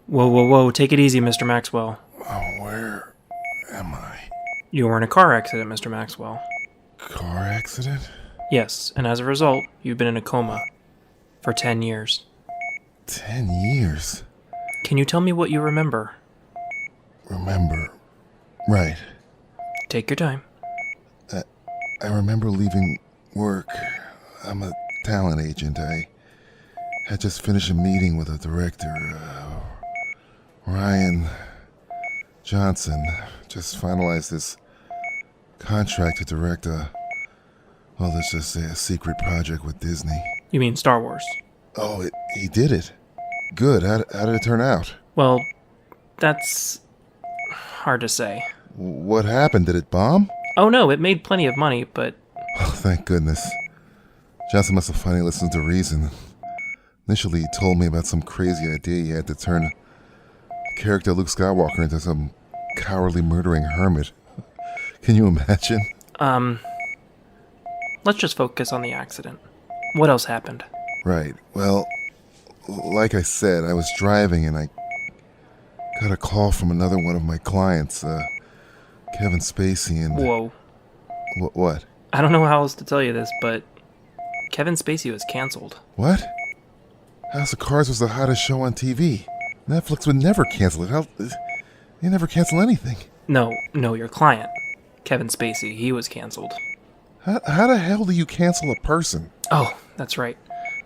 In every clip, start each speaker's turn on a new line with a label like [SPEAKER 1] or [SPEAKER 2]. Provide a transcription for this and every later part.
[SPEAKER 1] Whoa, whoa, whoa, take it easy, Mr. Maxwell.
[SPEAKER 2] Oh, where am I?
[SPEAKER 1] You were in a car accident, Mr. Maxwell.
[SPEAKER 2] Car accident?
[SPEAKER 1] Yes, and as a result, you've been in a coma for 10 years.
[SPEAKER 2] 10 years?
[SPEAKER 1] Can you tell me what you remember?
[SPEAKER 2] Remember. Right.
[SPEAKER 1] Take your time.
[SPEAKER 2] I remember leaving work. I'm a talent agent. I had just finished a meeting with a director, Ryan Johnson. Just finalized this contract to direct let's just say a secret project with Disney.
[SPEAKER 1] You mean Star Wars?
[SPEAKER 2] Oh, he did it. Good. How did it turn out?
[SPEAKER 1] Well, that's hard to say.
[SPEAKER 2] What happened? Did it bomb?
[SPEAKER 1] Oh no, it made plenty of money, but...
[SPEAKER 2] Oh, thank goodness. Johnson must have finally listened to reason. Initially, he told me about some crazy idea he had to turn the character Luke Skywalker into some cowardly murdering hermit. Can you imagine?
[SPEAKER 1] Let's just focus on the accident. What else happened?
[SPEAKER 2] Right. Well, like I said, I was driving and I got a call from another one of my clients, Kevin Spacey, and...
[SPEAKER 1] Whoa.
[SPEAKER 2] What?
[SPEAKER 1] I don't know how else to tell you this, but Kevin Spacey was canceled.
[SPEAKER 2] What? House of Cards was the hottest show on TV. Netflix would never cancel it. They never cancel anything.
[SPEAKER 1] No, your client, Kevin Spacey, he was canceled.
[SPEAKER 2] How the hell do you cancel a person?
[SPEAKER 1] Oh, that's right.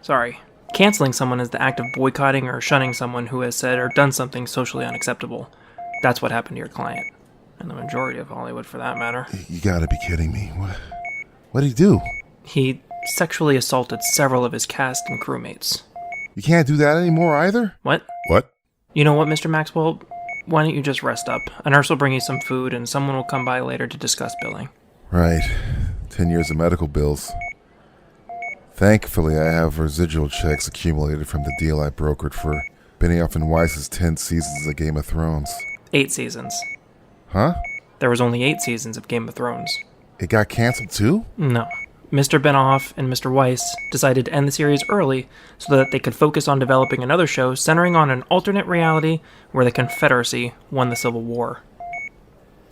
[SPEAKER 1] Sorry. Canceling someone is the act of boycotting or shunning someone who has said or done something socially unacceptable. That's what happened to your client. And the majority of Hollywood, for that matter.
[SPEAKER 2] You gotta be kidding me. What'd he do?
[SPEAKER 1] He sexually assaulted several of his cast and crewmates.
[SPEAKER 2] You can't do that anymore either?
[SPEAKER 1] What?
[SPEAKER 2] What?
[SPEAKER 1] You know what, Mr. Maxwell? Why don't you just rest up? A nurse will bring you some food and someone will come by later to discuss billing.
[SPEAKER 2] Right. 10 years of medical bills. Thankfully, I have residual checks accumulated from the deal I brokered for Benioff and Weiss's 10 seasons of Game of Thrones.
[SPEAKER 1] 8 seasons.
[SPEAKER 2] Huh?
[SPEAKER 1] There was only 8 seasons of Game of Thrones.
[SPEAKER 2] It got canceled too?
[SPEAKER 1] No. Mr. Benioff and Mr. Weiss decided to end the series early so that they could focus on developing another show centering on an alternate reality where the Confederacy won the Civil War.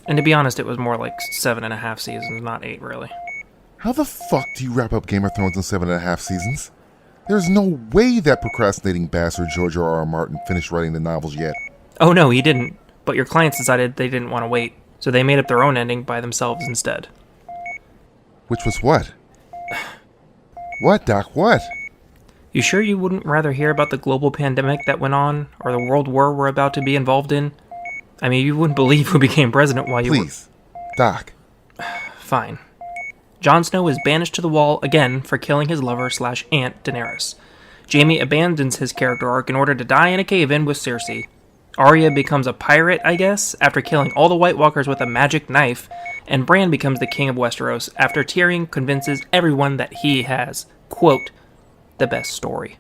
[SPEAKER 1] And to be honest, it was more like 7.5 seasons, not 8 really.
[SPEAKER 2] How the fuck do you wrap up Game of Thrones in 7.5 seasons? There's no way that procrastinating bastard George R.R. Martin finished writing the novels yet.
[SPEAKER 1] Oh no, he didn't. But your clients decided they didn't want to wait, so they made up their own ending by themselves instead.
[SPEAKER 2] Which was what? What, Doc, what?
[SPEAKER 1] You sure you wouldn't rather hear about the global pandemic that went on, or the world war we're about to be involved in? I mean, you wouldn't believe who became president while you
[SPEAKER 2] Please, Doc.
[SPEAKER 1] Fine. Jon Snow is banished to the Wall again for killing his lover/aunt Daenerys. Jaime abandons his character arc in order to die in a cave-in with Cersei. Arya becomes a pirate, I guess, after killing all the White Walkers with a magic knife, and Bran becomes the king of Westeros after Tyrion convinces everyone that he has, quote, the best story.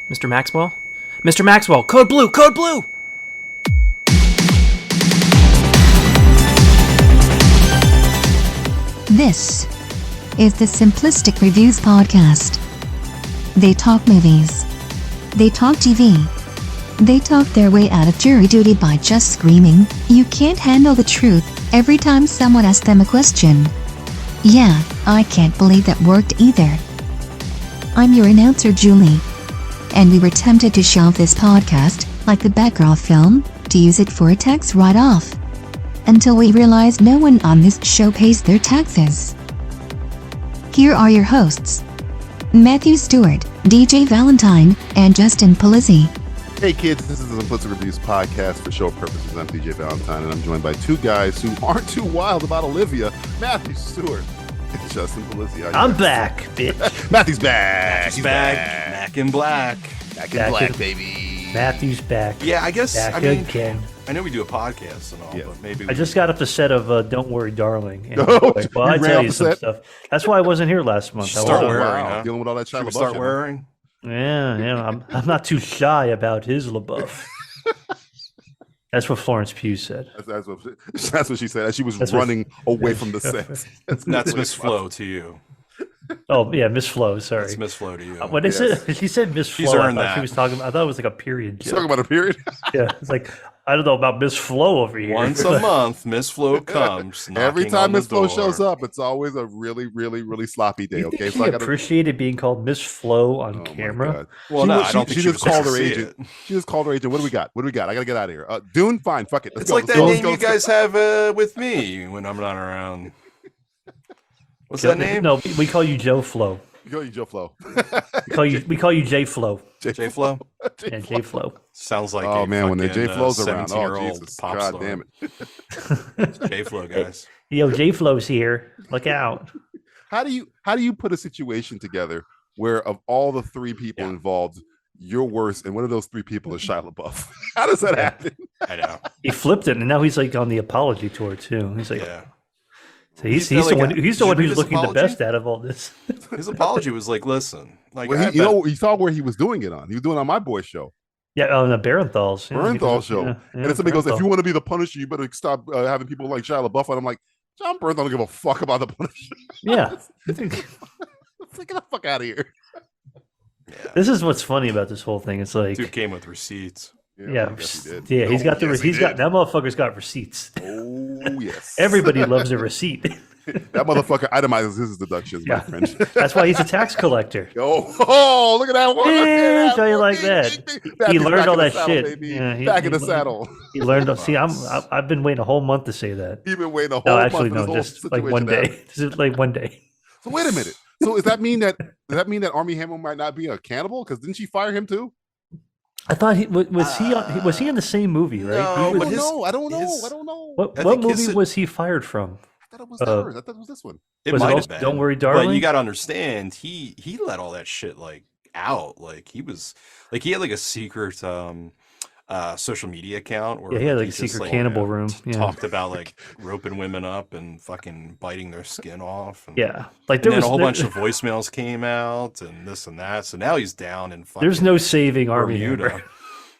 [SPEAKER 1] Mr. Maxwell? Mr. Maxwell, code blue! Code blue!
[SPEAKER 3] This is the Simplistic Reviews Podcast. They talk movies. They talk TV. They talk their way out of jury duty by just screaming, "You can't handle the truth," every time someone asks them a question. Yeah, I can't believe that worked either. I'm your announcer, Julie. And we were tempted to shelve this podcast, like the Batgirl film, to use it for a tax write-off. Until we realized no one on this show pays their taxes. Here are your hosts, Matthew Stewart, DJ Valentine, and Justin Polizzi.
[SPEAKER 4] Hey kids, this is the Simplistic Reviews Podcast for show purposes. I'm DJ Valentine, and I'm joined by two guys who aren't too wild about Olivia, Matthew Stewart and Justin Polizzi.
[SPEAKER 5] I'm back, bitch.
[SPEAKER 4] Matthew's back.
[SPEAKER 5] He's back. Back in black.
[SPEAKER 4] Back in black, baby.
[SPEAKER 5] Matthew's back.
[SPEAKER 6] Yeah, I guess,
[SPEAKER 5] Back
[SPEAKER 6] I mean,
[SPEAKER 5] again.
[SPEAKER 6] I know we do a podcast and all,
[SPEAKER 4] Yes.
[SPEAKER 6] but maybe
[SPEAKER 5] I just got off the set of Don't Worry, Darling. And
[SPEAKER 4] Oh,
[SPEAKER 5] well, I
[SPEAKER 4] you ran
[SPEAKER 5] tell
[SPEAKER 4] off
[SPEAKER 5] you
[SPEAKER 4] the
[SPEAKER 5] some
[SPEAKER 4] set?
[SPEAKER 5] stuff. That's why I wasn't here last month. I was
[SPEAKER 6] Start
[SPEAKER 5] on-
[SPEAKER 6] wearing,
[SPEAKER 4] wow.
[SPEAKER 6] huh?
[SPEAKER 4] Dealing with all that
[SPEAKER 6] Should
[SPEAKER 4] Shia
[SPEAKER 6] we
[SPEAKER 4] LaBeouf
[SPEAKER 6] start
[SPEAKER 4] shit.
[SPEAKER 6] wearing?
[SPEAKER 5] Yeah, I'm not too shy about his LaBeouf. That's what Florence Pugh said.
[SPEAKER 4] That's what she said as she was
[SPEAKER 5] That's what-
[SPEAKER 4] running away from the set.
[SPEAKER 6] That's Miss Flo to you.
[SPEAKER 5] Oh yeah, Miss Flo. Sorry,
[SPEAKER 6] It's Miss Flo to you.
[SPEAKER 5] When she said Miss
[SPEAKER 6] She's
[SPEAKER 5] Flo, I
[SPEAKER 6] earned
[SPEAKER 5] thought she
[SPEAKER 6] that.
[SPEAKER 5] was talking. I thought it was like a period
[SPEAKER 4] She's
[SPEAKER 5] joke.
[SPEAKER 4] talking about a period.
[SPEAKER 5] Yeah, it's like I don't know about Miss Flo over here.
[SPEAKER 6] Once a month, Miss Flo comes.
[SPEAKER 4] Every
[SPEAKER 6] knocking
[SPEAKER 4] time
[SPEAKER 6] on the
[SPEAKER 4] Miss Flo
[SPEAKER 6] door.
[SPEAKER 4] shows up, it's always a really, really, really sloppy day.
[SPEAKER 5] You
[SPEAKER 4] Okay,
[SPEAKER 5] think
[SPEAKER 4] so I
[SPEAKER 5] she
[SPEAKER 4] gotta.
[SPEAKER 5] appreciated being called Miss Flo on
[SPEAKER 4] Oh, my
[SPEAKER 5] camera?
[SPEAKER 4] God.
[SPEAKER 6] Well,
[SPEAKER 4] She
[SPEAKER 6] no,
[SPEAKER 4] was-
[SPEAKER 6] I don't
[SPEAKER 4] she
[SPEAKER 6] think
[SPEAKER 4] just called her
[SPEAKER 6] supposed to see
[SPEAKER 4] agent.
[SPEAKER 6] it.
[SPEAKER 4] She just called her agent. What do we got? What do we got? I gotta get out of here. Dune, fine, fuck it. Let's
[SPEAKER 6] It's
[SPEAKER 4] go.
[SPEAKER 6] like
[SPEAKER 4] Let's
[SPEAKER 6] that
[SPEAKER 4] go, let's
[SPEAKER 6] name
[SPEAKER 4] go,
[SPEAKER 6] you
[SPEAKER 4] let's go.
[SPEAKER 6] guys have with me when I'm not around. What's that name?
[SPEAKER 5] No, we call you Joe Flo.
[SPEAKER 4] Go, you Joe Flo.
[SPEAKER 5] We call you J Flo.
[SPEAKER 6] J Flo.
[SPEAKER 5] Yeah, J Flo.
[SPEAKER 6] Sounds like
[SPEAKER 4] Oh
[SPEAKER 6] a
[SPEAKER 4] man, when the J
[SPEAKER 6] fucking,
[SPEAKER 4] Flo's around, oh
[SPEAKER 6] 17-year-old
[SPEAKER 4] Jesus,
[SPEAKER 6] pop
[SPEAKER 4] God
[SPEAKER 6] star.
[SPEAKER 4] damn it.
[SPEAKER 6] J Flo, guys.
[SPEAKER 5] Yo, J Flo's here. Look out.
[SPEAKER 4] How do you put a situation together where of all the three people involved, you're worse, and one of those three people is Shia LaBeouf? How does that happen?
[SPEAKER 6] I know.
[SPEAKER 5] He flipped it, and now he's like on the apology tour too. He's like,
[SPEAKER 6] Yeah.
[SPEAKER 5] so he's
[SPEAKER 6] He's
[SPEAKER 5] the
[SPEAKER 6] like,
[SPEAKER 5] one. He's
[SPEAKER 6] did
[SPEAKER 5] the
[SPEAKER 6] you
[SPEAKER 5] one
[SPEAKER 6] read
[SPEAKER 5] who's
[SPEAKER 6] his
[SPEAKER 5] looking
[SPEAKER 6] apology?
[SPEAKER 5] the best out of all this.
[SPEAKER 6] His apology was like, listen, like
[SPEAKER 4] Well,
[SPEAKER 6] I bet-
[SPEAKER 4] you saw where he was doing it on. He was doing it on my boy show,
[SPEAKER 5] Yeah, on the Barenthal's. Yeah, he
[SPEAKER 4] Bernthal
[SPEAKER 5] was-
[SPEAKER 4] show.
[SPEAKER 5] yeah,
[SPEAKER 4] And then somebody goes,
[SPEAKER 5] Barenthal.
[SPEAKER 4] "If you want to be the Punisher, you better stop having people like Shia LaBeouf." And I'm like, John Bernthal don't give a fuck about the Punisher.
[SPEAKER 5] Yeah.
[SPEAKER 4] Get the fuck out of here.
[SPEAKER 5] This is what's funny about this whole thing. It's like,
[SPEAKER 6] dude came with receipts.
[SPEAKER 5] yeah,
[SPEAKER 4] I guess he did.
[SPEAKER 5] yeah, he's
[SPEAKER 4] Oh,
[SPEAKER 5] got the
[SPEAKER 4] yes, he
[SPEAKER 5] he's got
[SPEAKER 4] did.
[SPEAKER 5] that motherfucker's got receipts.
[SPEAKER 4] Oh yes.
[SPEAKER 5] Everybody loves a receipt.
[SPEAKER 4] That motherfucker itemizes his deductions, my
[SPEAKER 5] Yeah.
[SPEAKER 4] friend.
[SPEAKER 5] That's why he's a tax collector.
[SPEAKER 4] Oh, look at that one.
[SPEAKER 5] Yeah, how you like that? He
[SPEAKER 4] He's
[SPEAKER 5] learned
[SPEAKER 4] back
[SPEAKER 5] all
[SPEAKER 4] in the
[SPEAKER 5] that
[SPEAKER 4] saddle,
[SPEAKER 5] shit.
[SPEAKER 4] baby.
[SPEAKER 5] Yeah,
[SPEAKER 4] back in the
[SPEAKER 5] he-
[SPEAKER 4] saddle.
[SPEAKER 5] He learned. See, I've been waiting a whole month to say that.
[SPEAKER 4] You've been waiting a whole
[SPEAKER 5] No,
[SPEAKER 4] month
[SPEAKER 5] actually,
[SPEAKER 4] for
[SPEAKER 5] no,
[SPEAKER 4] this whole
[SPEAKER 5] just like
[SPEAKER 4] situation
[SPEAKER 5] one
[SPEAKER 4] to happen.
[SPEAKER 5] day. This is like one day.
[SPEAKER 4] So wait a minute. So does that mean that Army Hammer might not be a cannibal? Because didn't she fire him too?
[SPEAKER 5] I thought he was he in the same movie, right?
[SPEAKER 6] no,
[SPEAKER 5] He
[SPEAKER 4] I
[SPEAKER 5] was-
[SPEAKER 6] but
[SPEAKER 4] don't know. I don't know.
[SPEAKER 6] his-
[SPEAKER 4] I don't know.
[SPEAKER 5] what
[SPEAKER 6] I
[SPEAKER 5] what
[SPEAKER 6] think his-
[SPEAKER 5] movie was he fired from?
[SPEAKER 4] I thought it was hers. I thought it was this one.
[SPEAKER 6] It
[SPEAKER 5] Was it
[SPEAKER 6] might
[SPEAKER 5] also
[SPEAKER 6] have been.
[SPEAKER 5] Don't Worry,
[SPEAKER 6] But
[SPEAKER 5] Darling?
[SPEAKER 6] you got to understand, he let all that shit like out. Like he had like a secret social media account where
[SPEAKER 5] Yeah, he had like
[SPEAKER 6] he
[SPEAKER 5] a
[SPEAKER 6] just,
[SPEAKER 5] secret cannibal room. Yeah,
[SPEAKER 6] talked about like roping women up and fucking biting their skin off. And,
[SPEAKER 5] yeah. Like
[SPEAKER 6] And
[SPEAKER 5] there
[SPEAKER 6] then
[SPEAKER 5] was
[SPEAKER 6] a whole bunch of voicemails came out and this and that. So now he's down in fucking
[SPEAKER 5] there's no saving Army
[SPEAKER 6] Bermuda.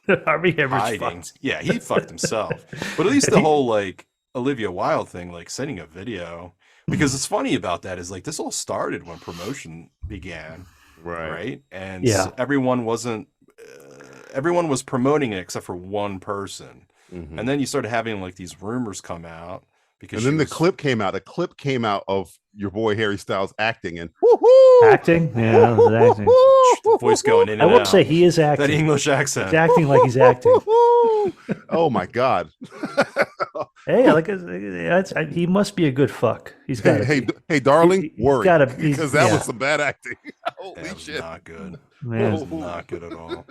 [SPEAKER 5] Hammer. Army Hammer's
[SPEAKER 6] hiding.
[SPEAKER 5] fucked.
[SPEAKER 6] Yeah, he fucked himself. But at least the whole like Olivia Wilde thing, like sending a video, because it's funny about that is like this all started when promotion began, right? And
[SPEAKER 5] Yeah.
[SPEAKER 6] everyone was promoting it except for one person,
[SPEAKER 4] Mhm.
[SPEAKER 6] and then you started having like these rumors come out because
[SPEAKER 4] And then
[SPEAKER 6] she
[SPEAKER 4] the
[SPEAKER 6] was-
[SPEAKER 4] clip came out. A clip came out of your boy Harry Styles acting and woohoo,
[SPEAKER 5] Acting? Yeah, that was acting.
[SPEAKER 6] the voice going in
[SPEAKER 5] I
[SPEAKER 6] and
[SPEAKER 5] will
[SPEAKER 6] out.
[SPEAKER 5] say he is
[SPEAKER 6] that
[SPEAKER 5] acting.
[SPEAKER 6] English accent.
[SPEAKER 5] He's acting like he's acting.
[SPEAKER 4] Oh my god.
[SPEAKER 5] Hey, he must be a good fuck. He's got
[SPEAKER 4] hey, darling,
[SPEAKER 5] he's
[SPEAKER 4] worry.
[SPEAKER 5] gotta-
[SPEAKER 4] Because that
[SPEAKER 5] yeah.
[SPEAKER 4] was some bad acting. Holy
[SPEAKER 6] That was
[SPEAKER 4] shit.
[SPEAKER 6] not good.
[SPEAKER 5] man.
[SPEAKER 6] That was not good at all.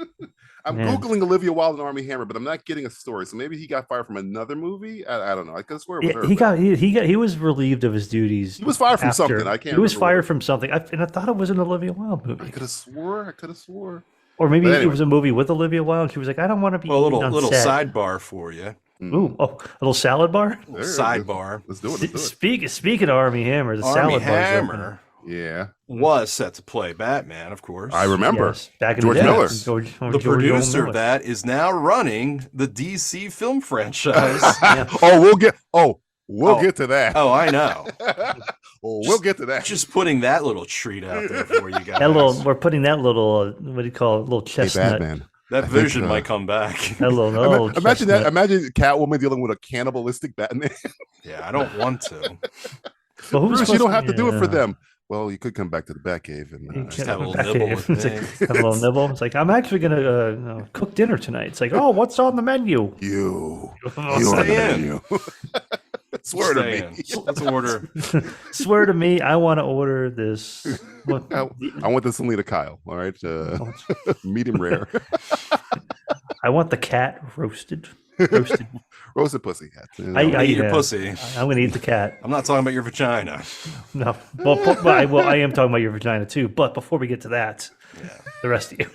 [SPEAKER 4] I'm
[SPEAKER 5] Man.
[SPEAKER 4] Googling Olivia Wilde and Army Hammer, but I'm not getting a story. So maybe he got fired from another movie. I don't know. I could swear it was her.
[SPEAKER 5] He was relieved of his duties.
[SPEAKER 4] He was fired from
[SPEAKER 5] after-
[SPEAKER 4] something. I can't
[SPEAKER 5] He was
[SPEAKER 4] remember what
[SPEAKER 5] fired from something, and I thought it was an Olivia Wilde
[SPEAKER 4] I
[SPEAKER 5] movie,
[SPEAKER 4] could have swore.
[SPEAKER 5] or maybe
[SPEAKER 4] But
[SPEAKER 5] it
[SPEAKER 4] anyway.
[SPEAKER 5] was a movie with Olivia Wilde. She was like, "I don't want to be
[SPEAKER 6] Well, a
[SPEAKER 5] eaten on
[SPEAKER 6] little
[SPEAKER 5] set."
[SPEAKER 6] sidebar for you.
[SPEAKER 5] Ooh, a little salad bar.
[SPEAKER 4] There,
[SPEAKER 6] Sidebar.
[SPEAKER 4] Let's do it.
[SPEAKER 5] Speaking of Army Hammer, the
[SPEAKER 6] Army
[SPEAKER 5] salad bar's
[SPEAKER 6] Hammer
[SPEAKER 4] Yeah.
[SPEAKER 6] was set to play Batman, of course.
[SPEAKER 4] I remember.
[SPEAKER 5] Yes, back in
[SPEAKER 4] George
[SPEAKER 5] the day.
[SPEAKER 4] Miller.
[SPEAKER 6] The producer of that is now running the DC film franchise.
[SPEAKER 4] We'll get to that.
[SPEAKER 6] Oh, I know.
[SPEAKER 4] We'll get to that.
[SPEAKER 6] Just putting that little treat out there for you guys.
[SPEAKER 5] We're putting that little, what do you call it, little
[SPEAKER 4] Hey,
[SPEAKER 5] chestnut.
[SPEAKER 4] Batman.
[SPEAKER 6] That
[SPEAKER 4] I think,
[SPEAKER 6] vision might come back.
[SPEAKER 5] That little
[SPEAKER 4] Imagine that.
[SPEAKER 5] chestnut.
[SPEAKER 4] Imagine Catwoman dealing with a cannibalistic Batman.
[SPEAKER 6] Yeah, I don't want to.
[SPEAKER 5] Well, who's
[SPEAKER 4] Bruce, you
[SPEAKER 5] supposed
[SPEAKER 4] don't have to do it for
[SPEAKER 5] yeah.
[SPEAKER 4] them. Well, you could come back to the Batcave and
[SPEAKER 6] Just have a little
[SPEAKER 5] Back
[SPEAKER 6] nibble
[SPEAKER 5] in.
[SPEAKER 6] with
[SPEAKER 5] It's like,
[SPEAKER 6] me.
[SPEAKER 5] have a little nibble. It's like, I'm actually gonna cook dinner tonight. It's like, oh, what's on the menu?
[SPEAKER 4] you
[SPEAKER 6] I'll
[SPEAKER 4] on the
[SPEAKER 6] stay in.
[SPEAKER 4] menu. Swear to
[SPEAKER 6] Stay
[SPEAKER 4] me.
[SPEAKER 6] in. Let's order.
[SPEAKER 5] Swear to me, I want to order this. What,
[SPEAKER 4] I want the Selena Kyle. All right, medium rare,
[SPEAKER 5] I want the cat roasted. Roasted.
[SPEAKER 4] roasted pussy cat.
[SPEAKER 6] I eat your pussy.
[SPEAKER 5] I'm gonna eat the cat.
[SPEAKER 6] I'm not talking about your vagina.
[SPEAKER 5] No, well, I am talking about your vagina too. But before we get to that, the rest of you,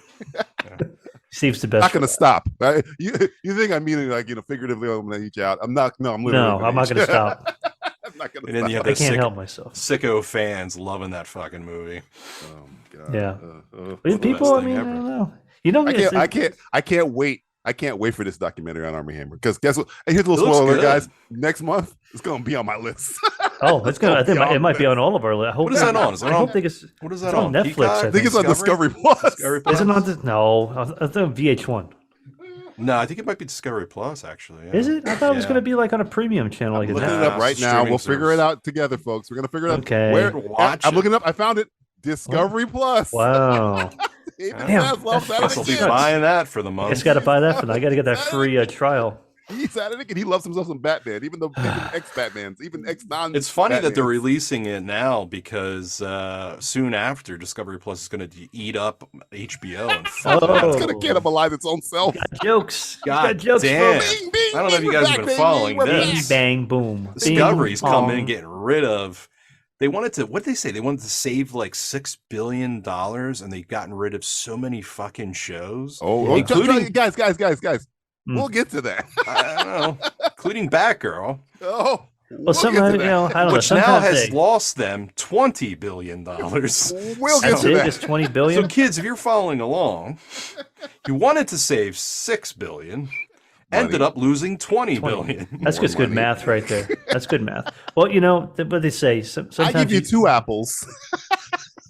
[SPEAKER 5] Steve's the best.
[SPEAKER 4] Not gonna stop. Right? You think I'm meaning like figuratively? I'm gonna eat you out. I'm not. No, I'm literally.
[SPEAKER 5] No, I'm not gonna stop.
[SPEAKER 4] I'm not gonna.
[SPEAKER 6] And then you have
[SPEAKER 5] I
[SPEAKER 6] the
[SPEAKER 5] can't help myself.
[SPEAKER 6] sicko fans loving that fucking movie.
[SPEAKER 4] Oh God.
[SPEAKER 5] Yeah.
[SPEAKER 4] the
[SPEAKER 5] But people,
[SPEAKER 6] best
[SPEAKER 5] I
[SPEAKER 6] thing
[SPEAKER 5] mean, I
[SPEAKER 6] ever.
[SPEAKER 5] don't know. You know,
[SPEAKER 4] I can't wait. I can't wait for this documentary on Army Hammer because guess what? And here's a little
[SPEAKER 6] It looks
[SPEAKER 4] spoiler,
[SPEAKER 6] good.
[SPEAKER 4] guys. Next month it's gonna be on my list.
[SPEAKER 5] Oh, it's gonna. I think it might be on all of our. I hope.
[SPEAKER 6] What is that on? Is that
[SPEAKER 5] I
[SPEAKER 6] on?
[SPEAKER 5] hope it's.
[SPEAKER 6] What is
[SPEAKER 5] It's
[SPEAKER 6] that
[SPEAKER 5] on Netflix.
[SPEAKER 6] Peacock?
[SPEAKER 5] I
[SPEAKER 4] I think it's on Discovery Plus.
[SPEAKER 6] Discovery Plus?
[SPEAKER 5] Is it on? No, I think VH1.
[SPEAKER 6] No, I think it might be Discovery Plus. Actually, yeah.
[SPEAKER 5] Is it? I thought it was
[SPEAKER 6] Yeah.
[SPEAKER 5] going to be like on a premium channel. Like
[SPEAKER 4] Looking
[SPEAKER 5] that.
[SPEAKER 4] it up right now.
[SPEAKER 6] Streaming
[SPEAKER 4] We'll figure
[SPEAKER 6] service.
[SPEAKER 4] it out together, folks. We're gonna figure it out.
[SPEAKER 5] Okay.
[SPEAKER 4] Where?
[SPEAKER 6] Watch
[SPEAKER 4] I'm
[SPEAKER 6] it.
[SPEAKER 4] looking up. I found it. Discovery Plus.
[SPEAKER 5] Wow.
[SPEAKER 4] Even
[SPEAKER 5] Damn,
[SPEAKER 4] Maslow's at
[SPEAKER 6] I'll
[SPEAKER 4] it
[SPEAKER 6] be
[SPEAKER 4] again.
[SPEAKER 6] buying that for the
[SPEAKER 5] I
[SPEAKER 6] month.
[SPEAKER 5] just got to buy that for. I got to get that free trial.
[SPEAKER 4] He's at it again. He loves himself some Batman, even ex-Batmans, even ex-non.
[SPEAKER 6] It's funny that they're
[SPEAKER 4] Batmans.
[SPEAKER 6] releasing it now because soon after Discovery Plus is going to eat up HBO and fuck
[SPEAKER 5] Oh.
[SPEAKER 6] it up.
[SPEAKER 4] It's gonna cannibalize its own self.
[SPEAKER 5] Got jokes. You
[SPEAKER 6] God
[SPEAKER 5] got jokes.
[SPEAKER 6] damn.
[SPEAKER 5] folks.
[SPEAKER 4] Bing, bing,
[SPEAKER 6] I don't know if you
[SPEAKER 4] we're
[SPEAKER 6] guys have
[SPEAKER 4] back,
[SPEAKER 6] been
[SPEAKER 4] baby.
[SPEAKER 6] following
[SPEAKER 4] We're
[SPEAKER 6] this.
[SPEAKER 5] Bing, bang, boom.
[SPEAKER 6] Discovery's
[SPEAKER 5] Bing,
[SPEAKER 6] coming and
[SPEAKER 5] bong.
[SPEAKER 6] getting rid of. They wanted to. What did they say? They wanted to save like $6 billion, and they've gotten rid of so many fucking shows. Including-
[SPEAKER 4] guys.
[SPEAKER 5] Mm.
[SPEAKER 4] We'll get to that.
[SPEAKER 6] I don't know, including Batgirl,
[SPEAKER 4] Oh,
[SPEAKER 5] Well, sometimes I don't know.
[SPEAKER 6] which now
[SPEAKER 5] Sometimes
[SPEAKER 6] has
[SPEAKER 5] they,
[SPEAKER 6] lost them $20 billion.
[SPEAKER 4] We'll
[SPEAKER 5] that's
[SPEAKER 4] get to
[SPEAKER 5] it.
[SPEAKER 4] that.
[SPEAKER 5] It's 20 billion.
[SPEAKER 6] So, kids, if you're following along, you wanted to save $6 billion, ended up losing $20 billion.
[SPEAKER 5] That's just good
[SPEAKER 4] money.
[SPEAKER 5] math right there. That's good math. Well, you know what they say.
[SPEAKER 4] I
[SPEAKER 5] Sometimes
[SPEAKER 4] give you 2 apples.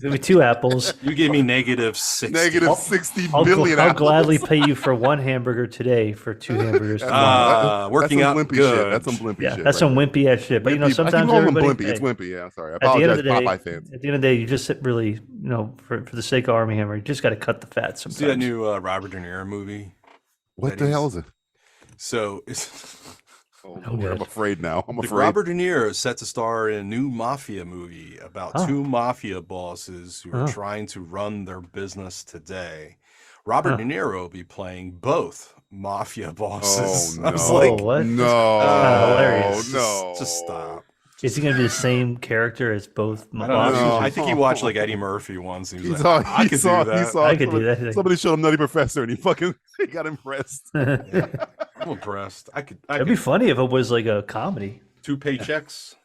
[SPEAKER 5] give me 2 apples.
[SPEAKER 6] You gave me -60.
[SPEAKER 4] Negative
[SPEAKER 5] I'll-
[SPEAKER 4] 60
[SPEAKER 5] I'll,
[SPEAKER 4] million
[SPEAKER 5] I'll
[SPEAKER 4] apples.
[SPEAKER 5] gladly pay you for 1 hamburger today for 2 hamburgers tomorrow.
[SPEAKER 6] Working
[SPEAKER 4] That's some
[SPEAKER 6] out
[SPEAKER 4] blimpy
[SPEAKER 6] good.
[SPEAKER 4] shit. That's some blimpy
[SPEAKER 5] Yeah,
[SPEAKER 4] shit.
[SPEAKER 5] that's some wimpy ass shit. But you know,
[SPEAKER 4] Wimpy. I
[SPEAKER 5] sometimes
[SPEAKER 4] keep calling him
[SPEAKER 5] everybody.
[SPEAKER 4] blimpy. It's
[SPEAKER 5] hey,
[SPEAKER 4] wimpy. Yeah, I'm sorry. I
[SPEAKER 5] at the end
[SPEAKER 4] apologize,
[SPEAKER 5] of the day,
[SPEAKER 4] Popeye fans.
[SPEAKER 5] at the end of the day, you just really, you know, for the sake of Army Hammer, you just got to cut the fat sometimes.
[SPEAKER 6] See that new Robert De Niro movie?
[SPEAKER 4] What the hell is it?
[SPEAKER 6] So it's
[SPEAKER 4] Oh,
[SPEAKER 5] Oh,
[SPEAKER 4] Lord, I'm
[SPEAKER 5] good.
[SPEAKER 4] afraid now. I'm afraid.
[SPEAKER 6] Robert De Niro is set to star in a new mafia movie about
[SPEAKER 5] Oh.
[SPEAKER 6] 2 mafia bosses who are
[SPEAKER 5] Oh.
[SPEAKER 6] trying to run their business today. Robert
[SPEAKER 5] Huh.
[SPEAKER 6] De Niro will be playing both mafia bosses.
[SPEAKER 4] Oh,
[SPEAKER 6] I was
[SPEAKER 4] no.
[SPEAKER 6] like,
[SPEAKER 5] what?
[SPEAKER 4] No.
[SPEAKER 5] hilarious.
[SPEAKER 4] No.
[SPEAKER 6] just stop.
[SPEAKER 5] Is he going to be the same character as both?
[SPEAKER 6] I don't know.
[SPEAKER 4] No.
[SPEAKER 6] I think he watched like Eddie Murphy once. And he
[SPEAKER 4] He
[SPEAKER 6] was
[SPEAKER 4] saw,
[SPEAKER 6] like, I
[SPEAKER 4] he
[SPEAKER 6] could
[SPEAKER 4] saw,
[SPEAKER 6] do
[SPEAKER 4] he
[SPEAKER 6] that.
[SPEAKER 4] saw.
[SPEAKER 5] I could do that.
[SPEAKER 4] Somebody showed him Nutty Professor, and he got impressed.
[SPEAKER 6] I'm impressed. I
[SPEAKER 5] It'd
[SPEAKER 6] could
[SPEAKER 5] be funny if it was like a comedy.
[SPEAKER 6] 2 paychecks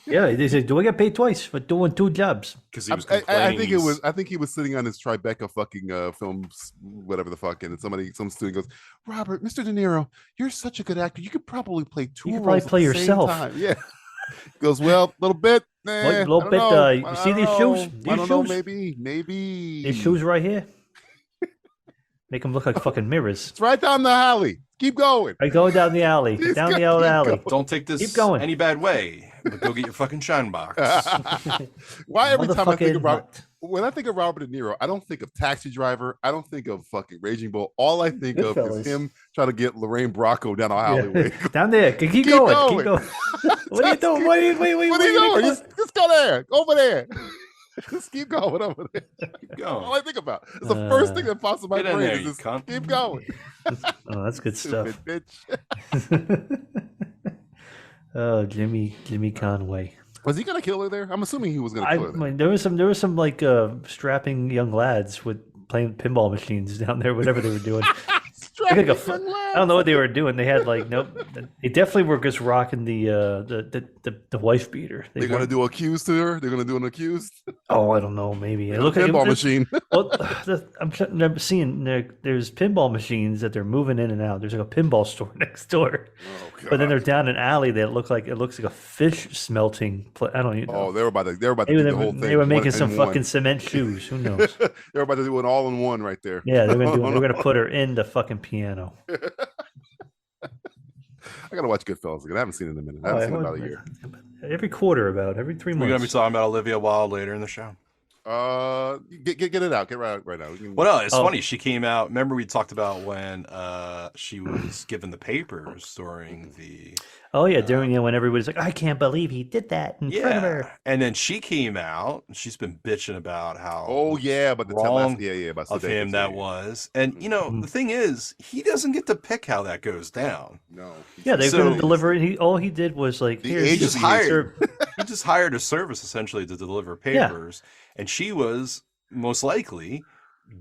[SPEAKER 5] Yeah, they said, "Do I get paid twice for doing 2 jobs?"
[SPEAKER 6] because he was
[SPEAKER 4] I
[SPEAKER 6] complaining.
[SPEAKER 4] think it was. I think he was sitting on his Tribeca fucking films, whatever the fuck, and some student goes, "Robert, Mr. De Niro, you're such a good actor. You could probably play 2
[SPEAKER 5] You could
[SPEAKER 4] roles
[SPEAKER 5] probably play
[SPEAKER 4] at the same
[SPEAKER 5] yourself."
[SPEAKER 4] time." Yeah. He goes, "Well, a little bit.
[SPEAKER 5] Little
[SPEAKER 4] I don't
[SPEAKER 5] bit,
[SPEAKER 4] know.
[SPEAKER 5] you
[SPEAKER 4] I
[SPEAKER 5] see
[SPEAKER 4] don't
[SPEAKER 5] these
[SPEAKER 4] know.
[SPEAKER 5] shoes?
[SPEAKER 4] I
[SPEAKER 5] These
[SPEAKER 4] don't know.
[SPEAKER 5] shoes?
[SPEAKER 4] Maybe.
[SPEAKER 5] These shoes right here make them look like fucking mirrors.
[SPEAKER 4] It's right down the alley. Keep going.
[SPEAKER 5] I go down the alley,
[SPEAKER 4] He's
[SPEAKER 5] down
[SPEAKER 4] got-
[SPEAKER 5] the old
[SPEAKER 4] keep
[SPEAKER 5] alley.
[SPEAKER 4] going.
[SPEAKER 6] Don't take this
[SPEAKER 5] Keep going.
[SPEAKER 6] any bad way, but go get your fucking shine box.
[SPEAKER 4] Why every time I think
[SPEAKER 5] Motherfucking
[SPEAKER 4] about
[SPEAKER 5] nut.
[SPEAKER 4] when I think of Robert De Niro, I don't think of Taxi Driver. I don't think of fucking Raging Bull. All I think of
[SPEAKER 5] Goodfellas.
[SPEAKER 4] is him trying to get Lorraine Bracco down the alleyway.
[SPEAKER 5] Down there. Keep going. Keep
[SPEAKER 4] going.
[SPEAKER 5] going. What are you doing? Wait.
[SPEAKER 4] What are you doing? Just go there. Over there. Just keep going over there.
[SPEAKER 6] Keep
[SPEAKER 4] All
[SPEAKER 6] going.
[SPEAKER 4] I think about. It's the first thing that pops in my
[SPEAKER 6] Get in
[SPEAKER 4] brain.
[SPEAKER 6] there,
[SPEAKER 4] Is
[SPEAKER 6] you
[SPEAKER 4] just
[SPEAKER 6] cunt.
[SPEAKER 4] keep going.
[SPEAKER 5] Oh, that's good stuff.
[SPEAKER 4] Stupid bitch.
[SPEAKER 5] Oh, Jimmy Conway.
[SPEAKER 4] Was he gonna kill her there? I'm assuming he was gonna kill her. There.
[SPEAKER 5] There was some like strapping young lads with playing pinball machines down there, whatever they were doing. Like a I don't know what they were doing. They had like nope. They definitely were just rocking the wife beater.
[SPEAKER 4] They're gonna do accused to her. They're gonna do an accused.
[SPEAKER 5] Oh, I don't know. Maybe look at
[SPEAKER 4] Pinball machine.
[SPEAKER 5] Well, I'm seeing there's pinball machines that they're moving in and out. There's like a pinball store next door,
[SPEAKER 4] Oh,
[SPEAKER 5] but then
[SPEAKER 4] God.
[SPEAKER 5] they're down an alley that looks like a fish smelting. I don't even know.
[SPEAKER 4] Oh, they were about to
[SPEAKER 5] Maybe
[SPEAKER 4] do the whole thing.
[SPEAKER 5] they were making
[SPEAKER 4] one
[SPEAKER 5] some
[SPEAKER 4] in one.
[SPEAKER 5] fucking cement shoes. Who knows?
[SPEAKER 4] They were about to do an all in one right there.
[SPEAKER 5] Yeah, they're gonna put her in the fucking piano.
[SPEAKER 4] I gotta watch Goodfellas again. I haven't seen it in a minute. I haven't seen it in about a year.
[SPEAKER 5] Every quarter, every 3
[SPEAKER 6] We're gonna be
[SPEAKER 5] months.
[SPEAKER 6] talking about Olivia Wilde later in the show.
[SPEAKER 4] Get it out. Get right now. We can-
[SPEAKER 6] Well, no, it's
[SPEAKER 5] Oh.
[SPEAKER 6] funny. She came out. Remember, we talked about when she was given the papers during the
[SPEAKER 5] Oh yeah, during when everybody's like, I can't believe he did that in front of her.
[SPEAKER 6] and then she came out. And she's been bitching about how
[SPEAKER 4] Oh yeah, but the
[SPEAKER 6] wrong
[SPEAKER 4] about
[SPEAKER 6] of
[SPEAKER 4] Sudeikis,
[SPEAKER 6] him that
[SPEAKER 4] yeah.
[SPEAKER 6] was. And you know, the thing is, he doesn't get to pick how that goes down.
[SPEAKER 4] No.
[SPEAKER 5] Yeah, they're
[SPEAKER 6] So-
[SPEAKER 5] gonna deliver it. All he did was like,
[SPEAKER 4] The
[SPEAKER 5] here,
[SPEAKER 6] He
[SPEAKER 4] agency
[SPEAKER 6] just
[SPEAKER 4] is
[SPEAKER 6] hired. He just hired a service essentially to deliver papers, and she was most likely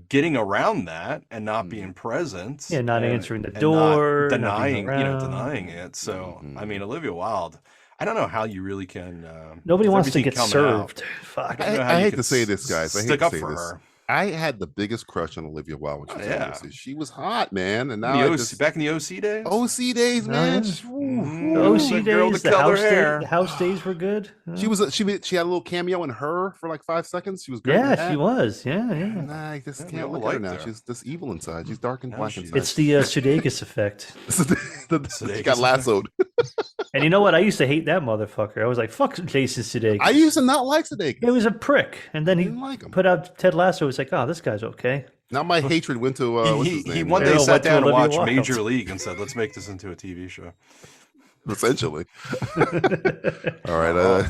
[SPEAKER 6] getting around that and not being present.
[SPEAKER 5] Yeah, not
[SPEAKER 6] and-
[SPEAKER 5] answering the
[SPEAKER 6] and
[SPEAKER 5] door,
[SPEAKER 6] not
[SPEAKER 5] not being
[SPEAKER 6] denying,
[SPEAKER 5] around.
[SPEAKER 6] denying it. So
[SPEAKER 4] Mhm.
[SPEAKER 6] I mean, Olivia Wilde. I don't know how you really can.
[SPEAKER 5] Nobody
[SPEAKER 6] with
[SPEAKER 5] wants to
[SPEAKER 6] everything
[SPEAKER 5] get
[SPEAKER 6] coming
[SPEAKER 5] served.
[SPEAKER 6] out,
[SPEAKER 5] Fuck.
[SPEAKER 6] I don't know how
[SPEAKER 4] I
[SPEAKER 6] you
[SPEAKER 4] hate
[SPEAKER 6] can
[SPEAKER 4] to say this, guys. I hate
[SPEAKER 6] stick
[SPEAKER 4] to
[SPEAKER 6] up
[SPEAKER 4] say
[SPEAKER 6] for
[SPEAKER 4] this.
[SPEAKER 6] her.
[SPEAKER 4] I had the biggest crush on Olivia Wilde when she was on OC. She was hot, man. And now
[SPEAKER 6] back in the OC days?
[SPEAKER 4] OC days, man.
[SPEAKER 5] The OC days, the house days were good.
[SPEAKER 4] She had a little cameo in Her for like 5 seconds. She was great.
[SPEAKER 5] Yeah, she was. Yeah.
[SPEAKER 4] Nah, I just can't look at her now. She's this evil inside. She's dark and black inside.
[SPEAKER 5] It's the Sudeikis effect.
[SPEAKER 4] She got lassoed.
[SPEAKER 5] And you know what? I used to hate that motherfucker. I was like, fuck Jason Sudeikis.
[SPEAKER 4] I used to not like Sudeikis.
[SPEAKER 5] It was a prick. And then he put out Ted Lasso. It was like, oh, this guy's okay.
[SPEAKER 4] Now my hatred went to
[SPEAKER 6] he one day sat down and watched Major League and said, let's make this into a TV show.
[SPEAKER 4] Essentially. All right.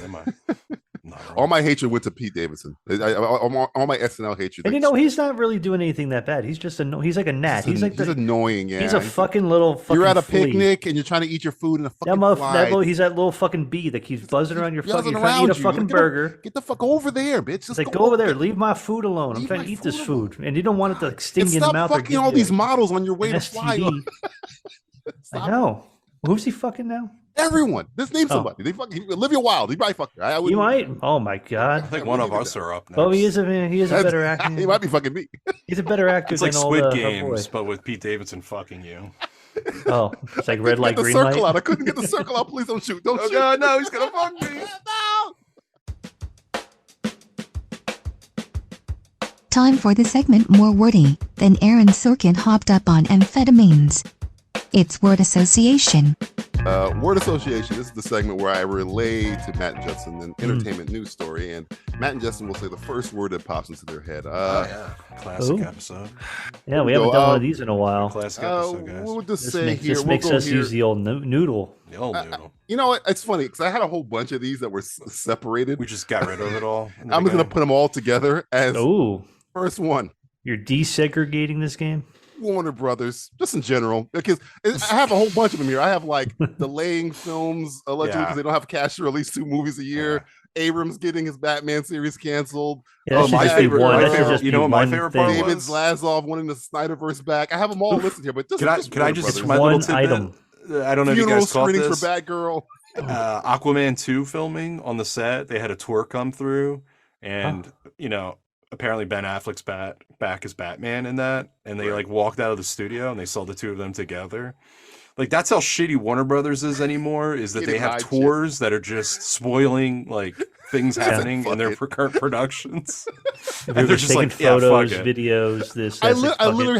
[SPEAKER 4] All my hatred went to Pete Davidson. All my SNL hatred.
[SPEAKER 5] And he's not really doing anything that bad. He's just he's like a gnat. He's
[SPEAKER 4] annoying. Yeah,
[SPEAKER 5] he's a fucking little.
[SPEAKER 4] You're at a
[SPEAKER 5] flea.
[SPEAKER 4] picnic and you're trying to eat your food and a fucking fly.
[SPEAKER 5] He's that little fucking bee that keeps buzzing around your fucking. You're trying to eat a fucking burger.
[SPEAKER 4] Get the fuck over there, bitch.
[SPEAKER 5] Just go over there. Leave my food alone. I'm trying to eat this food, and you don't want it to sting you in the mouth.
[SPEAKER 4] Stop fucking all these models on your way to fly.
[SPEAKER 5] I know. Who's he fucking now?
[SPEAKER 4] Everyone. Just name somebody. They fucking Olivia Wilde. He probably fucked her.
[SPEAKER 5] He might. Oh my god.
[SPEAKER 6] I think one of us are up next.
[SPEAKER 5] Oh, he is a better actor.
[SPEAKER 4] He might be fucking me.
[SPEAKER 5] He's a better actor.
[SPEAKER 6] It's like Squid Games, but with Pete Davidson fucking you.
[SPEAKER 5] Oh, it's like red light, green light.
[SPEAKER 4] I couldn't get the circle out. Please don't shoot. Don't shoot.
[SPEAKER 6] God, no, he's gonna fuck me.
[SPEAKER 4] No.
[SPEAKER 3] Time for the segment more wordy than Aaron Sorkin hopped up on amphetamines. It's word association.
[SPEAKER 4] Word association. This is the segment where I relay to Matt and Justin an entertainment news story, and Matt and Justin will say the first word that pops into their head.
[SPEAKER 6] Classic episode.
[SPEAKER 5] Yeah, we haven't done one of these in a while.
[SPEAKER 6] Classic episode, guys.
[SPEAKER 4] We'll just say here.
[SPEAKER 5] This makes us use the old noodle.
[SPEAKER 6] The old noodle.
[SPEAKER 4] You know what? It's funny because I had a whole bunch of these that were separated.
[SPEAKER 6] We just got rid of it all.
[SPEAKER 4] I'm just gonna put them all together as first one.
[SPEAKER 5] You're desegregating this game.
[SPEAKER 4] Warner Brothers, just in general, because I have a whole bunch of them here. I have like delaying films allegedly because they don't have cash to release 2 movies a year. Abrams getting his Batman series canceled.
[SPEAKER 5] Yeah,
[SPEAKER 6] my favorite part. You know what my favorite part was?
[SPEAKER 4] David Zaslav wanting the Snyderverse back. I have them all listed here, but just
[SPEAKER 6] can I just my
[SPEAKER 5] one
[SPEAKER 6] little
[SPEAKER 5] item?
[SPEAKER 6] I don't know if you guys caught
[SPEAKER 4] screenings
[SPEAKER 6] this.
[SPEAKER 4] for Batgirl.
[SPEAKER 6] Aquaman 2 filming on the set. They had a tour come through, and apparently Ben Affleck's back as Batman in that, and they like walked out of the studio and they saw the two of them together. Like that's how shitty Warner Brothers is anymore. Is that they have tours that are just spoiling like things happening in their current productions.
[SPEAKER 5] And they're just like photos, videos.
[SPEAKER 4] I literally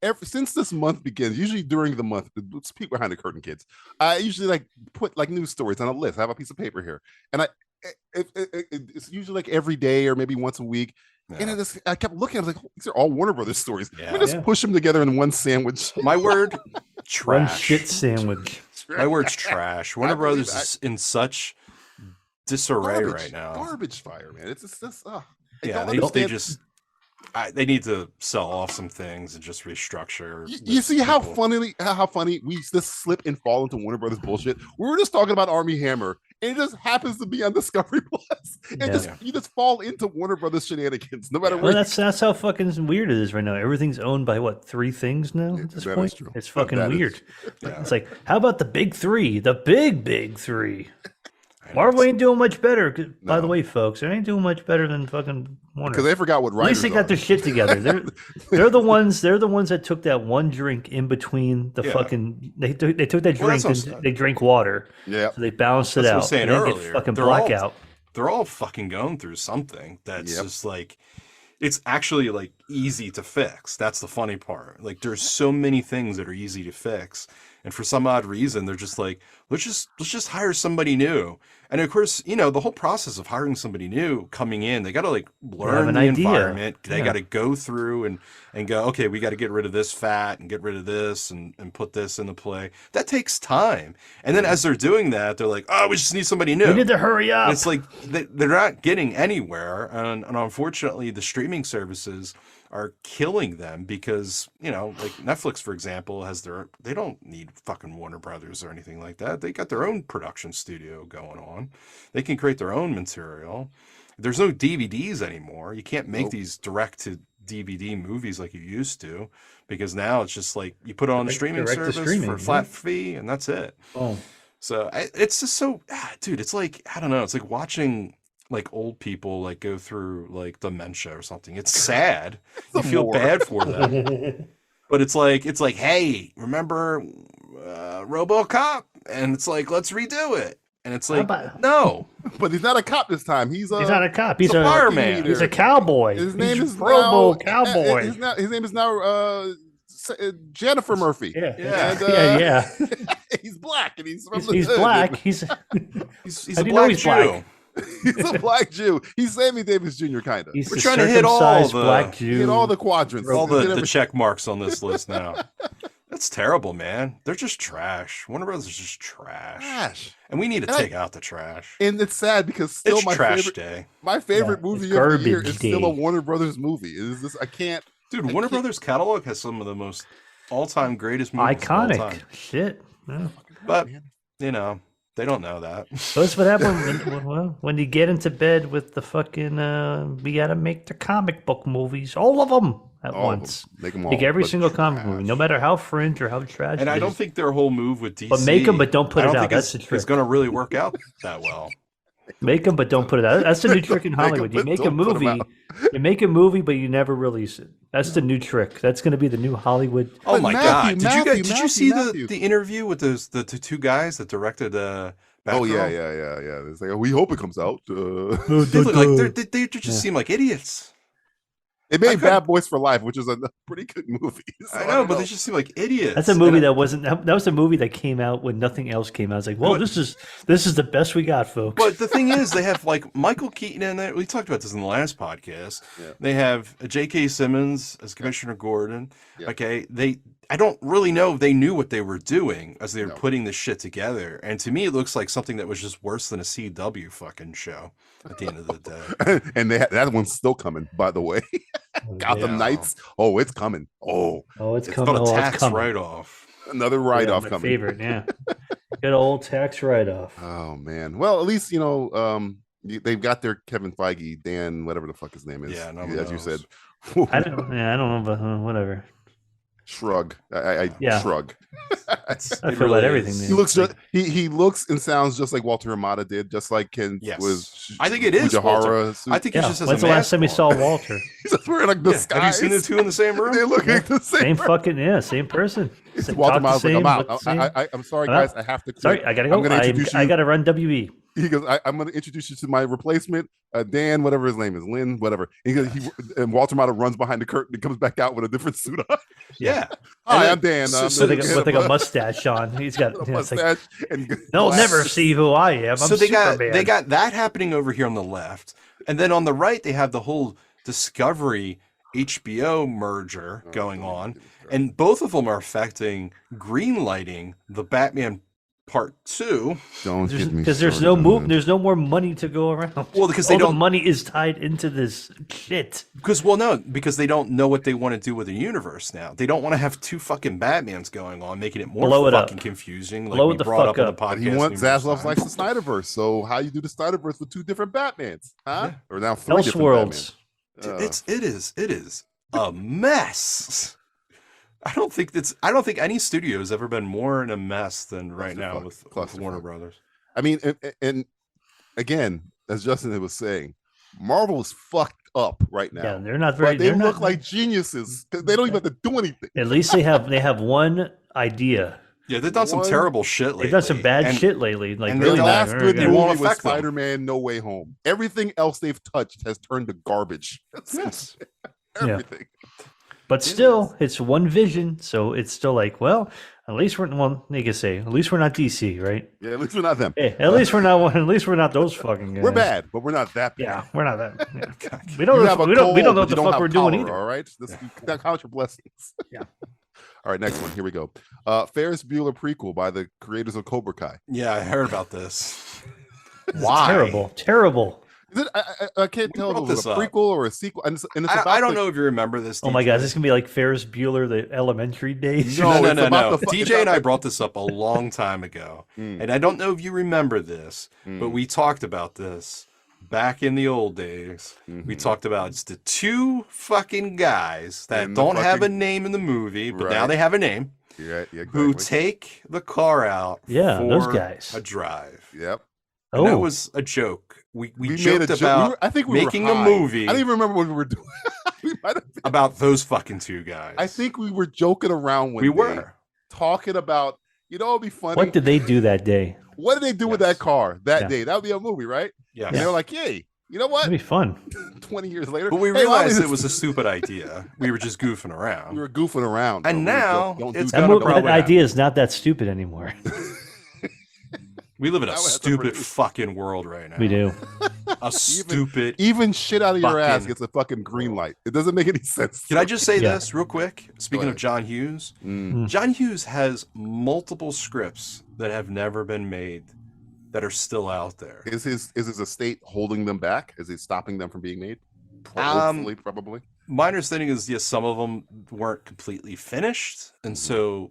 [SPEAKER 4] have since this month begins. Usually during the month, it's peek behind the curtain, kids. I usually like put like news stories on a list. I have a piece of paper here, and it's usually like every day or maybe once a week. Yeah. And I kept looking. I was like, these are all Warner Brothers stories. Yeah. Let me just push them together in one sandwich.
[SPEAKER 6] My word, trash.
[SPEAKER 5] One shit sandwich.
[SPEAKER 6] My word's trash. Warner Brothers is in such disarray right now.
[SPEAKER 4] Garbage fire, man. It's just
[SPEAKER 6] they need to sell off some things and just restructure.
[SPEAKER 4] You see how funny we just slip and fall into Warner Brothers bullshit. We were just talking about Armie Hammer, and it just happens to be on Discovery Plus. You just fall into Warner Brothers shenanigans, no matter what.
[SPEAKER 5] Well, that's how fucking weird it is right now. Everything's owned by 3 things now at this point. It's fucking weird. It's like, how about the big 3? The big 3. Marvel ain't doing much better. By the way, folks, they ain't doing much better than fucking Warner.
[SPEAKER 4] Because they forgot what writers
[SPEAKER 5] At least they got their shit together. They're the ones that took that one drink in between the fucking. They took that drink and they drank water.
[SPEAKER 4] Yeah,
[SPEAKER 5] so they balanced it out.
[SPEAKER 6] I was saying earlier,
[SPEAKER 5] fucking blackout.
[SPEAKER 6] They're all fucking going through something that's just like. It's actually like easy to fix. That's the funny part. Like there's so many things that are easy to fix, and for some odd reason, they're just like, let's just hire somebody new. And of course, the whole process of hiring somebody new coming in, they got to like learn the environment. They got to go through and go, okay, we got to get rid of this fat and get rid of this and put this into play. That takes time. And then as they're doing that, they're like, oh, we just need somebody new.
[SPEAKER 5] We need to hurry up.
[SPEAKER 6] And it's like they're not getting anywhere. And unfortunately, the streaming services are killing them because, like Netflix, for example, they don't need fucking Warner Brothers or anything like that. They got their own production studio going on. They can create their own material. There's no DVDs anymore. You can't make these direct to DVD movies like you used to, because now it's just like you put it on the streaming service for a flat fee and that's it.
[SPEAKER 5] Oh.
[SPEAKER 6] So it's just so, dude, it's like, I don't know. It's like watching like old people like go through like dementia or something. It's sad. You feel bad for them. But it's like, hey, remember RoboCop? And it's like, let's redo it. And it's like, no.
[SPEAKER 4] But he's not a cop this time. He's
[SPEAKER 5] not a cop. He's
[SPEAKER 6] a fireman.
[SPEAKER 5] He's a cowboy.
[SPEAKER 4] His name is
[SPEAKER 5] Cowboy.
[SPEAKER 4] His name is now Jennifer Murphy.
[SPEAKER 5] Yeah.
[SPEAKER 4] He's black and he's
[SPEAKER 5] black.
[SPEAKER 6] He's a black Jew.
[SPEAKER 5] Black?
[SPEAKER 4] He's a black Jew. He's Sammy Davis Jr. kind of.
[SPEAKER 6] We're trying to hit all the
[SPEAKER 5] black Jew.
[SPEAKER 4] Hit all the quadrants.
[SPEAKER 6] All the check marks on this list now. That's terrible, man. They're just trash. Warner Brothers is just trash. And we need to take out the trash.
[SPEAKER 4] And it's sad because still
[SPEAKER 6] it's trash day.
[SPEAKER 4] My favorite movie of the year is still a Warner Brothers movie. Is this? I can't.
[SPEAKER 6] Dude, Warner Brothers catalog has some of the most all-time greatest movies.
[SPEAKER 5] Iconic
[SPEAKER 6] of all time.
[SPEAKER 5] shit. Yeah.
[SPEAKER 6] But you know, they don't know that.
[SPEAKER 5] That's what happens when you get into bed with the fucking. We gotta make the comic book movies, all of them at once.
[SPEAKER 4] Make them all.
[SPEAKER 5] Make every single comic movie, no matter how fringe or how trash.
[SPEAKER 6] And I don't think their whole move with DC.
[SPEAKER 5] But make them, but don't put it out. That's the trick.
[SPEAKER 6] It's going to really work out that well.
[SPEAKER 5] Make them, but don't put it out. That's the new trick in Hollywood. You make a movie, but you never release it. That's the new trick. That's going to be the new Hollywood.
[SPEAKER 6] Oh my God! Did you see the interview with the two guys that directed?
[SPEAKER 4] Yeah. It's like, we hope it comes out.
[SPEAKER 6] They look like they just seem like idiots.
[SPEAKER 4] It made Bad Boys for Life, which is a pretty good movie. So
[SPEAKER 6] I know, but they just seem like idiots.
[SPEAKER 5] That's a movie that wasn't. That was a movie that came out when nothing else came out. It's like, well, this is the best we got, folks.
[SPEAKER 6] But the thing is, they have like Michael Keaton in there. We talked about this in the last podcast. Yeah. They have J.K. Simmons as Commissioner Gordon. Yeah. Okay, I don't really know if they knew what they were doing as they were putting this shit together. And to me, it looks like something that was just worse than a CW fucking show at the end of the day.
[SPEAKER 4] And that one's still coming, by the way. Gotham Knights. Oh, it's coming. Oh,
[SPEAKER 5] it's coming.
[SPEAKER 6] It's a tax write-off.
[SPEAKER 4] Another write-off coming.
[SPEAKER 5] Favorite, yeah. Good old tax write-off.
[SPEAKER 4] Oh man. Well, at least they've got their Kevin Feige, Dan, whatever the fuck his name is.
[SPEAKER 6] Yeah,
[SPEAKER 4] as you said.
[SPEAKER 5] I don't know, but whatever.
[SPEAKER 4] Shrug. I shrug.
[SPEAKER 5] I feel about everything.
[SPEAKER 4] He looks he looks and sounds just like Walter Hamada did, just like Ken was.
[SPEAKER 6] I think it is Walter. I think he just has.
[SPEAKER 5] When's the last time we saw Walter?
[SPEAKER 4] He's just wearing like disguise.
[SPEAKER 6] Have you seen the two in the same room?
[SPEAKER 4] They look like the same
[SPEAKER 5] same person.
[SPEAKER 4] Walter Hamada's like, I'm out. I'm sorry, guys. I have to quit.
[SPEAKER 5] Sorry, I gotta go. I gotta run WE.
[SPEAKER 4] He goes, I'm going to introduce you to my replacement, Dan, whatever his name is, Lynn, whatever. And Walter Matthau runs behind the curtain and comes back out with a different suit on.
[SPEAKER 6] Yeah.
[SPEAKER 4] Hi, I'm Dan.
[SPEAKER 5] With a mustache on. He's got a mustache. They'll never see who I am.
[SPEAKER 6] So they got that happening over here on the left. And then on the right, they have the whole Discovery HBO merger going on. And both of them are affecting greenlighting the Batman Part 2.
[SPEAKER 4] Don't get me
[SPEAKER 5] because there's no more money to go around.
[SPEAKER 6] Well, because
[SPEAKER 5] the money is tied into this shit.
[SPEAKER 6] Because they don't know what they want to do with the universe now. They don't want to have two fucking Batmans going on, making it more fucking confusing. Like we brought up in the podcast.
[SPEAKER 4] He wants Zaslav likes the Snyderverse. So how you do the Snyderverse with two different Batmans, huh? Yeah. Or now three different Batmans.
[SPEAKER 6] It is a mess. I don't think any studio has ever been more in a mess than right now with Warner Brothers.
[SPEAKER 4] I mean, and again, as Justin was saying, Marvel is fucked up right now.
[SPEAKER 5] Yeah, they're not very.
[SPEAKER 4] But they look like geniuses because they don't even have to do anything.
[SPEAKER 5] At least they have one idea.
[SPEAKER 6] Yeah, they've done some terrible shit lately.
[SPEAKER 5] They've done some bad shit lately. Like
[SPEAKER 4] and really, the last good movie was Spider-Man: No Way Home. Everything else they've touched has turned to garbage.
[SPEAKER 6] Yes.
[SPEAKER 4] Everything.
[SPEAKER 5] Yeah. But still, it's one vision, so it's still like, well, at least we're they can say, at least we're not DC, right?
[SPEAKER 4] Yeah, at least we're not them.
[SPEAKER 5] Hey, at least we're not those fucking guys.
[SPEAKER 4] We're bad, but we're not that bad.
[SPEAKER 5] Yeah, we're not that. Yeah. We don't know what the fuck we're doing either.
[SPEAKER 4] All right, count your blessings.
[SPEAKER 5] Yeah.
[SPEAKER 4] All right, next one. Here we go. Ferris Bueller prequel by the creators of Cobra Kai.
[SPEAKER 6] Yeah, I heard about this.
[SPEAKER 5] Why? Terrible.
[SPEAKER 4] I can't tell if it was a prequel or a sequel. And
[SPEAKER 6] I don't know if you remember this.
[SPEAKER 5] DJ. Oh my God, this is going to be like Ferris Bueller, the elementary days.
[SPEAKER 6] No. DJ and I brought this up a long time ago. And I don't know if you remember this, but we talked about this back in the old days. We talked about it's the two fucking guys that don't have a name in the movie, but now they have a name.
[SPEAKER 4] Yeah, exactly.
[SPEAKER 6] Who take the car out
[SPEAKER 5] for those guys.
[SPEAKER 6] a drive.
[SPEAKER 4] Yep.
[SPEAKER 6] And that was a joke. We joked about
[SPEAKER 4] I think we
[SPEAKER 6] making
[SPEAKER 4] were
[SPEAKER 6] a movie.
[SPEAKER 4] I don't even remember what we were doing. We might have been.
[SPEAKER 6] About those fucking two guys.
[SPEAKER 4] I think we were joking around when
[SPEAKER 6] we were
[SPEAKER 4] talking about, it'd be funny.
[SPEAKER 5] What did they do that day?
[SPEAKER 4] What did they do with that car that day? That would be a movie, right?
[SPEAKER 6] Yeah.
[SPEAKER 4] And they were like, "Yay, you know what?
[SPEAKER 5] That'd be fun."
[SPEAKER 4] 20 years later.
[SPEAKER 6] But we realized it was a stupid idea. We were just goofing around.
[SPEAKER 4] We were goofing around.
[SPEAKER 6] And now it's
[SPEAKER 5] that idea is not that stupid anymore.
[SPEAKER 6] We live in a stupid fucking world right now.
[SPEAKER 5] We do.
[SPEAKER 4] Even shit out of your ass gets a fucking green light. It doesn't make any sense.
[SPEAKER 6] Can I just say this real quick? Speaking of John Hughes, John Hughes has multiple scripts that have never been made that are still out there.
[SPEAKER 4] Is his estate holding them back? Is he stopping them from being made? Hopefully, probably.
[SPEAKER 6] My understanding is, yes, some of them weren't completely finished, and so,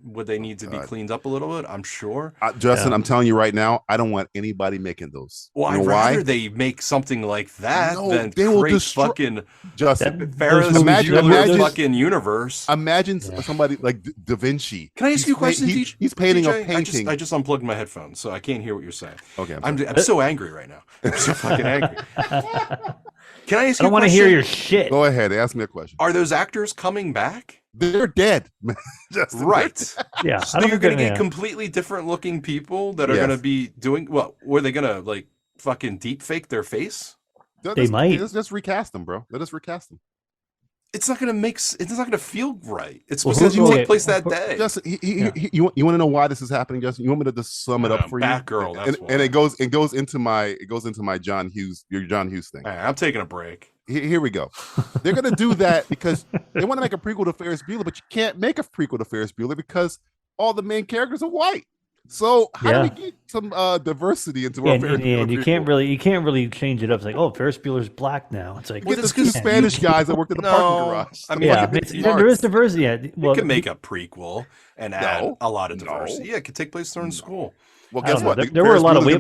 [SPEAKER 6] would they need to be cleaned up a little bit? I'm sure.
[SPEAKER 4] Justin, I'm telling you right now, I don't want anybody making those.
[SPEAKER 6] Well, I'd rather they make something like that than
[SPEAKER 4] they
[SPEAKER 6] create
[SPEAKER 4] will destroy
[SPEAKER 6] fucking
[SPEAKER 4] Justin.
[SPEAKER 6] Imagine fucking universe.
[SPEAKER 4] Imagine somebody like Da Vinci.
[SPEAKER 6] Can I ask you a question, DJ?
[SPEAKER 4] He's painting a painting.
[SPEAKER 6] I just unplugged my headphones, so I can't hear what you're saying.
[SPEAKER 4] Okay,
[SPEAKER 6] I'm so angry right now. I'm so fucking angry. Can I ask you a question?
[SPEAKER 5] I don't want to hear your shit.
[SPEAKER 4] Go ahead, ask me a question.
[SPEAKER 6] Are those actors coming back?
[SPEAKER 4] They're dead.
[SPEAKER 6] Right.
[SPEAKER 5] Yeah.
[SPEAKER 6] So you're going to get completely different looking people that are going to be doing what? Were they going to fucking deep fake their face?
[SPEAKER 5] They might.
[SPEAKER 4] Let's recast them, bro. Let us recast them.
[SPEAKER 6] It's not going to it's not going to feel right. It's supposed to take place that day.
[SPEAKER 4] Justin, you want to know why this is happening, Justin? You want me to just sum it up for you?
[SPEAKER 6] Batgirl, that's why.
[SPEAKER 4] And it goes into my John Hughes, your John Hughes thing.
[SPEAKER 6] Right, I'm taking a break.
[SPEAKER 4] Here we go. They're going to do that because they want to make a prequel to Ferris Bueller, but you can't make a prequel to Ferris Bueller because all the main characters are white. So how do we get some diversity into our Ferris Bueller?
[SPEAKER 5] And you can't really change it up. It's like, oh, Ferris Bueller's black now. It's like,
[SPEAKER 4] get the two Spanish guys that worked at the parking garage.
[SPEAKER 6] I mean,
[SPEAKER 5] there is diversity. Yeah.
[SPEAKER 6] Well, you can make a prequel and add a lot of diversity. Yeah, it could take place during school.
[SPEAKER 4] Well, guess what?
[SPEAKER 5] There were a lot of white.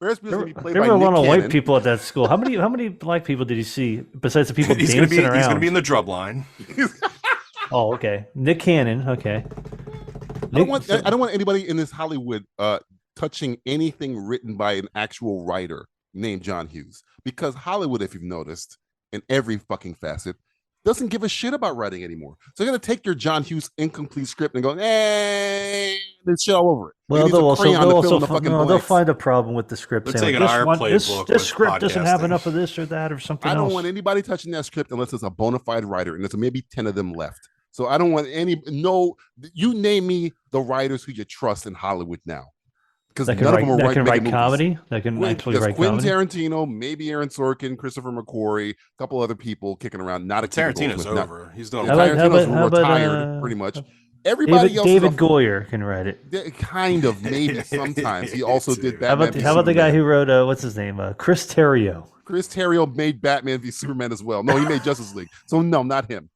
[SPEAKER 4] There
[SPEAKER 5] were a lot of white people at that school. How many black people did you see besides the people dancing around?
[SPEAKER 6] He's going to be in the drub line.
[SPEAKER 5] Oh, okay. Nick Cannon. Okay.
[SPEAKER 4] I don't want anybody in this Hollywood touching anything written by an actual writer named John Hughes, because Hollywood, if you've noticed, in every fucking facet, doesn't give a shit about writing anymore. So they're gonna take your John Hughes incomplete script and go, hey, there's shit all over it.
[SPEAKER 5] Well, they'll find a problem with the script.
[SPEAKER 6] Saying,
[SPEAKER 5] this script doesn't have enough of this or that or something else.
[SPEAKER 4] I don't want anybody touching that script unless it's a bona fide writer, and there's maybe 10 of them left. So I don't want you name me the writers who you trust in Hollywood now. Because none of them are
[SPEAKER 5] write comedy. That can actually write
[SPEAKER 4] Quentin
[SPEAKER 5] comedy.
[SPEAKER 4] Tarantino, maybe Aaron Sorkin, Christopher McQuarrie, a couple other people kicking around.
[SPEAKER 6] Tarantino's over. He's done.
[SPEAKER 4] Tarantino's retired, pretty much. Everybody else.
[SPEAKER 5] David Goyer can write it.
[SPEAKER 4] Kind of, maybe sometimes. He also did Batman.
[SPEAKER 5] How about the guy who wrote what's his name? Chris Terrio.
[SPEAKER 4] Chris Terrio made Batman v Superman as well. No, he made Justice League. So no, not him.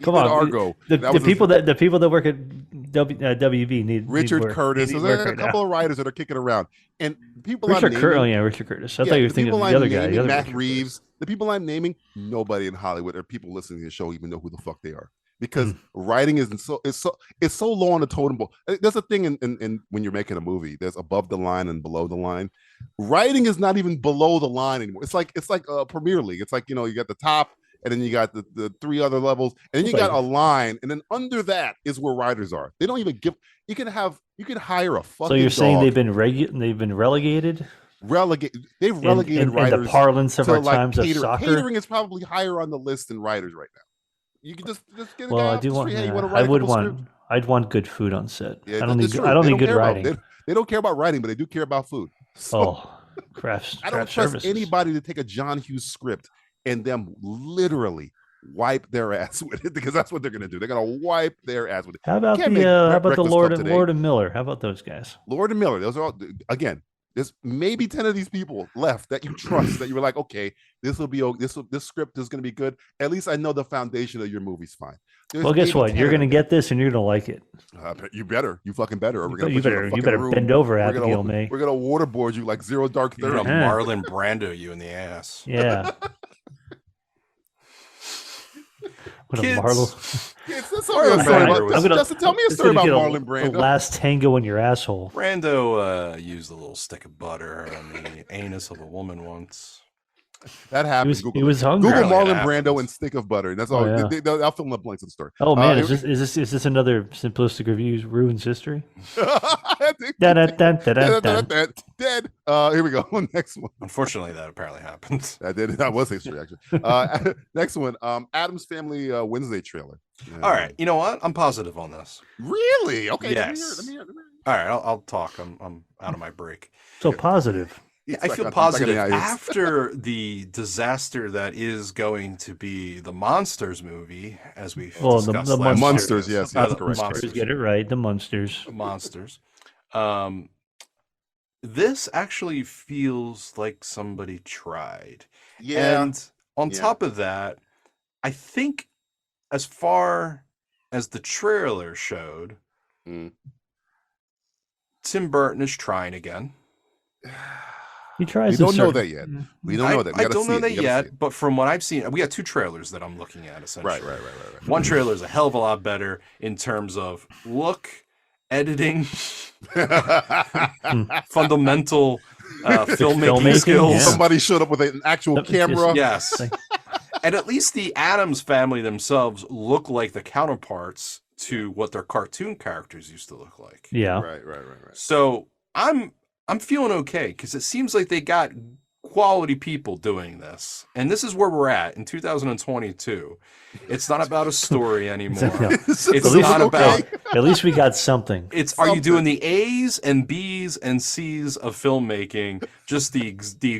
[SPEAKER 5] Come on,
[SPEAKER 4] Argo.
[SPEAKER 5] The people that work at WB need
[SPEAKER 4] Richard
[SPEAKER 5] work.
[SPEAKER 4] Curtis. So there's a couple of writers that are kicking around, and people
[SPEAKER 5] Richard Curtis. I thought you were thinking of the other guy.
[SPEAKER 4] Matt Reeves. The people I'm naming, nobody in Hollywood or people listening to the show even know who the fuck they are, because writing isn't it's so low on the totem pole. There's a thing in when you're making a movie. There's above the line and below the line. Writing is not even below the line anymore. It's like Premier League. It's like, you got the top, and then you got the three other levels, and then you got a line, and then under that is where writers are. They don't even give. You can hire a fucking.
[SPEAKER 5] So you're saying
[SPEAKER 4] dog.
[SPEAKER 5] they've been relegated?
[SPEAKER 4] They've relegated writers
[SPEAKER 5] in the parlance of our times of
[SPEAKER 4] catering.
[SPEAKER 5] soccer.
[SPEAKER 4] Catering is probably higher on the list than writers right now. You can just get a guy
[SPEAKER 5] I
[SPEAKER 4] off
[SPEAKER 5] do
[SPEAKER 4] the
[SPEAKER 5] want.
[SPEAKER 4] street, hey, you
[SPEAKER 5] I would want. I'd want good food on set.
[SPEAKER 4] Yeah,
[SPEAKER 5] I don't need good writing.
[SPEAKER 4] They don't care about writing, but they do care about food. So, I don't trust anybody to take a John Hughes script and them literally wipe their ass with it, because that's what they're going to do. They're going to wipe their ass with it.
[SPEAKER 5] How about the Lord and Miller? How about those guys?
[SPEAKER 4] Lord and Miller. Those are all, again. There's maybe 10 of these people left that you trust, that you were like, okay, this script is going to be good. At least I know the foundation of your movie's fine.
[SPEAKER 5] Well, guess what? You're going to get this, and you're going to like it.
[SPEAKER 4] You better. You fucking better. Or
[SPEAKER 5] you better bend over, Abigail May.
[SPEAKER 4] We're going to waterboard you like Zero Dark 30.
[SPEAKER 6] We're going to Marlon Brando you in the ass.
[SPEAKER 5] Yeah.
[SPEAKER 4] Kids, that's tell me a story about Justin. Tell me a story about Marlon
[SPEAKER 5] The
[SPEAKER 4] Brando.
[SPEAKER 5] last tango in your asshole.
[SPEAKER 6] Brando used a little stick of butter on the anus of a woman once.
[SPEAKER 4] That happened.
[SPEAKER 5] He was hungry.
[SPEAKER 4] Google Marlon
[SPEAKER 6] happens.
[SPEAKER 4] Brando and stick of butter. That's all.
[SPEAKER 5] Oh, yeah.
[SPEAKER 4] I'll fill in the blanks of the story.
[SPEAKER 5] Oh man, is this another Simplistic Reviews ruins history?
[SPEAKER 4] Dead. Here we go. Next one.
[SPEAKER 6] Unfortunately, that apparently happened.
[SPEAKER 4] That was history, actually. Next one. Adam's Family Wednesday trailer.
[SPEAKER 6] All right. You know what? I'm positive on this.
[SPEAKER 4] Really? Okay.
[SPEAKER 6] Yes.
[SPEAKER 4] Let me hear.
[SPEAKER 6] All right. I'll talk. I'm out of my break.
[SPEAKER 5] So positive.
[SPEAKER 6] Yeah, I feel positive after the disaster that is going to be the Monsters movie, as we discussed
[SPEAKER 5] the
[SPEAKER 6] last
[SPEAKER 4] Monsters,
[SPEAKER 6] year.
[SPEAKER 4] yes, correct.
[SPEAKER 5] Monsters, get it right. The Monsters.
[SPEAKER 6] This actually feels like somebody tried.
[SPEAKER 4] Yeah.
[SPEAKER 6] And on top of that, I think as far as the trailer showed, Tim Burton is trying again.
[SPEAKER 5] He tries.
[SPEAKER 4] We don't know that yet. We don't know that.
[SPEAKER 6] I don't know that yet, but from what I've seen, we got two trailers that I'm looking at, essentially.
[SPEAKER 4] Right.
[SPEAKER 6] One trailer is a hell of a lot better in terms of look, editing, fundamental filmmaking skills.
[SPEAKER 5] Yeah.
[SPEAKER 4] Somebody showed up with an actual camera.
[SPEAKER 6] Yes. And at least the Addams family themselves look like the counterparts to what their cartoon characters used to look like.
[SPEAKER 5] Yeah.
[SPEAKER 4] Right.
[SPEAKER 6] So I'm feeling okay because it seems like they got quality people doing this. And this is where we're at in 2022. It's not about a story anymore. It's not about...
[SPEAKER 5] At least we got something.
[SPEAKER 6] It's Are you doing the A's and B's and C's of filmmaking? Just the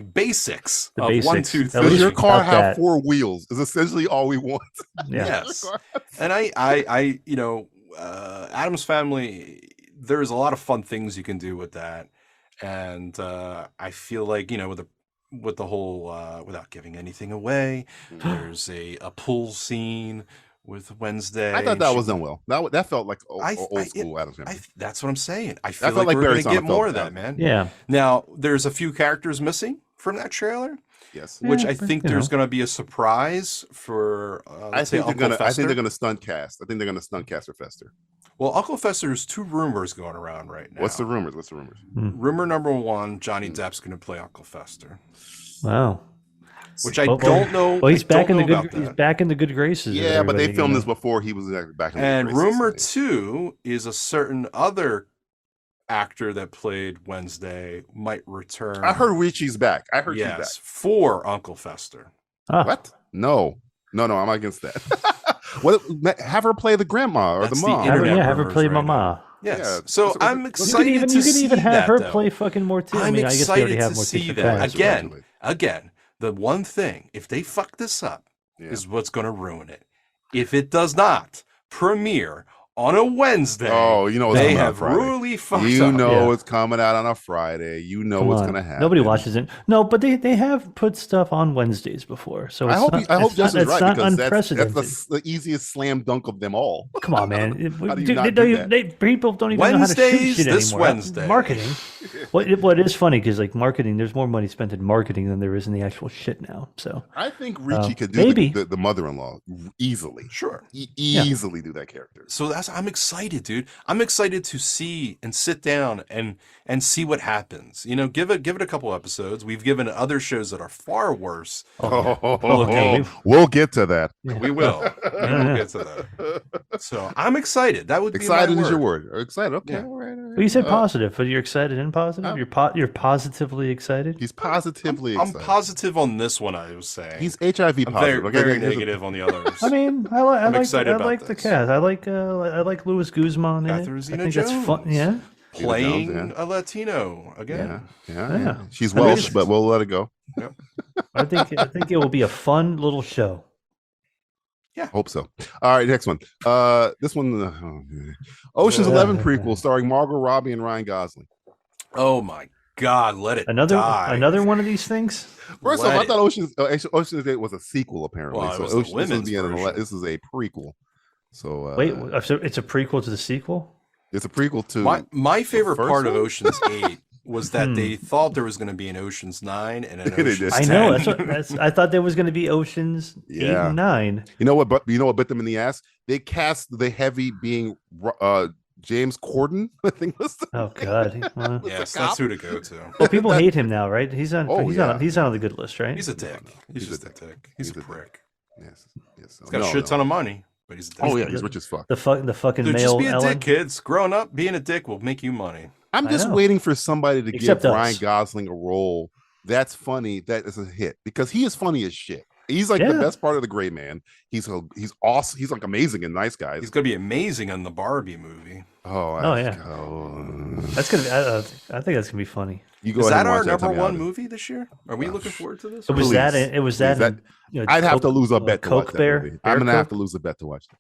[SPEAKER 6] basics of
[SPEAKER 5] basics.
[SPEAKER 6] 1, 2, 3.
[SPEAKER 4] Does your car have
[SPEAKER 5] that.
[SPEAKER 4] 4 wheels? Is essentially all we want.
[SPEAKER 5] Yeah.
[SPEAKER 6] Yes. And I Addams Family, there's a lot of fun things you can do with that. And I feel like, with the whole, without giving anything away, there's a pool scene with Wednesday.
[SPEAKER 4] I thought that was done well. That felt like old school Addams Family.
[SPEAKER 6] That's what I'm saying. I feel
[SPEAKER 4] felt
[SPEAKER 6] like we're
[SPEAKER 4] Barry
[SPEAKER 6] going to get more of
[SPEAKER 4] Sonnenfeld.
[SPEAKER 6] that, man.
[SPEAKER 5] Yeah.
[SPEAKER 6] Now, there's a few characters missing from that trailer.
[SPEAKER 4] Yes.
[SPEAKER 6] Which
[SPEAKER 5] Yeah,
[SPEAKER 6] I think there's going to be a surprise for.
[SPEAKER 4] I think they're going to stunt cast. I think they're going to stunt cast for Fester.
[SPEAKER 6] Well, Uncle Fester, there's 2 rumors going around right now.
[SPEAKER 4] What's the rumors?
[SPEAKER 6] Rumor number 1: Johnny Depp's going to play Uncle Fester.
[SPEAKER 5] Wow.
[SPEAKER 6] Which I don't know.
[SPEAKER 5] Well, he's back in the good.
[SPEAKER 6] He's
[SPEAKER 5] back in the good graces.
[SPEAKER 4] Yeah, but they filmed this before he was back in the
[SPEAKER 6] And
[SPEAKER 4] good graces.
[SPEAKER 6] rumor 2 is a certain other actor that played Wednesday might return.
[SPEAKER 4] I heard Ricci's back. I heard she's back.
[SPEAKER 6] For Uncle Fester.
[SPEAKER 4] What? No, I'm against that. Have her play the grandma or
[SPEAKER 6] That's
[SPEAKER 4] the
[SPEAKER 6] the
[SPEAKER 4] mom.
[SPEAKER 6] internet
[SPEAKER 5] Have her play
[SPEAKER 6] rumors right
[SPEAKER 5] Mama.
[SPEAKER 6] Yes.
[SPEAKER 4] Yeah.
[SPEAKER 6] So I'm excited to see
[SPEAKER 5] You could even have her
[SPEAKER 6] though.
[SPEAKER 5] play fucking Morticia.
[SPEAKER 6] I'm
[SPEAKER 5] I guess they already
[SPEAKER 6] excited
[SPEAKER 5] have
[SPEAKER 6] to
[SPEAKER 5] Morticia
[SPEAKER 6] see that.
[SPEAKER 5] Adams.
[SPEAKER 6] Again, the one thing, if they fuck this up, is what's going to ruin it. If it does not premiere on a Wednesday,
[SPEAKER 4] they
[SPEAKER 6] have really fucked up.
[SPEAKER 4] It's coming out on a Friday. You know what's going to happen.
[SPEAKER 5] Nobody watches it. No, but they have put stuff on Wednesdays before. So
[SPEAKER 4] I hope Justin's right because
[SPEAKER 5] unprecedented.
[SPEAKER 4] that's the easiest slam dunk of them all.
[SPEAKER 5] Come on, man.
[SPEAKER 4] How do you not do that?
[SPEAKER 5] People don't even know how to shoot shit
[SPEAKER 6] this
[SPEAKER 5] anymore.
[SPEAKER 6] Wednesday.
[SPEAKER 5] Marketing. What is funny because like marketing, there's more money spent in marketing than there is in the actual shit now. So
[SPEAKER 4] I think Ricci could do the mother-in-law easily.
[SPEAKER 6] Sure,
[SPEAKER 4] easily do that character.
[SPEAKER 6] So I'm excited, dude. I'm excited to see and sit down and see what happens. Give it a couple episodes. We've given other shows that are far worse.
[SPEAKER 4] We'll get to that.
[SPEAKER 6] We will. We'll get to that. So I'm excited. That would be
[SPEAKER 4] excited
[SPEAKER 6] my
[SPEAKER 4] is your
[SPEAKER 6] word.
[SPEAKER 4] word. Excited. Okay.
[SPEAKER 6] Yeah.
[SPEAKER 4] All right.
[SPEAKER 5] Well, you said positive, but you're excited and positive. You're positively excited.
[SPEAKER 4] He's positively
[SPEAKER 6] I'm
[SPEAKER 4] excited.
[SPEAKER 6] positive on this one. I was saying
[SPEAKER 4] He's HIV
[SPEAKER 6] I'm
[SPEAKER 4] positive.
[SPEAKER 6] very negative on the others.
[SPEAKER 5] I mean, I like the
[SPEAKER 6] this.
[SPEAKER 5] cast. I like Louis Guzman in it.
[SPEAKER 6] Catherine
[SPEAKER 5] I
[SPEAKER 6] Zeta
[SPEAKER 5] think that's fun.
[SPEAKER 6] Jones.
[SPEAKER 5] Yeah.
[SPEAKER 6] Playing a Latino again.
[SPEAKER 4] Yeah. She's Welsh, but we'll let it go.
[SPEAKER 6] Yep.
[SPEAKER 5] I think it will be a fun little show.
[SPEAKER 4] Yeah, hope so. All right, next one. This one, Ocean's 11 prequel starring Margot Robbie and Ryan Gosling.
[SPEAKER 6] Oh my God! Let it
[SPEAKER 5] Another
[SPEAKER 6] die.
[SPEAKER 5] one of these things.
[SPEAKER 4] First off, I thought Ocean's 8 was a sequel apparently.
[SPEAKER 6] Well,
[SPEAKER 4] so
[SPEAKER 6] it was the women's version.
[SPEAKER 4] This is a prequel. So
[SPEAKER 5] so it's a prequel to the sequel.
[SPEAKER 4] It's a prequel to
[SPEAKER 6] my favorite
[SPEAKER 4] first
[SPEAKER 6] part of
[SPEAKER 4] one?
[SPEAKER 6] Ocean's 8 was that they thought there was going to be an Ocean's 9 and an Ocean's 10.
[SPEAKER 5] I know. I thought there was going to be Ocean's 8 and 9.
[SPEAKER 4] You know what? But you know what bit them in the ass? They cast the heavy being James Corden. I think was.
[SPEAKER 5] Oh God.
[SPEAKER 6] Yes, that's who to go to.
[SPEAKER 5] Well, people hate him now, right? He's on. He's on the good list, right?
[SPEAKER 6] He's a dick. He's just a dick. He's a prick.
[SPEAKER 4] Yes.
[SPEAKER 6] He's got a shit ton of money. But he's a dick.
[SPEAKER 4] Oh yeah, he's rich as fuck.
[SPEAKER 5] The fucking
[SPEAKER 6] Dude,
[SPEAKER 5] male
[SPEAKER 6] just be a
[SPEAKER 5] Ellen.
[SPEAKER 6] dick, kids. Growing up, being a dick will make you money.
[SPEAKER 4] I'm just waiting for somebody to
[SPEAKER 5] Except
[SPEAKER 4] give
[SPEAKER 5] us.
[SPEAKER 4] Ryan Gosling a role that's funny, that is a hit, because he is funny as shit. He's like the best part of the Gray Man. He's awesome. He's like amazing in Nice Guys.
[SPEAKER 6] He's gonna be amazing in the Barbie movie.
[SPEAKER 5] That's gonna. I think that's gonna be funny.
[SPEAKER 4] You go
[SPEAKER 6] Is
[SPEAKER 4] ahead
[SPEAKER 6] that
[SPEAKER 4] and watch
[SPEAKER 6] our number
[SPEAKER 4] Tommy
[SPEAKER 6] one
[SPEAKER 4] Allen.
[SPEAKER 6] movie this year? Are we looking forward to this?
[SPEAKER 5] It was that. It was that.
[SPEAKER 4] I'd have to lose a bet to watch
[SPEAKER 5] Coke
[SPEAKER 4] that
[SPEAKER 5] Bear.
[SPEAKER 4] movie. I'm gonna have to lose a bet to watch it.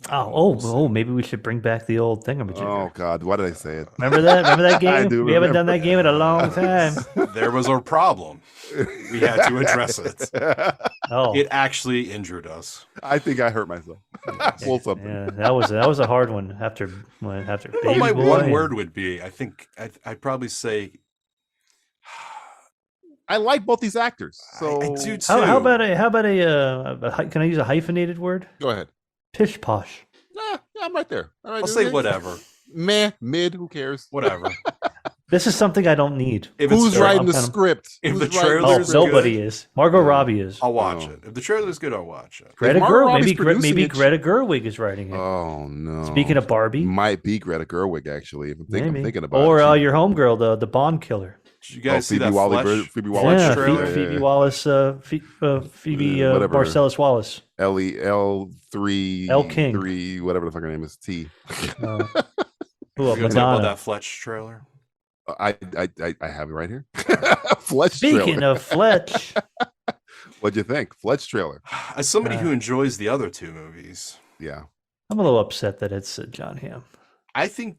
[SPEAKER 5] Oh! Maybe we should bring back the old thingamajigger.
[SPEAKER 4] Oh God, why did I say it?
[SPEAKER 5] Remember that? Remember that game?
[SPEAKER 4] I do
[SPEAKER 5] We haven't done
[SPEAKER 4] remember
[SPEAKER 5] that game in a long time.
[SPEAKER 6] There was a problem. We had to address it.
[SPEAKER 5] Oh,
[SPEAKER 6] It actually injured us.
[SPEAKER 4] I think I hurt myself. Well, something.
[SPEAKER 5] yeah, that was a hard one. After
[SPEAKER 6] Well,
[SPEAKER 5] Baby
[SPEAKER 6] my
[SPEAKER 5] Boy
[SPEAKER 6] one
[SPEAKER 5] and-
[SPEAKER 6] word would be, I think I'd probably say
[SPEAKER 4] I like both these actors. So
[SPEAKER 6] I do too.
[SPEAKER 5] How about a can I use a hyphenated word?
[SPEAKER 4] go ahead.
[SPEAKER 5] Pish posh.
[SPEAKER 4] Yeah, I'm right there. All right,
[SPEAKER 6] I'll say whatever.
[SPEAKER 4] Meh, mid. Who cares?
[SPEAKER 6] Whatever.
[SPEAKER 5] This is something I don't need.
[SPEAKER 6] If
[SPEAKER 4] Who's
[SPEAKER 6] it's
[SPEAKER 4] writing the
[SPEAKER 5] I'm kinda-
[SPEAKER 4] script?
[SPEAKER 6] If
[SPEAKER 4] Who's
[SPEAKER 6] the
[SPEAKER 4] writing
[SPEAKER 6] trailer-
[SPEAKER 5] Oh,
[SPEAKER 6] Trailers are
[SPEAKER 5] nobody
[SPEAKER 6] good.
[SPEAKER 5] is. Margot Robbie is.
[SPEAKER 6] I'll watch
[SPEAKER 4] Oh.
[SPEAKER 6] it. If the trailer's good, I'll watch it.
[SPEAKER 5] Greta
[SPEAKER 4] Margot
[SPEAKER 5] Gerwig.
[SPEAKER 4] Robbie's
[SPEAKER 5] Maybe
[SPEAKER 4] producing it,
[SPEAKER 5] Greta Gerwig is writing it.
[SPEAKER 4] Oh no.
[SPEAKER 5] Speaking of Barbie,
[SPEAKER 4] might be Greta Gerwig actually. If I'm
[SPEAKER 5] maybe.
[SPEAKER 4] thinking about
[SPEAKER 5] Or
[SPEAKER 4] it.
[SPEAKER 5] your homegirl, the Bond killer.
[SPEAKER 6] Did you guys see
[SPEAKER 4] Phoebe
[SPEAKER 6] that
[SPEAKER 4] Waller-Bridge-
[SPEAKER 6] Fletch?
[SPEAKER 4] Phoebe
[SPEAKER 6] Fletch
[SPEAKER 4] Waller-Bridge
[SPEAKER 6] trailer?
[SPEAKER 5] Phoebe Wallace, Phoebe
[SPEAKER 4] whatever.
[SPEAKER 5] Marcellus Wallace.
[SPEAKER 4] L3
[SPEAKER 5] L King.
[SPEAKER 4] 3 whatever the fuck her name is. T.
[SPEAKER 5] Who else?
[SPEAKER 6] You gonna talk about
[SPEAKER 5] Madonna.
[SPEAKER 6] that Fletch trailer?
[SPEAKER 4] I have it right here. Fletch
[SPEAKER 5] Speaking
[SPEAKER 4] trailer.
[SPEAKER 5] of Fletch,
[SPEAKER 4] What'd you think? Fletch trailer.
[SPEAKER 6] As somebody who enjoys the other two movies,
[SPEAKER 4] Yeah.
[SPEAKER 5] I'm a little upset that it's John Hamm.
[SPEAKER 6] I think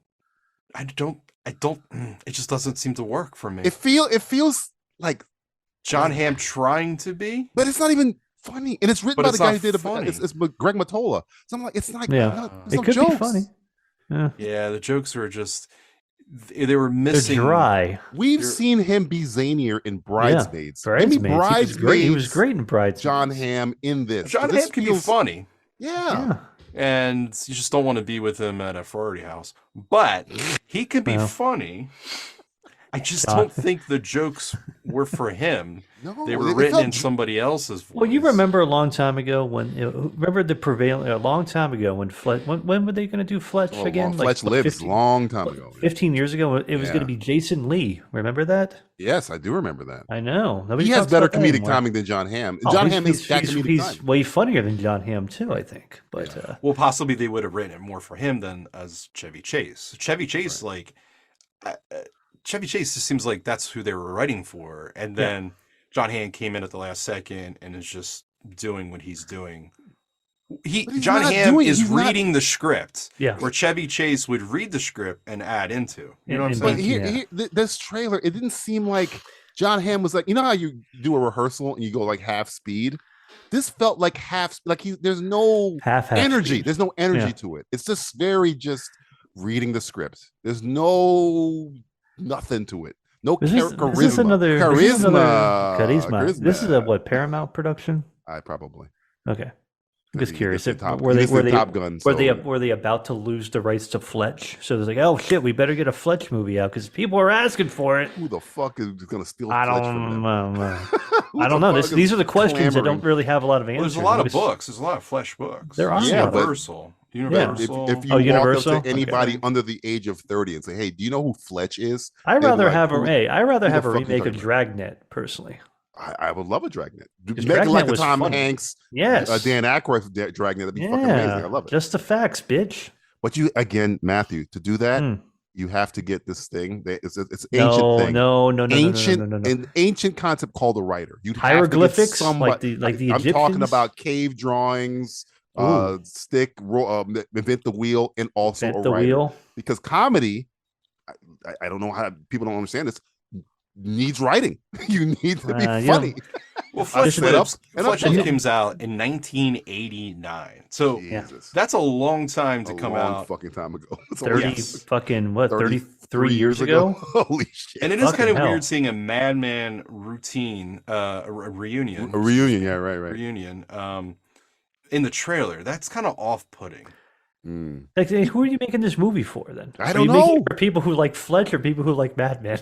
[SPEAKER 6] I don't. It just doesn't seem to work for me.
[SPEAKER 4] It feels like,
[SPEAKER 6] John Hamm trying to be,
[SPEAKER 4] but it's not even funny, and it's written
[SPEAKER 6] But
[SPEAKER 4] by
[SPEAKER 6] it's
[SPEAKER 4] the guy
[SPEAKER 6] not
[SPEAKER 4] who did
[SPEAKER 6] funny.
[SPEAKER 4] it's Greg Mottola. So I'm like, it's not.
[SPEAKER 5] Yeah.
[SPEAKER 4] There's
[SPEAKER 5] It
[SPEAKER 4] no
[SPEAKER 5] could
[SPEAKER 4] jokes.
[SPEAKER 5] be funny. Yeah.
[SPEAKER 6] yeah, the jokes are just they were
[SPEAKER 5] They're
[SPEAKER 6] missing.
[SPEAKER 5] dry.
[SPEAKER 4] We've seen him be zanier in Bridesmaids.
[SPEAKER 5] Bridesmaids.
[SPEAKER 4] Maybe Bridesmaids.
[SPEAKER 5] He was great in Bridesmaids.
[SPEAKER 4] John Hamm in this.
[SPEAKER 6] John
[SPEAKER 4] But this
[SPEAKER 6] Hamm can be
[SPEAKER 4] feels-
[SPEAKER 6] funny,
[SPEAKER 4] Yeah.
[SPEAKER 6] and you just don't want to be with him at a sorority house. But he can be
[SPEAKER 5] Well.
[SPEAKER 6] funny. I just
[SPEAKER 5] John-
[SPEAKER 6] don't think the jokes were for him.
[SPEAKER 4] No,
[SPEAKER 6] They were
[SPEAKER 4] it
[SPEAKER 6] written
[SPEAKER 4] felt
[SPEAKER 6] in somebody else's voice.
[SPEAKER 5] Well, you remember a long time ago remember the prevailing a long time ago when Fletch when were they going to do Fletch
[SPEAKER 4] Oh,
[SPEAKER 5] again?
[SPEAKER 4] long Fletch lived
[SPEAKER 5] 15
[SPEAKER 4] long time ago.
[SPEAKER 5] 15 years ago, it was going to be Jason Lee. Remember that?
[SPEAKER 4] Yes, I do remember that.
[SPEAKER 5] I know. Nobody
[SPEAKER 4] He has
[SPEAKER 5] talks
[SPEAKER 4] better
[SPEAKER 5] about that
[SPEAKER 4] comedic
[SPEAKER 5] anymore.
[SPEAKER 4] timing than John Hamm.
[SPEAKER 5] Oh,
[SPEAKER 4] John
[SPEAKER 5] he's-
[SPEAKER 4] Hamm is that comedic
[SPEAKER 5] he's
[SPEAKER 4] timing.
[SPEAKER 5] way funnier than John Hamm too, I think. But
[SPEAKER 6] Well, possibly they would have written it more for him than as Chevy Chase. Chevy Chase, Chevy Chase just seems like that's who they were writing for, and then John Hamm came in at the last second and is just doing what he's doing.
[SPEAKER 4] But he's
[SPEAKER 6] John
[SPEAKER 4] not
[SPEAKER 6] Hamm
[SPEAKER 4] doing-
[SPEAKER 6] is
[SPEAKER 4] he's not-
[SPEAKER 6] reading the script,
[SPEAKER 5] Yeah.
[SPEAKER 6] where Chevy Chase would read the script and add into. You know what I'm
[SPEAKER 5] And-
[SPEAKER 6] saying?
[SPEAKER 4] But
[SPEAKER 5] Yeah.
[SPEAKER 4] this trailer, it didn't seem like John Hamm was like, you know how you do a rehearsal and you go like half speed? This felt like there's no
[SPEAKER 5] half
[SPEAKER 4] energy.
[SPEAKER 5] speed.
[SPEAKER 4] There's no energy
[SPEAKER 5] Yeah.
[SPEAKER 4] to it. It's just very just reading the script. There's nothing to it. No
[SPEAKER 5] Is this,
[SPEAKER 4] charisma.
[SPEAKER 5] is this another
[SPEAKER 4] charisma.
[SPEAKER 5] charisma? This is a what Paramount production?
[SPEAKER 4] I probably.
[SPEAKER 5] Okay, I'm just
[SPEAKER 4] He
[SPEAKER 5] curious.
[SPEAKER 4] did
[SPEAKER 5] If,
[SPEAKER 4] Top-
[SPEAKER 5] were
[SPEAKER 4] he
[SPEAKER 5] they
[SPEAKER 4] just
[SPEAKER 5] were
[SPEAKER 4] did
[SPEAKER 5] they
[SPEAKER 4] Top Gun,
[SPEAKER 5] were they
[SPEAKER 4] so-
[SPEAKER 5] were they about to lose the rights to Fletch? So they're like, oh shit, we better get a Fletch movie out because people are asking for it.
[SPEAKER 4] Who the fuck is gonna steal
[SPEAKER 5] I
[SPEAKER 4] Fletch from them?
[SPEAKER 5] don't know.
[SPEAKER 4] Who
[SPEAKER 5] I
[SPEAKER 4] the
[SPEAKER 5] don't know.
[SPEAKER 4] fuck is
[SPEAKER 5] These are the questions that
[SPEAKER 4] clamoring?
[SPEAKER 5] don't really have a lot of
[SPEAKER 6] Well,
[SPEAKER 5] answers.
[SPEAKER 6] there's a lot of
[SPEAKER 5] Because-
[SPEAKER 6] books. There's a lot of Flesh books.
[SPEAKER 5] There are
[SPEAKER 6] There's
[SPEAKER 5] a lot.
[SPEAKER 6] Universal.
[SPEAKER 4] If,
[SPEAKER 6] Universal.
[SPEAKER 4] if you
[SPEAKER 5] Oh,
[SPEAKER 4] walk
[SPEAKER 5] Universal?
[SPEAKER 4] up to anybody
[SPEAKER 6] Okay.
[SPEAKER 4] under the age of 30 and say, "Hey, do you know who Fletch is?"
[SPEAKER 5] I'd
[SPEAKER 4] they'd be
[SPEAKER 5] rather
[SPEAKER 4] like,
[SPEAKER 5] have
[SPEAKER 4] "Who-
[SPEAKER 5] I'd rather
[SPEAKER 4] who the
[SPEAKER 5] have a
[SPEAKER 4] fuck you
[SPEAKER 5] remake of
[SPEAKER 4] talking
[SPEAKER 5] Dragnet personally.
[SPEAKER 4] I would love a Dragnet. Make it
[SPEAKER 5] Dragnet
[SPEAKER 4] like the
[SPEAKER 5] was
[SPEAKER 4] Tom
[SPEAKER 5] funny.
[SPEAKER 4] Hanks,
[SPEAKER 5] Yes.
[SPEAKER 4] Dan Aykroyd Dragnet. That'd be fucking amazing. I love it.
[SPEAKER 5] Just the facts, bitch.
[SPEAKER 4] But you again, Matthew, to do that,
[SPEAKER 5] Hmm.
[SPEAKER 4] you have to get this thing. It's an ancient
[SPEAKER 5] No,
[SPEAKER 4] thing.
[SPEAKER 5] no,
[SPEAKER 4] Ancient,
[SPEAKER 5] no.
[SPEAKER 4] an ancient concept called a writer. You'd have to get
[SPEAKER 5] Hieroglyphics,
[SPEAKER 4] somebody-
[SPEAKER 5] like the
[SPEAKER 4] I'm talking
[SPEAKER 5] Egyptians?
[SPEAKER 4] about cave drawings,
[SPEAKER 5] Ooh.
[SPEAKER 4] invent the wheel, and also
[SPEAKER 5] Invent
[SPEAKER 4] a
[SPEAKER 5] the
[SPEAKER 4] writer.
[SPEAKER 5] wheel.
[SPEAKER 4] Because comedy, I don't know how people don't understand this. needs writing. You need to be funny.
[SPEAKER 6] Well, Fletch Lips comes out in 1989, so that's a long time to come out.
[SPEAKER 4] Fucking time ago.
[SPEAKER 5] 33 years ago.
[SPEAKER 4] Holy shit!
[SPEAKER 6] And it is kind of weird seeing a Madman routine, a reunion.
[SPEAKER 4] A reunion, yeah, right.
[SPEAKER 6] Reunion. In the trailer, that's kind of off-putting.
[SPEAKER 5] Like, who are you making this movie for then?
[SPEAKER 4] I don't know.
[SPEAKER 5] For people who like Fletch or people who like Madman?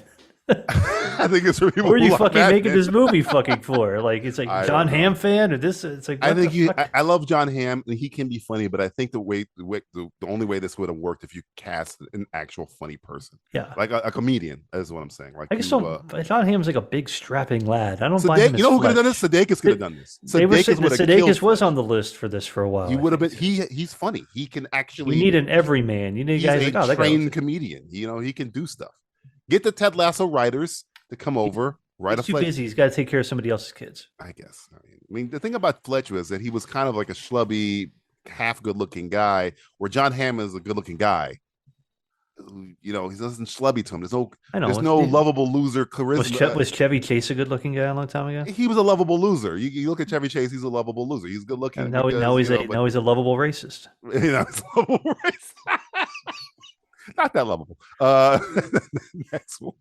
[SPEAKER 4] I think it's for people
[SPEAKER 5] who are you
[SPEAKER 4] like
[SPEAKER 5] fucking
[SPEAKER 4] Madman.
[SPEAKER 5] making this movie fucking for? Like, it's like John Hamm fan or this? It's like,
[SPEAKER 4] I think I love John Hamm and he can be funny, but I think the only way this would have worked if you cast an actual funny person, like a comedian. Is what I'm saying. Like,
[SPEAKER 5] I guess John Hamm's like a big strapping lad. I don't buy him.
[SPEAKER 4] You know who could have done this? Sudeikis could have done this.
[SPEAKER 5] Sudeikis was on the list for this for a while.
[SPEAKER 4] He would have been. He's funny. He can actually.
[SPEAKER 5] You need an everyman. You need guys like
[SPEAKER 4] trained comedian. You know, he can do stuff. Get the Ted Lasso writers to come over.
[SPEAKER 5] He's too busy. He's got to take care of somebody else's kids.
[SPEAKER 4] I guess. I mean, the thing about Fletch was that he was kind of like a schlubby, half good-looking guy, where John Hamm is a good-looking guy. You know, he doesn't schlubby to him. There's no lovable loser charisma.
[SPEAKER 5] Was Chevy Chase a good-looking guy a long time ago?
[SPEAKER 4] He was a lovable loser. You look at Chevy Chase; he's a lovable loser. He's good-looking.
[SPEAKER 5] Now he's a lovable racist.
[SPEAKER 4] You know, he's a lovable racist. Not that lovable. Next one.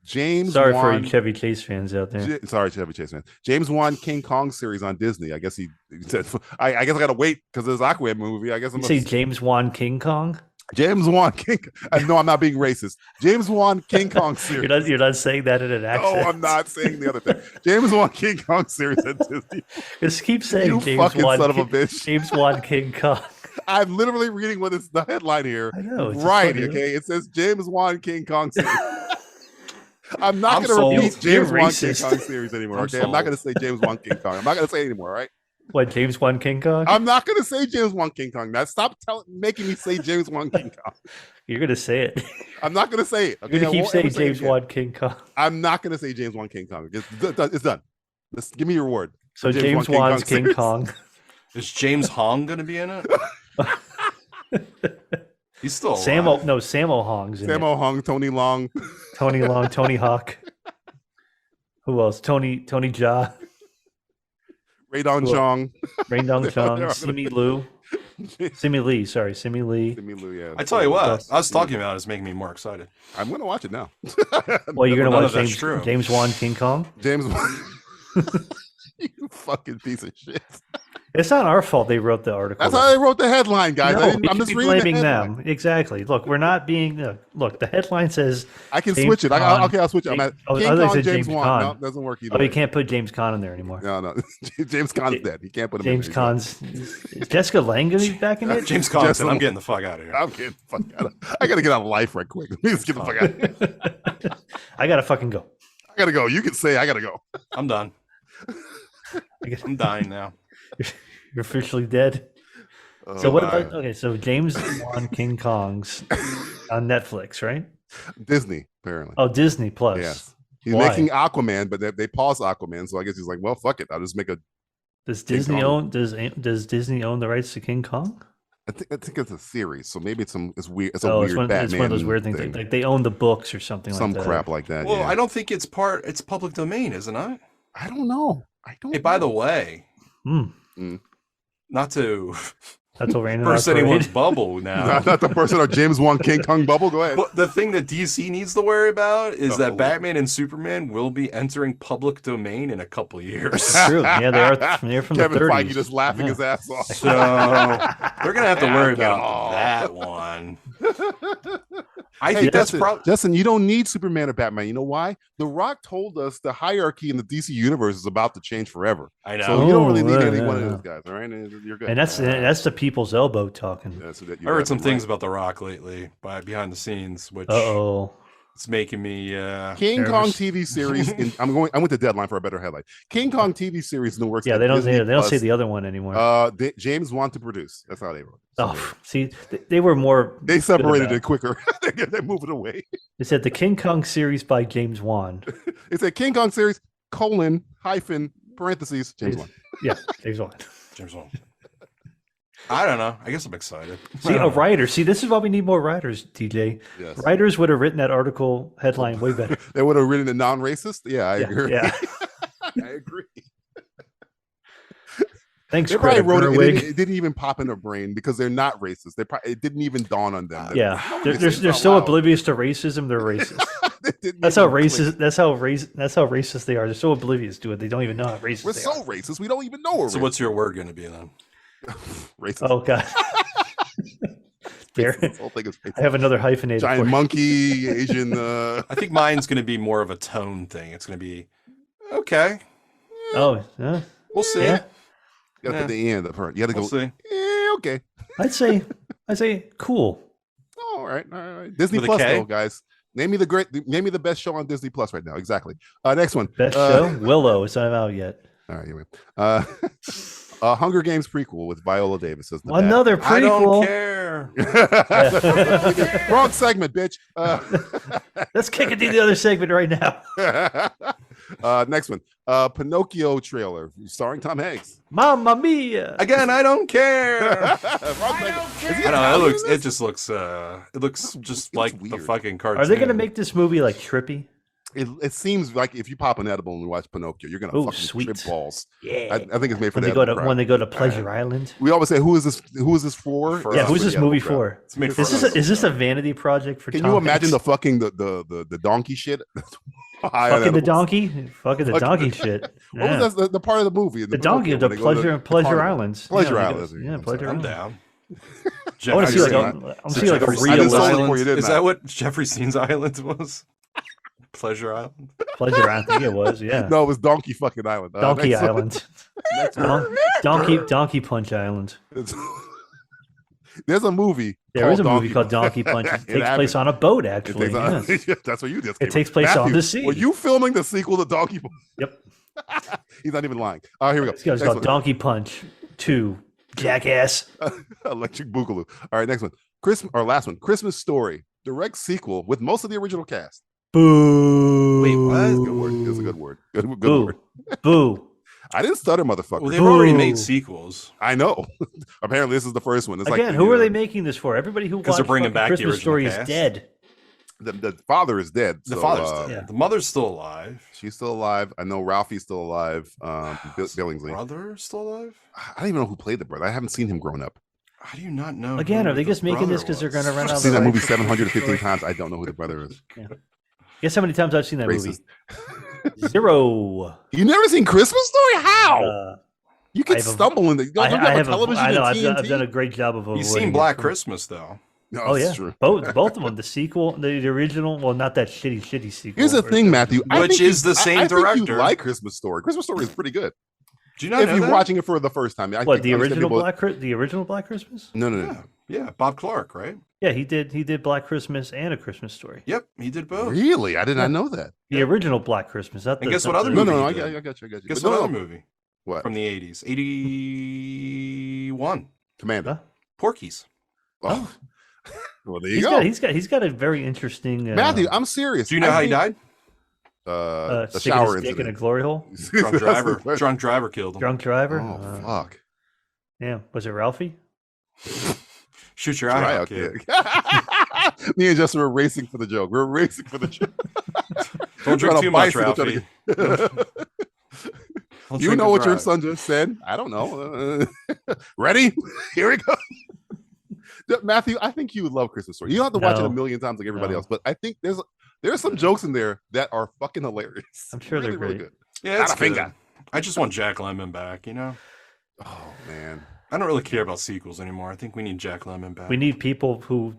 [SPEAKER 4] James.
[SPEAKER 5] Sorry
[SPEAKER 4] Wan,
[SPEAKER 5] for you Chevy Chase fans out there.
[SPEAKER 4] Sorry, Chevy Chase fans. James Wan King Kong series on Disney. I guess he said. I guess I gotta wait because there's Aquaman movie. I guess I'm
[SPEAKER 5] say James Wan King Kong.
[SPEAKER 4] James Wan King. No, I'm not being racist. James Wan King Kong series.
[SPEAKER 5] You're not saying that in an accent.
[SPEAKER 4] No, I'm not saying the other thing. James Wan King Kong series on Disney.
[SPEAKER 5] Just keep saying
[SPEAKER 4] you
[SPEAKER 5] James
[SPEAKER 4] fucking
[SPEAKER 5] Wan
[SPEAKER 4] son of a bitch.
[SPEAKER 5] James Wan King Kong.
[SPEAKER 4] I'm literally reading what is the headline here.
[SPEAKER 5] I know.
[SPEAKER 4] Right, okay? It says James Wan King Kong series. I'm not going to repeat James Wan King Kong series anymore, okay? I'm not going to say James Wan King Kong. I'm not going to say it anymore, all right?
[SPEAKER 5] What, James Wan King Kong?
[SPEAKER 4] I'm not going to say James Wan King Kong. Now, stop making me say James Wan King Kong.
[SPEAKER 5] You're going to say it.
[SPEAKER 4] I'm not going to say it. Okay?
[SPEAKER 5] You're going to keep saying James Wan King Kong.
[SPEAKER 4] I'm not going to say James Wan King Kong. It's done. Give me your word.
[SPEAKER 5] So James Wan's King Kong.
[SPEAKER 6] Is James Hong going to be in it? He's still alive.
[SPEAKER 5] Sammo Hong's in
[SPEAKER 4] Sammo Hong, Tony Long,
[SPEAKER 5] Tony Hawk. Who else? Tony Jaa,
[SPEAKER 4] Raydon Chong,
[SPEAKER 5] Simi Lee. Simi Lee.
[SPEAKER 4] Yeah.
[SPEAKER 6] I tell you what, I was talking about is making me more excited.
[SPEAKER 4] I'm going to watch it now.
[SPEAKER 5] Well, you're going to watch James Wan King Kong?
[SPEAKER 4] James Wan. You fucking piece of shit.
[SPEAKER 5] It's not our fault they wrote the article.
[SPEAKER 4] That's how they wrote the headline, guys.
[SPEAKER 5] No,
[SPEAKER 4] I'm just blaming
[SPEAKER 5] them. Exactly. Look, we're not being. Look, the headline says.
[SPEAKER 4] I can switch it. I'll switch it. I'm at King Kong, James Wan. No, doesn't work either.
[SPEAKER 5] Oh, you can't put James Caan in there anymore.
[SPEAKER 4] No. James Caan's dead. You can't put him
[SPEAKER 5] James Caan's. Is Jessica Lange going to be back in it?
[SPEAKER 6] James Caan said, I'm getting the fuck out of here.
[SPEAKER 4] I'm getting the fuck out of here. I got to get out of life right quick. Let me just get the fuck out of here.
[SPEAKER 5] I got to fucking go.
[SPEAKER 4] I got to go. You can say I got to go.
[SPEAKER 6] I'm done. I'm dying now.
[SPEAKER 5] You're officially dead. So what about so James Wan King Kong's on Netflix, right?
[SPEAKER 4] Disney, apparently.
[SPEAKER 5] Oh, Disney Plus.
[SPEAKER 4] Yes. He's making Aquaman, but they paused Aquaman, so I guess he's like, well, fuck it. I'll just make a
[SPEAKER 5] Does Disney own the rights to King Kong?
[SPEAKER 4] I think it's a series, so maybe it's weird. It's a weird Batman.
[SPEAKER 5] It's one of those weird things. Like they own the books or something like that.
[SPEAKER 4] Some crap like that.
[SPEAKER 6] Well,
[SPEAKER 4] yeah.
[SPEAKER 6] I don't think it's public domain, isn't it?
[SPEAKER 4] I don't know.
[SPEAKER 6] Hey, by the way, not to burst anyone's bubble now.
[SPEAKER 4] Not the person or James Wan King Kong bubble. Go ahead.
[SPEAKER 6] But the thing that DC needs to worry about is that Batman and Superman will be entering public domain in a couple of years.
[SPEAKER 5] True. Yeah, they're from
[SPEAKER 4] Kevin
[SPEAKER 5] the 30s.
[SPEAKER 4] Feige just laughing his ass off.
[SPEAKER 6] So they're gonna have to worry about that one. I think that's probably
[SPEAKER 4] Justin. You don't need Superman or Batman. You know why? The Rock told us the hierarchy in the DC universe is about to change forever.
[SPEAKER 6] I know.
[SPEAKER 4] So you don't really need any one of those guys. All right, you're good.
[SPEAKER 5] And that's the people's elbow talking.
[SPEAKER 4] I
[SPEAKER 6] heard some things about The Rock lately, behind the scenes, which it's making me
[SPEAKER 4] King
[SPEAKER 5] nervous.
[SPEAKER 4] Kong TV series. I went to Deadline for a better headline. King Kong TV series in the works.
[SPEAKER 5] Yeah, they don't say the other one anymore.
[SPEAKER 4] James want to produce. That's how they wrote it.
[SPEAKER 5] So see, they were more.
[SPEAKER 4] They separated it quicker. They moved it away.
[SPEAKER 5] They said the King Kong series by James Wan.
[SPEAKER 4] It said King Kong series : parentheses James Wan.
[SPEAKER 5] Yeah, James Wan.
[SPEAKER 6] James Wan. I don't know. I guess I'm excited.
[SPEAKER 5] See, a writer. See, this is why we need more writers, TJ.
[SPEAKER 4] Yes.
[SPEAKER 5] Writers would have written that article headline way better.
[SPEAKER 4] They would have written it non-racist. Yeah, I agree.
[SPEAKER 5] Yeah.
[SPEAKER 4] I agree.
[SPEAKER 5] Thanks,
[SPEAKER 4] They probably
[SPEAKER 5] Greta
[SPEAKER 4] wrote it.
[SPEAKER 5] Gerwig.
[SPEAKER 4] It didn't even pop in their brain because they're not racist. It didn't even dawn on them.
[SPEAKER 5] Yeah,
[SPEAKER 4] No,
[SPEAKER 5] they're so oblivious to racism. They're racist. That's how racist. That's how racist they are. They're so oblivious to it. They don't even know how racist.
[SPEAKER 4] We're
[SPEAKER 5] they
[SPEAKER 4] so
[SPEAKER 5] are.
[SPEAKER 4] racist. We don't even know we're
[SPEAKER 6] So
[SPEAKER 4] racist.
[SPEAKER 6] what's your word going to be then?
[SPEAKER 4] Racist.
[SPEAKER 5] Oh God. There,
[SPEAKER 4] This whole thing is racist.
[SPEAKER 5] I have another hyphenated.
[SPEAKER 4] Giant
[SPEAKER 5] for you.
[SPEAKER 4] monkey, Asian.
[SPEAKER 6] I think mine's going to be more of a tone thing. It's going to be okay.
[SPEAKER 5] Oh, yeah.
[SPEAKER 6] We'll see.
[SPEAKER 5] Yeah.
[SPEAKER 4] You gotta put the end up front. You gotta
[SPEAKER 6] We'll
[SPEAKER 4] go.
[SPEAKER 6] see.
[SPEAKER 4] Okay.
[SPEAKER 5] I'd say cool.
[SPEAKER 4] Oh, all right. All right. Disney
[SPEAKER 6] With a
[SPEAKER 4] Plus,
[SPEAKER 6] K?
[SPEAKER 4] though, guys. Name me the best show on Disney Plus right now. Exactly. Next one.
[SPEAKER 5] Best show Willow. It's not out yet.
[SPEAKER 4] All right. Anyway. Hunger Games prequel with Viola Davis as the
[SPEAKER 5] Another
[SPEAKER 6] I don't
[SPEAKER 5] prequel.
[SPEAKER 6] care.
[SPEAKER 4] bad. Wrong segment, bitch.
[SPEAKER 5] Let's kick it to the other segment right now.
[SPEAKER 4] Next one. Pinocchio trailer starring Tom Hanks.
[SPEAKER 5] Mamma mia!
[SPEAKER 6] Again, I don't care.
[SPEAKER 4] Wrong segment.
[SPEAKER 6] I don't know. It just looks. It looks just like the
[SPEAKER 4] weird.
[SPEAKER 6] fucking cartoon.
[SPEAKER 5] Are they gonna make this movie like trippy?
[SPEAKER 4] It seems like if you pop an edible and watch Pinocchio, you're gonna
[SPEAKER 5] Ooh,
[SPEAKER 4] fucking
[SPEAKER 5] sweet.
[SPEAKER 4] trip balls.
[SPEAKER 5] Yeah.
[SPEAKER 4] I think it's made for
[SPEAKER 5] When
[SPEAKER 4] the
[SPEAKER 5] they go to
[SPEAKER 4] edible crowd.
[SPEAKER 5] when they go to Pleasure Island.
[SPEAKER 4] We always say, "Who is this? Who is this for?"
[SPEAKER 6] For
[SPEAKER 5] Yeah,
[SPEAKER 6] us,
[SPEAKER 5] who's
[SPEAKER 6] for
[SPEAKER 5] this
[SPEAKER 4] the
[SPEAKER 5] movie
[SPEAKER 4] edible crowd.
[SPEAKER 5] for?
[SPEAKER 6] It's made for
[SPEAKER 5] Is
[SPEAKER 6] us.
[SPEAKER 5] this a vanity project for
[SPEAKER 4] Can
[SPEAKER 5] Tom
[SPEAKER 4] you imagine
[SPEAKER 5] Hanks?
[SPEAKER 4] the fucking the donkey shit?
[SPEAKER 5] fucking the donkey? Fucking the donkey shit.
[SPEAKER 4] What
[SPEAKER 5] Yeah.
[SPEAKER 4] was that, the part of the movie?
[SPEAKER 5] The donkey of the Pleasure
[SPEAKER 4] Carnival.
[SPEAKER 5] Islands.
[SPEAKER 4] Pleasure
[SPEAKER 5] yeah,
[SPEAKER 4] Islands.
[SPEAKER 5] Yeah, Pleasure
[SPEAKER 6] I'm
[SPEAKER 5] Islands.
[SPEAKER 6] down.
[SPEAKER 5] I want to see like
[SPEAKER 4] Jeffrey-
[SPEAKER 5] a, I want to see like a
[SPEAKER 6] Jeffrey
[SPEAKER 5] real
[SPEAKER 6] Steen's
[SPEAKER 4] I didn't
[SPEAKER 5] island.
[SPEAKER 4] know before you did
[SPEAKER 6] Is
[SPEAKER 4] that.
[SPEAKER 6] that what Jeffrey Steen's Island was? Pleasure Island.
[SPEAKER 5] Pleasure Island. I think it was. Yeah.
[SPEAKER 4] No, it was Donkey fucking Island.
[SPEAKER 5] Donkey
[SPEAKER 4] next one.
[SPEAKER 5] Island.
[SPEAKER 4] Next one.
[SPEAKER 5] Donkey Punch Island.
[SPEAKER 4] There's a movie.
[SPEAKER 5] There is a
[SPEAKER 4] called
[SPEAKER 5] movie called Donkey Punch. It
[SPEAKER 4] It
[SPEAKER 5] takes
[SPEAKER 4] happened.
[SPEAKER 5] place on a boat,
[SPEAKER 4] It
[SPEAKER 5] actually.
[SPEAKER 4] takes on-
[SPEAKER 5] Yes.
[SPEAKER 4] That's what you just.
[SPEAKER 5] It
[SPEAKER 4] came
[SPEAKER 5] takes
[SPEAKER 4] up.
[SPEAKER 5] place on
[SPEAKER 4] Matthew,
[SPEAKER 5] the sea.
[SPEAKER 4] Were you filming the sequel to Donkey Punch?
[SPEAKER 5] Yep.
[SPEAKER 4] He's not even lying. All right, here we go.
[SPEAKER 5] This guy's
[SPEAKER 4] Next
[SPEAKER 5] called
[SPEAKER 4] one.
[SPEAKER 5] Donkey Punch 2. Jackass.
[SPEAKER 4] Electric Boogaloo. All right, next one. Last one. Christmas Story. Direct sequel with most of the original cast.
[SPEAKER 5] Boo.
[SPEAKER 6] Wait, what?
[SPEAKER 4] Good word. It's a good word. Good
[SPEAKER 5] Boo.
[SPEAKER 4] word.
[SPEAKER 5] Boo.
[SPEAKER 4] I didn't stutter, motherfucker.
[SPEAKER 6] Well, they've already
[SPEAKER 5] Boo.
[SPEAKER 6] made sequels.
[SPEAKER 4] I know. Apparently, this is the first one. It's
[SPEAKER 5] Again,
[SPEAKER 4] like
[SPEAKER 5] who are they making this for? Everybody who
[SPEAKER 6] 'Cause they're
[SPEAKER 5] watched
[SPEAKER 6] bringing
[SPEAKER 5] fucking
[SPEAKER 6] back the
[SPEAKER 5] Christmas
[SPEAKER 6] original
[SPEAKER 5] Story is
[SPEAKER 6] cast.
[SPEAKER 5] dead.
[SPEAKER 4] The father is dead.
[SPEAKER 6] The
[SPEAKER 4] so,
[SPEAKER 6] father's dead.
[SPEAKER 5] Yeah.
[SPEAKER 6] The mother's still alive.
[SPEAKER 4] She's still alive. I know Ralphie's still alive. Billingsley.
[SPEAKER 6] Brother still alive?
[SPEAKER 4] I don't even know who played the brother. I haven't seen him growing up.
[SPEAKER 6] How do you not know?
[SPEAKER 5] Again,
[SPEAKER 6] who
[SPEAKER 5] are they
[SPEAKER 6] the
[SPEAKER 5] just making this
[SPEAKER 6] brother
[SPEAKER 5] because they're going to
[SPEAKER 6] was?
[SPEAKER 5] run out
[SPEAKER 4] I've
[SPEAKER 5] of
[SPEAKER 4] seen
[SPEAKER 5] the
[SPEAKER 4] that movie
[SPEAKER 5] rights for
[SPEAKER 4] 715
[SPEAKER 5] Christmas Story?
[SPEAKER 4] times. I don't know who the brother is.
[SPEAKER 5] Guess how many times I've seen that
[SPEAKER 4] Racist.
[SPEAKER 5] movie? 0.
[SPEAKER 4] You never seen Christmas Story? How?
[SPEAKER 5] I
[SPEAKER 4] you can
[SPEAKER 5] have
[SPEAKER 4] stumble in the. Don't you have a television
[SPEAKER 5] I know.
[SPEAKER 4] and
[SPEAKER 5] I've done a great job of avoiding
[SPEAKER 6] You've seen
[SPEAKER 5] it.
[SPEAKER 6] Black Christmas, though.
[SPEAKER 4] No,
[SPEAKER 5] Oh
[SPEAKER 4] it's
[SPEAKER 5] yeah,
[SPEAKER 4] true.
[SPEAKER 5] both of them. The sequel, the original. Well, not that shitty sequel.
[SPEAKER 4] Here's the
[SPEAKER 5] or
[SPEAKER 4] thing, Matthew. I
[SPEAKER 6] Which
[SPEAKER 4] think
[SPEAKER 6] is
[SPEAKER 4] you-
[SPEAKER 6] the same
[SPEAKER 4] I think
[SPEAKER 6] director.
[SPEAKER 4] you like Christmas Story. Christmas Story is pretty good.
[SPEAKER 6] Do you not
[SPEAKER 4] If
[SPEAKER 6] know
[SPEAKER 4] you're
[SPEAKER 6] that?
[SPEAKER 4] watching it for the first time, I
[SPEAKER 5] What,
[SPEAKER 4] think
[SPEAKER 5] the
[SPEAKER 4] understand
[SPEAKER 5] original
[SPEAKER 4] people-
[SPEAKER 5] the original Black Christmas?
[SPEAKER 4] No.
[SPEAKER 6] Yeah, Bob Clark, right?
[SPEAKER 5] Yeah, he did Black Christmas and A Christmas Story.
[SPEAKER 6] Yep, he did both.
[SPEAKER 4] Really? I did not know that.
[SPEAKER 5] The original Black Christmas. Not
[SPEAKER 6] And
[SPEAKER 5] the,
[SPEAKER 6] guess what
[SPEAKER 5] not
[SPEAKER 6] other
[SPEAKER 5] the-
[SPEAKER 4] No,
[SPEAKER 6] movie
[SPEAKER 4] no,
[SPEAKER 6] he did?
[SPEAKER 4] I got you.
[SPEAKER 6] Guess
[SPEAKER 4] But
[SPEAKER 6] what
[SPEAKER 4] no,
[SPEAKER 6] other movie
[SPEAKER 4] What?
[SPEAKER 6] from the 80s? 81.
[SPEAKER 4] Commander.
[SPEAKER 5] Huh?
[SPEAKER 6] Porky's.
[SPEAKER 4] Oh. Well, there you go.
[SPEAKER 5] He's got a very interesting.
[SPEAKER 4] Matthew, I'm serious.
[SPEAKER 6] Do you know how he died?
[SPEAKER 4] The
[SPEAKER 5] sticking
[SPEAKER 4] shower
[SPEAKER 5] his dick in a
[SPEAKER 4] incident.
[SPEAKER 5] glory hole.
[SPEAKER 6] Drunk driver. Drunk driver killed him.
[SPEAKER 5] Drunk driver.
[SPEAKER 4] Oh, fuck.
[SPEAKER 5] Yeah, was it Ralphie?
[SPEAKER 6] Shoot your
[SPEAKER 4] Try
[SPEAKER 6] eye
[SPEAKER 4] out,
[SPEAKER 6] out, kid.
[SPEAKER 4] kid. Me and Justin were racing for the joke. We're racing for the joke.
[SPEAKER 6] Don't drink too much, Ralphie. Don't
[SPEAKER 4] You
[SPEAKER 6] drink
[SPEAKER 4] know
[SPEAKER 6] and
[SPEAKER 4] what your
[SPEAKER 6] drive.
[SPEAKER 4] son just said? I don't know. Ready? Here we go. Matthew, I think you would love Christmas Story. You don't have to watch it
[SPEAKER 5] No.
[SPEAKER 4] a million times like everybody
[SPEAKER 5] No.
[SPEAKER 4] else, but I think there's some jokes in there that are fucking hilarious.
[SPEAKER 5] I'm sure they're
[SPEAKER 4] really
[SPEAKER 5] great.
[SPEAKER 4] good.
[SPEAKER 6] Yeah, it's
[SPEAKER 4] Got a
[SPEAKER 6] good.
[SPEAKER 4] finger.
[SPEAKER 6] I just want Jack Lemmon back, you know?
[SPEAKER 4] Oh man.
[SPEAKER 6] I don't really care about sequels anymore. I think we need Jack Lemmon back.
[SPEAKER 5] We need people who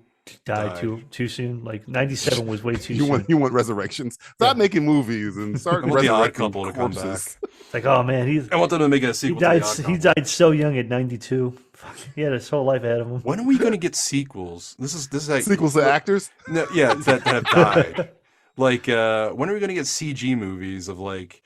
[SPEAKER 5] died
[SPEAKER 6] Died.
[SPEAKER 5] too soon. Like 97 was way too
[SPEAKER 4] You
[SPEAKER 5] soon.
[SPEAKER 4] want resurrections. Stop making movies and start
[SPEAKER 6] I want the Odd
[SPEAKER 4] resurrecting
[SPEAKER 6] Couple to come
[SPEAKER 4] corpses.
[SPEAKER 5] It's like, oh man,
[SPEAKER 6] I want them to make a
[SPEAKER 5] he
[SPEAKER 6] sequel
[SPEAKER 5] died.
[SPEAKER 6] to The Odd
[SPEAKER 5] He
[SPEAKER 6] Couple.
[SPEAKER 5] died so young at 92. Fuck, he had his whole life ahead of him.
[SPEAKER 6] When are we going to get sequels? This is like
[SPEAKER 4] Sequels to actors.
[SPEAKER 6] No, yeah, that have died. Like, when are we going to get CG movies of like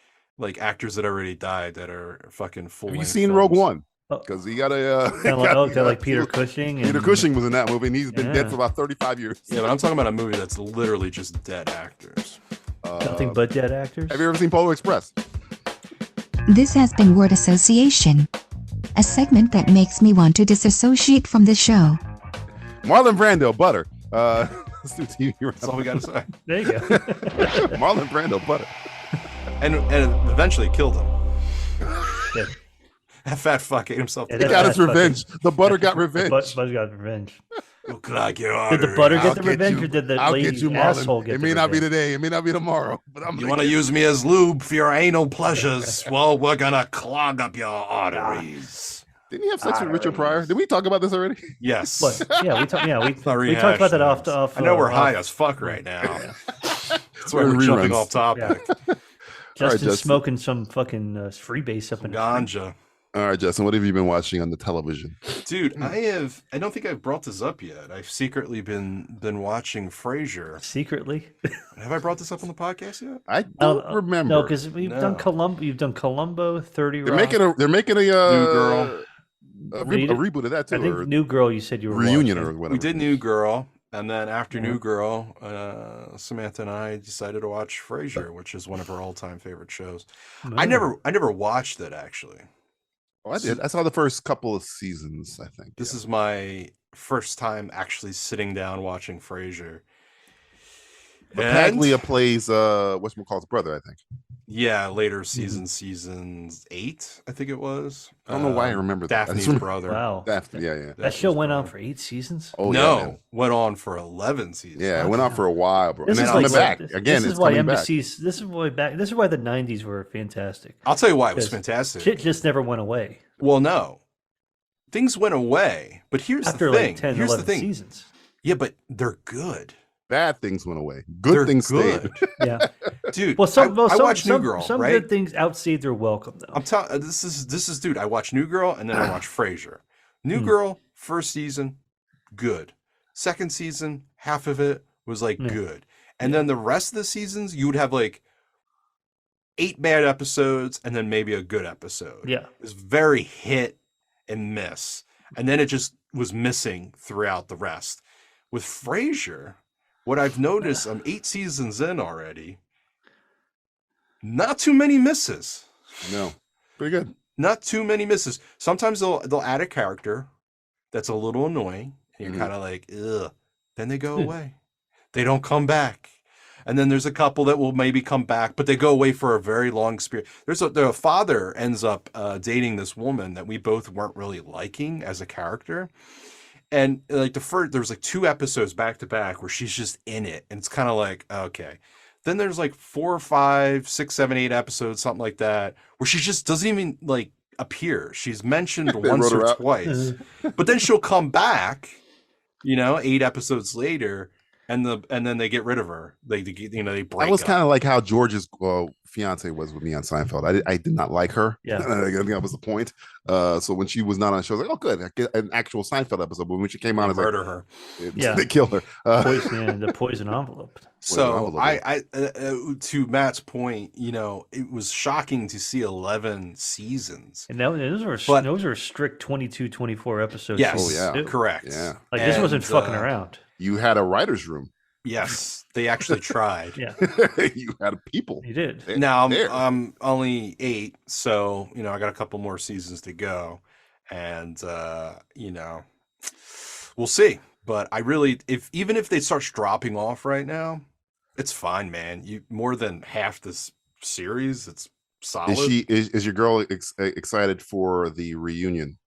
[SPEAKER 6] actors that already died that are fucking full?
[SPEAKER 4] Have you seen Rogue One? Because he got a
[SPEAKER 5] Kind of like Peter Cushing.
[SPEAKER 4] Peter
[SPEAKER 5] and-
[SPEAKER 4] Cushing was in that movie, and he's been dead
[SPEAKER 5] Yeah.
[SPEAKER 4] for about 35 years.
[SPEAKER 6] Yeah, but I'm talking about a movie that's literally just dead actors.
[SPEAKER 5] Nothing but dead actors.
[SPEAKER 4] Have you ever seen Polar Express?
[SPEAKER 3] This has been Word Association. a segment that makes me want to disassociate from the show.
[SPEAKER 4] Marlon Brando, butter. Let's do TV.
[SPEAKER 6] That's all we got to say.
[SPEAKER 5] There you go.
[SPEAKER 4] Marlon Brando, butter.
[SPEAKER 6] And eventually killed him.
[SPEAKER 5] Yeah.
[SPEAKER 6] That fat fuck ate himself.
[SPEAKER 5] Yeah,
[SPEAKER 4] He got his revenge. The butter got revenge.
[SPEAKER 5] Butter got revenge.
[SPEAKER 6] Look like your
[SPEAKER 5] Did the butter get the
[SPEAKER 4] I'll
[SPEAKER 5] revenge,
[SPEAKER 4] you.
[SPEAKER 5] or did the
[SPEAKER 4] I'll
[SPEAKER 5] lady
[SPEAKER 4] get you,
[SPEAKER 5] asshole
[SPEAKER 4] Marlon.
[SPEAKER 5] get
[SPEAKER 4] It
[SPEAKER 5] the
[SPEAKER 4] may not be
[SPEAKER 5] revenge?
[SPEAKER 4] today. It may not be tomorrow. But I'm.
[SPEAKER 6] You want to use me as lube for your anal pleasures? Well, we're gonna clog up your arteries.
[SPEAKER 4] Didn't he have sex with Richard Pryor? Did we talk about this already?
[SPEAKER 6] Yes.
[SPEAKER 5] But, yeah, we talked
[SPEAKER 6] not
[SPEAKER 5] we talked about that
[SPEAKER 6] rehashed
[SPEAKER 5] off.
[SPEAKER 6] I know we're high
[SPEAKER 5] off.
[SPEAKER 6] as fuck right now. That's why
[SPEAKER 4] We're
[SPEAKER 6] we're jumping
[SPEAKER 4] reruns.
[SPEAKER 6] off topic.
[SPEAKER 5] Justin
[SPEAKER 4] Justin.
[SPEAKER 5] smoking some fucking freebase up in
[SPEAKER 6] Ganja.
[SPEAKER 4] All right, Justin. What have you been watching on the television?
[SPEAKER 6] Dude, I don't think I've brought this up yet. I've secretly been watching Frasier.
[SPEAKER 5] secretly.
[SPEAKER 6] Have I brought this up on the podcast yet?
[SPEAKER 4] I don't remember.
[SPEAKER 5] No, because we've done
[SPEAKER 6] No.
[SPEAKER 5] Columbo. You've done Columbo, 30
[SPEAKER 4] they're
[SPEAKER 5] Rock.
[SPEAKER 4] making a
[SPEAKER 6] New Girl.
[SPEAKER 4] a reboot of that too.
[SPEAKER 5] I think
[SPEAKER 4] or
[SPEAKER 5] New Girl. You said you were
[SPEAKER 4] reunion
[SPEAKER 5] watching.
[SPEAKER 4] or whatever.
[SPEAKER 6] We did New Girl, and then after New Girl, Samantha and I decided to watch Frasier, which is one of our all-time favorite shows. I never watched it actually.
[SPEAKER 4] Oh, I did. I saw the first couple of seasons. I think
[SPEAKER 6] This is my first time actually sitting down watching Frasier.
[SPEAKER 4] But
[SPEAKER 6] And-
[SPEAKER 4] Paglia plays whatchamacallit's brother. I think.
[SPEAKER 6] Yeah, later season 8, I think it was.
[SPEAKER 4] I don't know why I remember that. I
[SPEAKER 6] Daphne's
[SPEAKER 4] just remember-
[SPEAKER 6] brother.
[SPEAKER 5] Wow.
[SPEAKER 4] Daphne, yeah.
[SPEAKER 5] That show went on for 8 seasons.
[SPEAKER 4] Oh
[SPEAKER 6] no,
[SPEAKER 4] yeah, man.
[SPEAKER 6] went on for 11 seasons.
[SPEAKER 4] Yeah, it went on for a while, bro.
[SPEAKER 5] This
[SPEAKER 4] And
[SPEAKER 5] is
[SPEAKER 4] it's
[SPEAKER 5] like
[SPEAKER 4] coming back again.
[SPEAKER 5] This
[SPEAKER 4] It's
[SPEAKER 5] is why
[SPEAKER 4] coming back.
[SPEAKER 5] embassies. This is why the 90s were fantastic.
[SPEAKER 6] I'll tell you why it was
[SPEAKER 5] Because
[SPEAKER 6] fantastic.
[SPEAKER 5] Shit just never went away
[SPEAKER 6] Well, no. Things went away, but here's
[SPEAKER 5] after
[SPEAKER 6] the thing.
[SPEAKER 5] like 10,
[SPEAKER 6] here's
[SPEAKER 5] 11
[SPEAKER 6] the thing.
[SPEAKER 5] seasons.
[SPEAKER 6] Yeah, but they're good.
[SPEAKER 4] Bad things went away. Good
[SPEAKER 6] They're
[SPEAKER 4] things
[SPEAKER 6] good.
[SPEAKER 4] stayed.
[SPEAKER 5] Yeah.
[SPEAKER 6] Dude,
[SPEAKER 5] Well, some
[SPEAKER 6] I watched New Girl,
[SPEAKER 5] some
[SPEAKER 6] right?
[SPEAKER 5] good things outstayed their welcome, though.
[SPEAKER 6] I'm telling this is dude, I watched New Girl and then I watched Frasier. New Girl, first season, good. Second season, half of it was like good. And then the rest of the seasons, you would have like 8 bad episodes and then maybe a good episode.
[SPEAKER 5] Yeah.
[SPEAKER 6] It was very hit and miss. And then it just was missing throughout the rest. With Frasier, what I've noticed, I'm 8 seasons in already, not too many misses.
[SPEAKER 4] No, pretty good.
[SPEAKER 6] Not too many misses. Sometimes they'll add a character that's a little annoying, and you're kind of like, ugh. Then they go away. They don't come back. And then there's a couple that will maybe come back, but they go away for a very long experience. Their father ends up dating this woman that we both weren't really liking as a character. And like there was like 2 episodes back to back where she's just in it. And it's kind of like, okay. Then there's like 4, 5, 6, 7, 8 episodes, something like that, where she just doesn't even like appear. She's mentioned once
[SPEAKER 4] wrote her
[SPEAKER 6] or
[SPEAKER 4] out.
[SPEAKER 6] twice, but then she'll come back, 8 episodes later, and then they get rid of her. They break
[SPEAKER 4] That was
[SPEAKER 6] up.
[SPEAKER 4] kind of like how George's fiance was with me on Seinfeld. I did not like her.
[SPEAKER 5] Yeah.
[SPEAKER 4] I think that was the point. So when she was not on the show, I was like, oh, good, I get an actual Seinfeld episode. But when she came on, I was like,
[SPEAKER 6] murder her.
[SPEAKER 5] Yeah.
[SPEAKER 4] they kill her.
[SPEAKER 5] The poison envelope.
[SPEAKER 6] So
[SPEAKER 4] envelope.
[SPEAKER 6] I to Matt's point, it was shocking to see 11 seasons.
[SPEAKER 5] And those were strict 22, 24 episodes.
[SPEAKER 6] Yes,
[SPEAKER 4] Oh, yeah.
[SPEAKER 5] too.
[SPEAKER 6] correct.
[SPEAKER 4] Yeah.
[SPEAKER 5] Like this wasn't
[SPEAKER 6] And,
[SPEAKER 5] fucking around.
[SPEAKER 4] You had a writer's room.
[SPEAKER 6] Yes, they actually tried.
[SPEAKER 5] Yeah,
[SPEAKER 4] You had people.
[SPEAKER 5] you did.
[SPEAKER 4] There-
[SPEAKER 6] Now
[SPEAKER 4] there.
[SPEAKER 6] I'm only 8, so I got a couple more seasons to go, and we'll see. But I really, even if they start dropping off right now, it's fine, man. You more than half this series, it's solid.
[SPEAKER 4] Is your girl excited for the reunion?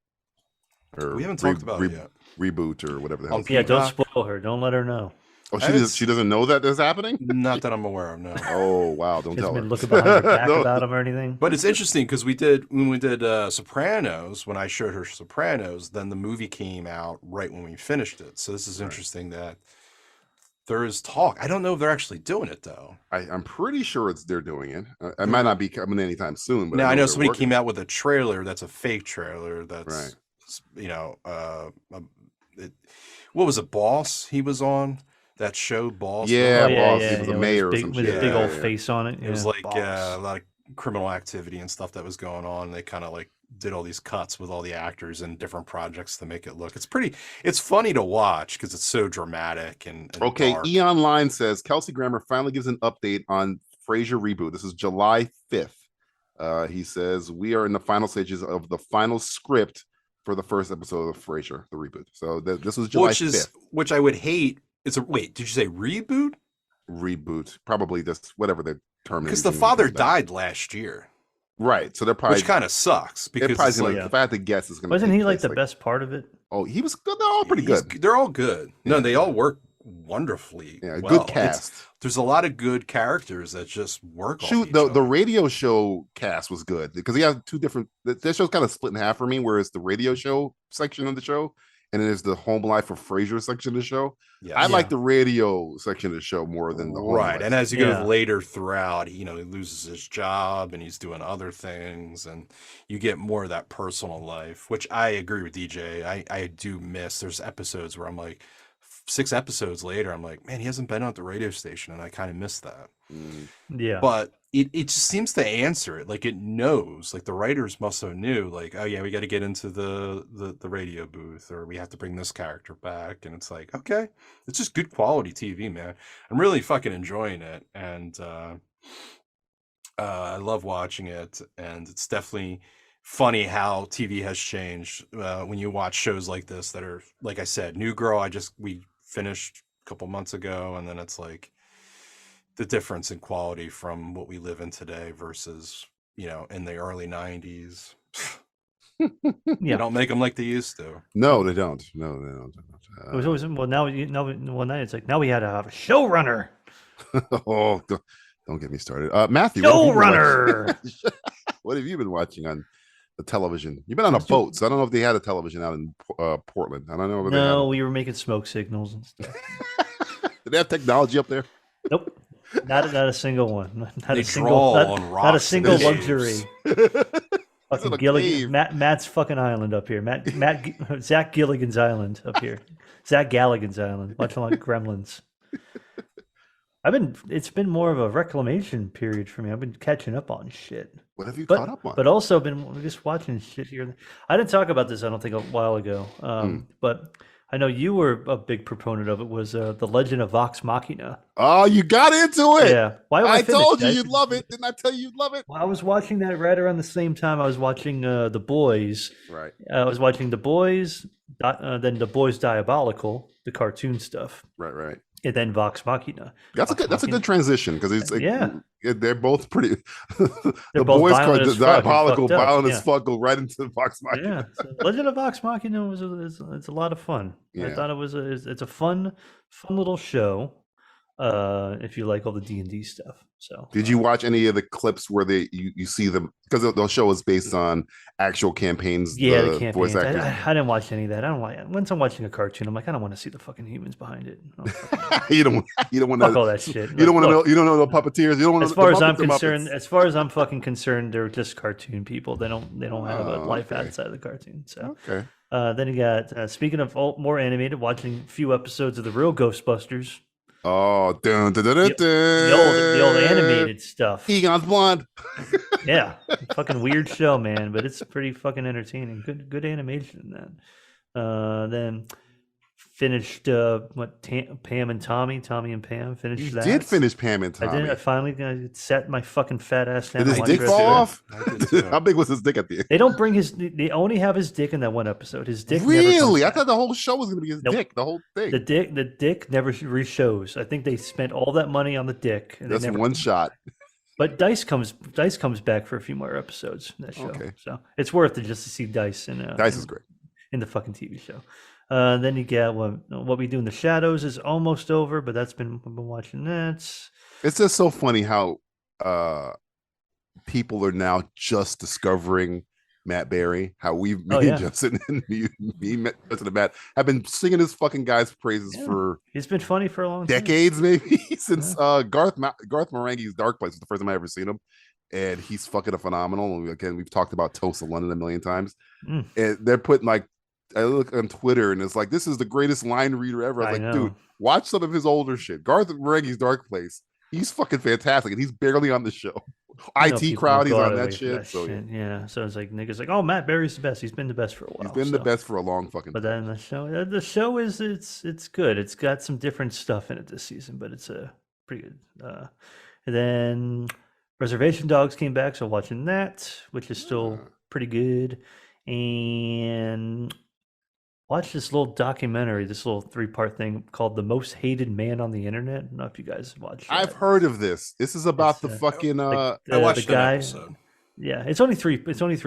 [SPEAKER 4] Or
[SPEAKER 6] We haven't talked about it yet.
[SPEAKER 4] Reboot or whatever the hell.
[SPEAKER 6] On
[SPEAKER 4] it's
[SPEAKER 5] Yeah,
[SPEAKER 4] called.
[SPEAKER 5] don't spoil her. Don't let her know.
[SPEAKER 4] Oh,
[SPEAKER 6] It's-
[SPEAKER 4] she doesn't know that this is happening.
[SPEAKER 6] Not that I'm aware of, no.
[SPEAKER 4] Oh wow! Don't
[SPEAKER 5] She
[SPEAKER 4] tell
[SPEAKER 5] hasn't
[SPEAKER 4] her.
[SPEAKER 5] been looking behind her back
[SPEAKER 4] No.
[SPEAKER 5] about him or anything.
[SPEAKER 6] But it's interesting because when we did Sopranos, when I showed her Sopranos, then the movie came out right when we finished it. So this is interesting that there is talk. I don't know if they're actually doing it though.
[SPEAKER 4] I'm pretty sure they're doing it. It might not be coming anytime soon. But
[SPEAKER 6] Now I know
[SPEAKER 4] they're
[SPEAKER 6] somebody
[SPEAKER 4] working.
[SPEAKER 6] came out with a trailer that's a fake trailer. That's
[SPEAKER 4] Right.
[SPEAKER 6] What was it? Boss? He was on that show. Boss.
[SPEAKER 4] Yeah,
[SPEAKER 6] right?
[SPEAKER 4] Boss. He was a
[SPEAKER 5] with
[SPEAKER 4] mayor or
[SPEAKER 5] his
[SPEAKER 4] some
[SPEAKER 5] big, with
[SPEAKER 4] shit.
[SPEAKER 5] his big
[SPEAKER 4] Yeah,
[SPEAKER 5] old
[SPEAKER 4] yeah.
[SPEAKER 5] face on it.
[SPEAKER 6] It was
[SPEAKER 5] Yeah.
[SPEAKER 6] like
[SPEAKER 5] Boss.
[SPEAKER 6] a lot of criminal activity and stuff that was going on. And they kind of like did all these cuts with all the actors and different projects to make it look. It's funny to watch because it's so dramatic and
[SPEAKER 4] Okay,
[SPEAKER 6] dark.
[SPEAKER 4] E Online says Kelsey Grammer finally gives an update on Frasier reboot. This is July 5th. He says we are in the final stages of the final script for the first episode of Frasier, the reboot. So this was July 5th.
[SPEAKER 6] Which I would hate. Wait, did you say reboot?
[SPEAKER 4] Reboot, probably just whatever the term is.
[SPEAKER 6] Because the father died last year.
[SPEAKER 4] Right, so they're probably,
[SPEAKER 6] which kind of sucks because
[SPEAKER 4] if I had to guess, it's going to.
[SPEAKER 5] Wasn't he like the best part of it?
[SPEAKER 4] Oh, he was good. They're all pretty good.
[SPEAKER 6] They're all good. No, they all work wonderfully.
[SPEAKER 4] Yeah,
[SPEAKER 6] well.
[SPEAKER 4] Good cast.
[SPEAKER 6] There's a lot of good characters that just work.
[SPEAKER 4] The radio show cast was good because he had two different. That show's kind of split in half for me. Whereas the radio show section of the show, and then there's the Home Life of Frasier section of the show. Yeah, I like the radio section of the show more than the home life.
[SPEAKER 6] And as you go later throughout, he loses his job and he's doing other things, and you get more of that personal life, which I agree with DJ. I do miss. There's episodes where I'm like, 6 episodes later, I'm like, man, he hasn't been on the radio station, and I kind of miss that.
[SPEAKER 5] Yeah,
[SPEAKER 6] but it just seems to answer it. Like, it knows, like the writers must have knew, like, oh yeah, we got to get into the radio booth, or we have to bring this character back. And it's like, okay, it's just good quality TV, man. I'm really fucking enjoying it, and I love watching it. And it's definitely funny how TV has changed when you watch shows like this that are, like I said, New Girl. We finished a couple months ago, and then it's like the difference in quality from what we live in today versus in the early 90s. They don't make them like they used to.
[SPEAKER 4] No, they don't. It
[SPEAKER 5] was always, now it's like, now we had to have a showrunner.
[SPEAKER 4] Oh, don't get me started. Matthew,
[SPEAKER 5] showrunner.
[SPEAKER 4] What have you been watching on the television? You've been on a boat, so I don't know if they had a television out in Portland. I don't know.
[SPEAKER 5] No, we were making smoke signals and stuff.
[SPEAKER 4] Did they have technology up there?
[SPEAKER 5] Nope. Not a single one. Not a single luxury. Fucking Matt's fucking island up here. Zach Gilligan's island up here. Zach Galligan's island. Much like Gremlins. It's been more of a reclamation period for me. I've been catching up on shit.
[SPEAKER 4] What have you caught up on?
[SPEAKER 5] But also been just watching shit here. I didn't talk about this, I don't think, a while ago. But I know you were a big proponent of it. Was The Legend of Vox Machina?
[SPEAKER 4] Oh, you got into it.
[SPEAKER 5] Yeah.
[SPEAKER 4] I told you you'd love it. Didn't I tell you you'd love it?
[SPEAKER 5] Well, I was watching that right around the same time I was watching The Boys.
[SPEAKER 4] Right.
[SPEAKER 5] I was watching The Boys, then The Boys Diabolical, the cartoon stuff.
[SPEAKER 4] Right.
[SPEAKER 5] And then Vox Machina.
[SPEAKER 4] That's a good transition because it's like, they're both pretty.
[SPEAKER 5] The
[SPEAKER 4] Boys Diabolical, violent as fuck, go right into Vox
[SPEAKER 5] Yeah,
[SPEAKER 4] Machina.
[SPEAKER 5] so Legend of Vox Machina it's a lot of fun. Yeah. I thought it's a fun little show. If you like all the D&D stuff. So
[SPEAKER 4] did you watch any of the clips where you see them, because the show is based on actual campaigns?
[SPEAKER 5] Yeah, the campaigns. Voice actors. I didn't watch any of that. I don't like, once I'm watching a cartoon, I'm like, I don't want to see the fucking humans behind it.
[SPEAKER 4] You don't want
[SPEAKER 5] all that shit.
[SPEAKER 4] You don't want to know. You don't know the puppeteers. You don't want.
[SPEAKER 5] As far as I'm concerned, fucking concerned, they're just cartoon people. They don't have a life outside of the cartoon. So
[SPEAKER 4] okay.
[SPEAKER 5] Then you got speaking of more animated, watching a few episodes of the real Ghostbusters.
[SPEAKER 4] Oh,
[SPEAKER 5] the old animated stuff.
[SPEAKER 4] Egon's blonde.
[SPEAKER 5] Yeah, fucking weird show, man, but it's pretty fucking entertaining. Good animation in that. Then finished Pam and Tommy and Pam finished that.
[SPEAKER 4] You did finish Pam and Tommy.
[SPEAKER 5] I did. I finally sat my fucking fat ass down.
[SPEAKER 4] Did his dick fall off? How big was his dick at the end?
[SPEAKER 5] They don't bring they only have his dick in that one episode. His dick
[SPEAKER 4] really? I thought the whole show was going to be his dick. The whole thing.
[SPEAKER 5] The dick never re-shows. I think they spent all that money on the dick. And
[SPEAKER 4] that's one shot.
[SPEAKER 5] But Dice comes back for a few more episodes in that show. Okay. So it's worth it just to see Dice
[SPEAKER 4] Dice is great
[SPEAKER 5] in the fucking TV show. Then you get what we do in the shadows is almost over, but I've been watching that.
[SPEAKER 4] It's just so funny how people are now just discovering Matt Berry. How Justin and me, Justin and Matt have been singing this fucking guy's praises for.
[SPEAKER 5] He's been funny for a long
[SPEAKER 4] decades, maybe since Garth Marenghi's Dark Place was the first time I ever seen him. And he's fucking phenomenal. And again, we've talked about Toast of London a million times. And they're putting I look on Twitter and it's like, this is the greatest line reader ever. I was like, dude, watch some of his older shit. Garth Marenghi's Dark Place. He's fucking fantastic, and he's barely on the show. IT Crowd, he's on that shit. So
[SPEAKER 5] yeah, so it's like niggas like, oh, Matt Berry's the best. He's been the best for a while.
[SPEAKER 4] He's been the best for a long fucking.
[SPEAKER 5] But then the show is it's good. It's got some different stuff in it this season, but it's pretty good. And then Reservation Dogs came back, so watching that, which is still pretty good. And watch this little documentary, this little 3-part thing called "The Most Hated Man on the Internet." I don't know if you guys watched that.
[SPEAKER 4] I've heard of this. This is about the fucking.
[SPEAKER 6] I watched
[SPEAKER 5] the guy.
[SPEAKER 6] an episode.
[SPEAKER 5] Yeah, it's only 3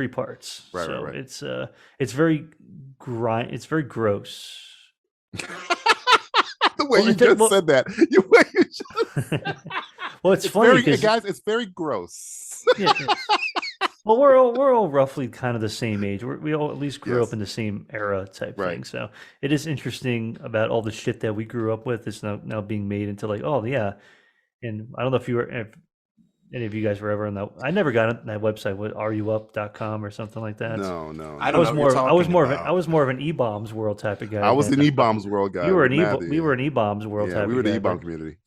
[SPEAKER 5] parts.
[SPEAKER 4] Right,
[SPEAKER 5] so
[SPEAKER 4] right.
[SPEAKER 5] it's very gross.
[SPEAKER 4] The way you just said that.
[SPEAKER 5] Well, it's funny
[SPEAKER 4] because guys, it's very gross.
[SPEAKER 5] Yeah. Well, we're all roughly kind of the same age. We all at least grew up in the same era type thing. So it is interesting about all the shit that we grew up with is now being made into like, oh yeah. And I don't know if any of you guys were ever on that. I never got on that website. What, areyouup.com or something like that?
[SPEAKER 4] No.
[SPEAKER 6] I was
[SPEAKER 5] more of an E-bombs world type of guy.
[SPEAKER 4] I was an E-bombs world guy.
[SPEAKER 5] We were an E-bombs world type of guy.
[SPEAKER 4] We were the E-bomb community.